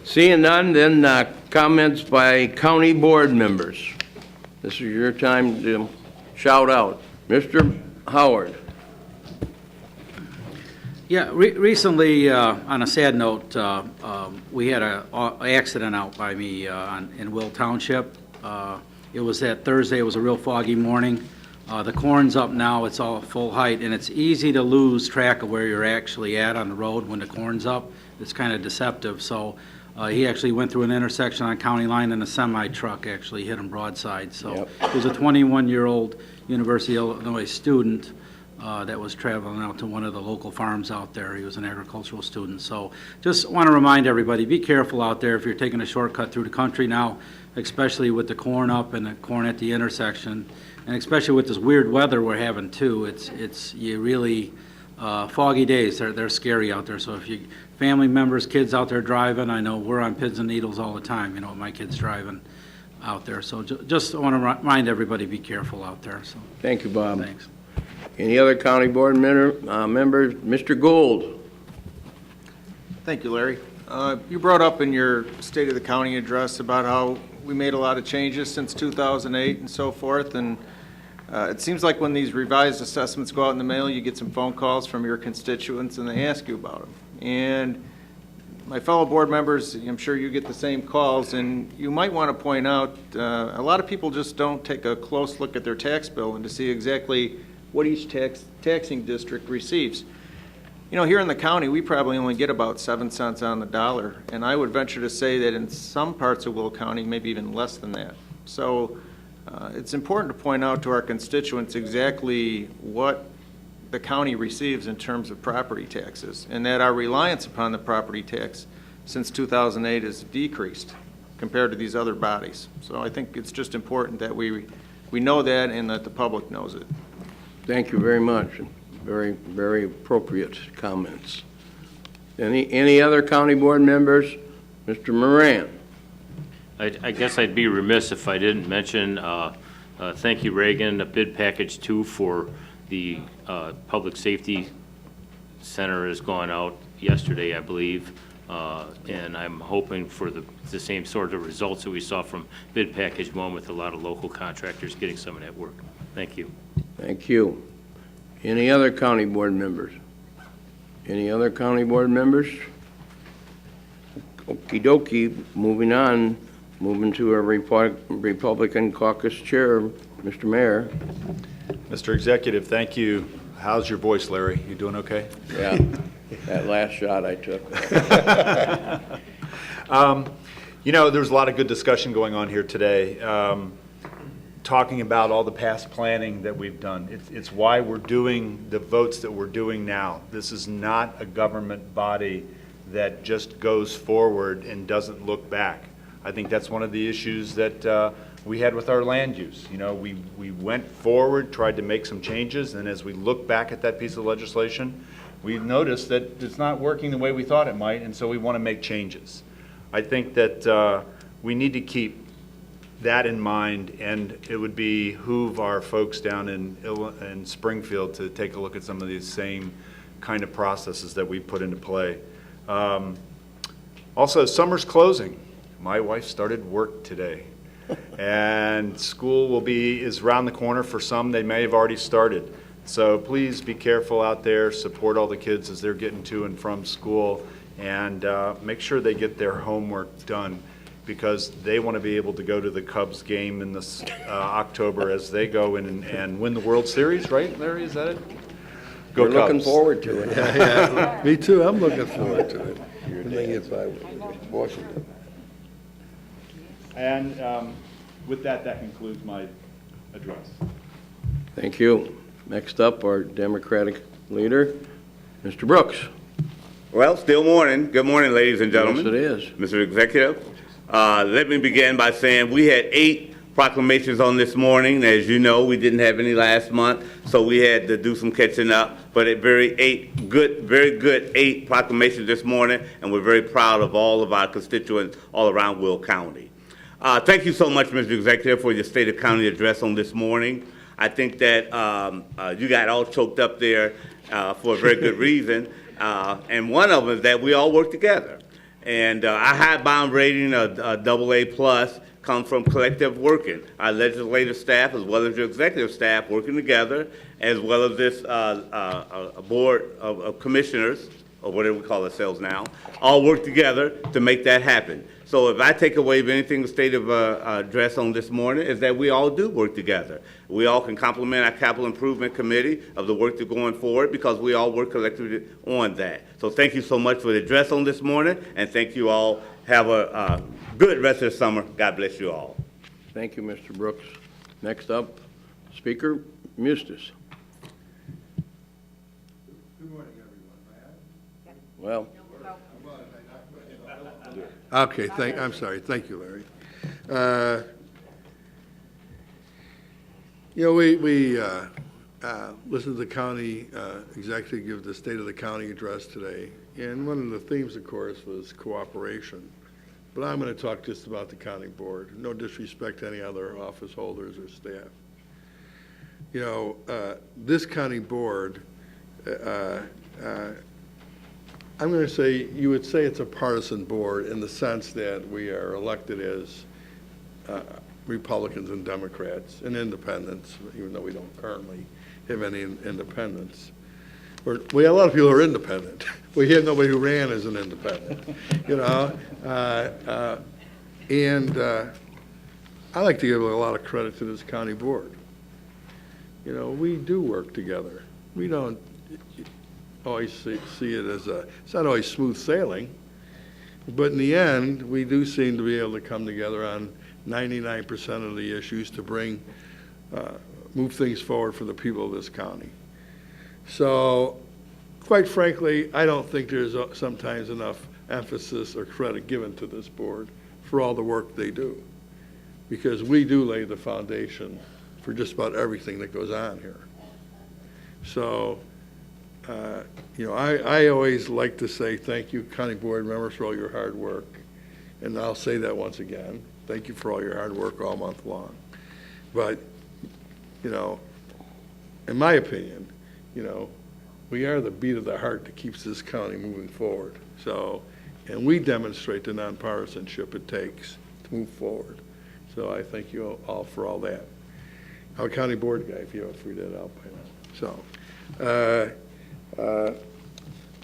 Seeing none, then comments by county board members. This is your time to shout out. Mr. Howard. Yeah, recently, on a sad note, we had an accident out by me in Will Township. It was that Thursday. It was a real foggy morning. The corn's up now. It's all full height, and it's easy to lose track of where you're actually at on the road when the corn's up. It's kind of deceptive. So he actually went through an intersection on County Line, and a semi-truck actually hit him broadside. So It was a 21-year-old University of Illinois student that was traveling out to one of the local farms out there. He was an agricultural student. So just want to remind everybody, be careful out there if you're taking a shortcut through the country now, especially with the corn up and the corn at the intersection, and especially with this weird weather we're having too. It's you really foggy days. They're scary out there. So if you family members, kids out there driving, I know we're on pins and needles all the time. You know, my kids driving out there. So just want to remind everybody, be careful out there. So thank you, Bob. Thanks. Any other county board members? Mr. Gould. Thank you, Larry. You brought up in your State of the County address about how we made a lot of changes since 2008 and so forth, and it seems like when these revised assessments go out in the mail, you get some phone calls from your constituents and they ask you about them. And my fellow board members, I'm sure you get the same calls, and you might want to point out a lot of people just don't take a close look at their tax bill and to see exactly what each taxing district receives. You know, here in the county, we probably only get about 7 cents on the dollar, and I would venture to say that in some parts of Will County, maybe even less than that. So it's important to point out to our constituents exactly what the county receives in terms of property taxes, and that our reliance upon the property tax since 2008 has decreased compared to these other bodies. So I think it's just important that we know that and that the public knows it. Thank you very much. Very, very appropriate comments. Any other county board members? Mr. Moran. I guess I'd be remiss if I didn't mention, thank you, Reagan, a bid package 2 for the Public Safety Center has gone out yesterday, I believe, and I'm hoping for the same sort of results that we saw from bid package 1 with a lot of local contractors getting some of that work. Thank you. Thank you. Any other county board members? Any other county board members? Okey dokey, moving on, moving to our Republican caucus chair, Mr. Mayor. Mr. Executive, thank you. How's your voice, Larry? You doing okay? Yeah, that last shot I took. You know, there's a lot of good discussion going on here today. Talking about all the past planning that we've done. It's why we're doing the votes that we're doing now. This is not a government body that just goes forward and doesn't look back. I think that's one of the issues that we had with our land use. You know, we went forward, tried to make some changes, and as we look back at that piece of legislation, we noticed that it's not working the way we thought it might, and so we want to make changes. I think that we need to keep that in mind, and it would behoove our folks down in Springfield to take a look at some of these same kind of processes that we put into play. Also, summer's closing. My wife started work today, and school is around the corner for some. They may have already started. So please be careful out there, support all the kids as they're getting to and from school, and make sure they get their homework done, because they want to be able to go to the Cubs game in this October as they go in and win the World Series, right, Larry? Is that it? Go We're Cubs. looking forward to it. Yeah, me too. I'm looking forward to it. When they get by Washington. And with that concludes my address. Thank you. Next up, our Democratic leader, Mr. Brooks. Well, still morning. Good morning, ladies and gentlemen. Yes, it is. Mr. Executive, let me begin by saying we had 8 proclamations on this morning. As you know, we didn't have any last month, so we had to do some catching up. But very good 8 proclamations this morning, and we're very proud of all of our constituents all around Will County. Thank you so much, Mr. Executive, for your State of County address on this morning. I think that you got all choked up there for a very good reason. And one of them is that we all work together. And our high bond rating of AA+ comes from collective working. Our legislative staff, as well as your executive staff, working together, as well as this board of commissioners, or whatever we call ourselves now, all work together to make that happen. So if I take away anything the state of address on this morning, is that we all do work together. We all can compliment our capital improvement committee of the work that's going forward, because we all work collectively on that. So thank you so much for the address on this morning, and thank you all. Have a good rest of the summer. God bless you all. Thank you, Mr. Brooks. Next up, Speaker Mustis. Good morning, everyone. Well. Okay, I'm sorry. Thank you, Larry. You know, we listened to the county executive give the State of the County address today, and one of the themes, of course, was cooperation. But I'm going to talk just about the county board. No disrespect to any other office holders or staff. You know, this county board, I'm going to say, you would say it's a partisan board in the sense that we are elected as Republicans and Democrats and independents, even though we don't currently have any independents. We have a lot of people who are independent. We have nobody who ran as an independent, you know. And I like to give a lot of credit to this county board. you know, we do work together. We don't always see it as it's not always smooth sailing, but in the end, we do seem to be able to come together on 99% of the issues to move things forward for the people of this county. So, quite frankly, I don't think there's sometimes enough emphasis or credit given to this board for all the work they do, because we do lay the foundation for just about everything that goes on here. So, you know, I always like to say thank you, county board members, for all your hard work. And I'll say that once again. Thank you for all your hard work all month long. But, you know, in my opinion, you know, we are the beat of the heart that keeps this county moving forward. So, and we demonstrate the nonpartisanship it takes to move forward. So I thank you all for all that. I'm a county board guy, if you haven't figured that out by now. So,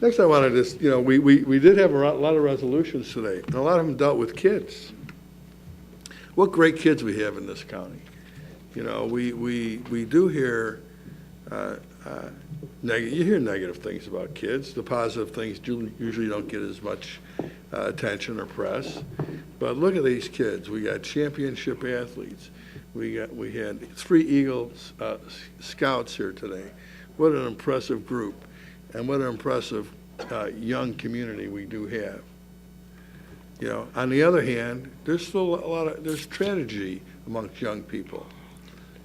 next I wanted to, you know, we did have a lot of resolutions today, and a lot of them dealt with kids. What great kids we have in this county. You know, we do hear, you hear negative things about kids. The positive things usually don't get as much attention or press. But look at these kids. We got championship athletes. We had 3 Eagle Scouts here today. What an impressive group, and what an impressive young community we do have. You know, on the other hand, there's still there's tragedy amongst young people.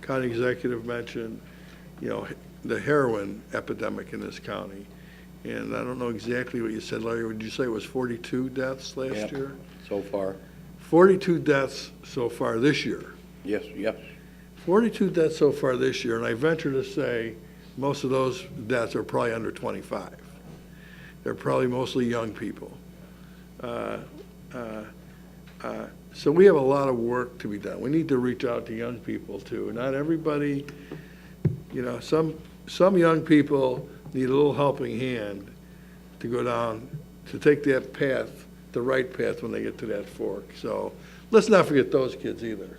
County executive mentioned, you know, the heroin epidemic in this county. And I don't know exactly what you said, Larry. Would you say it was 42 deaths last year? So far. 42 deaths so far this year. Yes, yes. 42 deaths so far this year, and I venture to say most of those deaths are probably under 25. They're probably mostly young people. So we have a lot of work to be done. We need to reach out to young people too. Not everybody, you know, some young people need a little helping hand to go down, to take that path, the right path when they get to that fork. So let's not forget those kids either.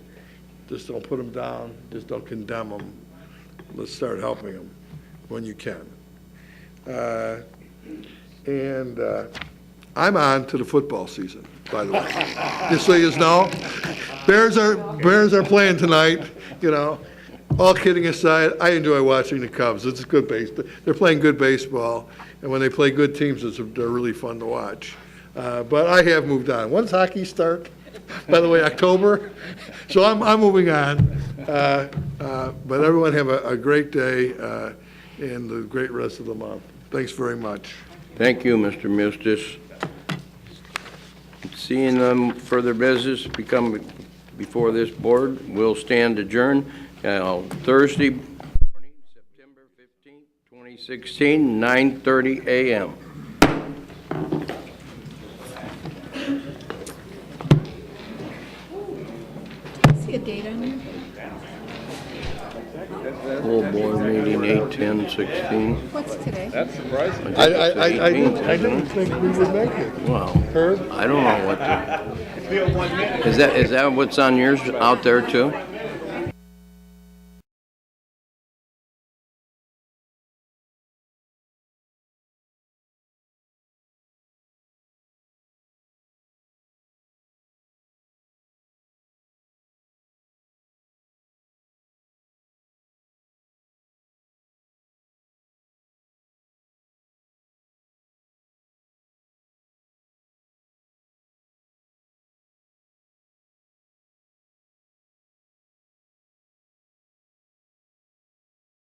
Just don't put them down. Just don't condemn them. Let's start helping them when you can. I'm on to the football season, by the way. Just so you know, Bears are playing tonight. You know, all kidding aside, I enjoy watching the Cubs. It's good baseball. They're playing good baseball, and when they play good teams, they're really fun to watch. But I have moved on. When's hockey start? By the way, October. So I'm moving on. But everyone have a great day and a great rest of the month. Thanks very much. Thank you, Mr. Mustis. Seeing no further business become before this board, we'll stand adjourned. Thursday morning, September 15th, 2016, 9:30 a.m. See a date on there? Full board meeting 8/10/16. What's today? That's surprising. I didn't think we would make it. Wow. Herb? I don't know what to. Is that what's on yours out there too?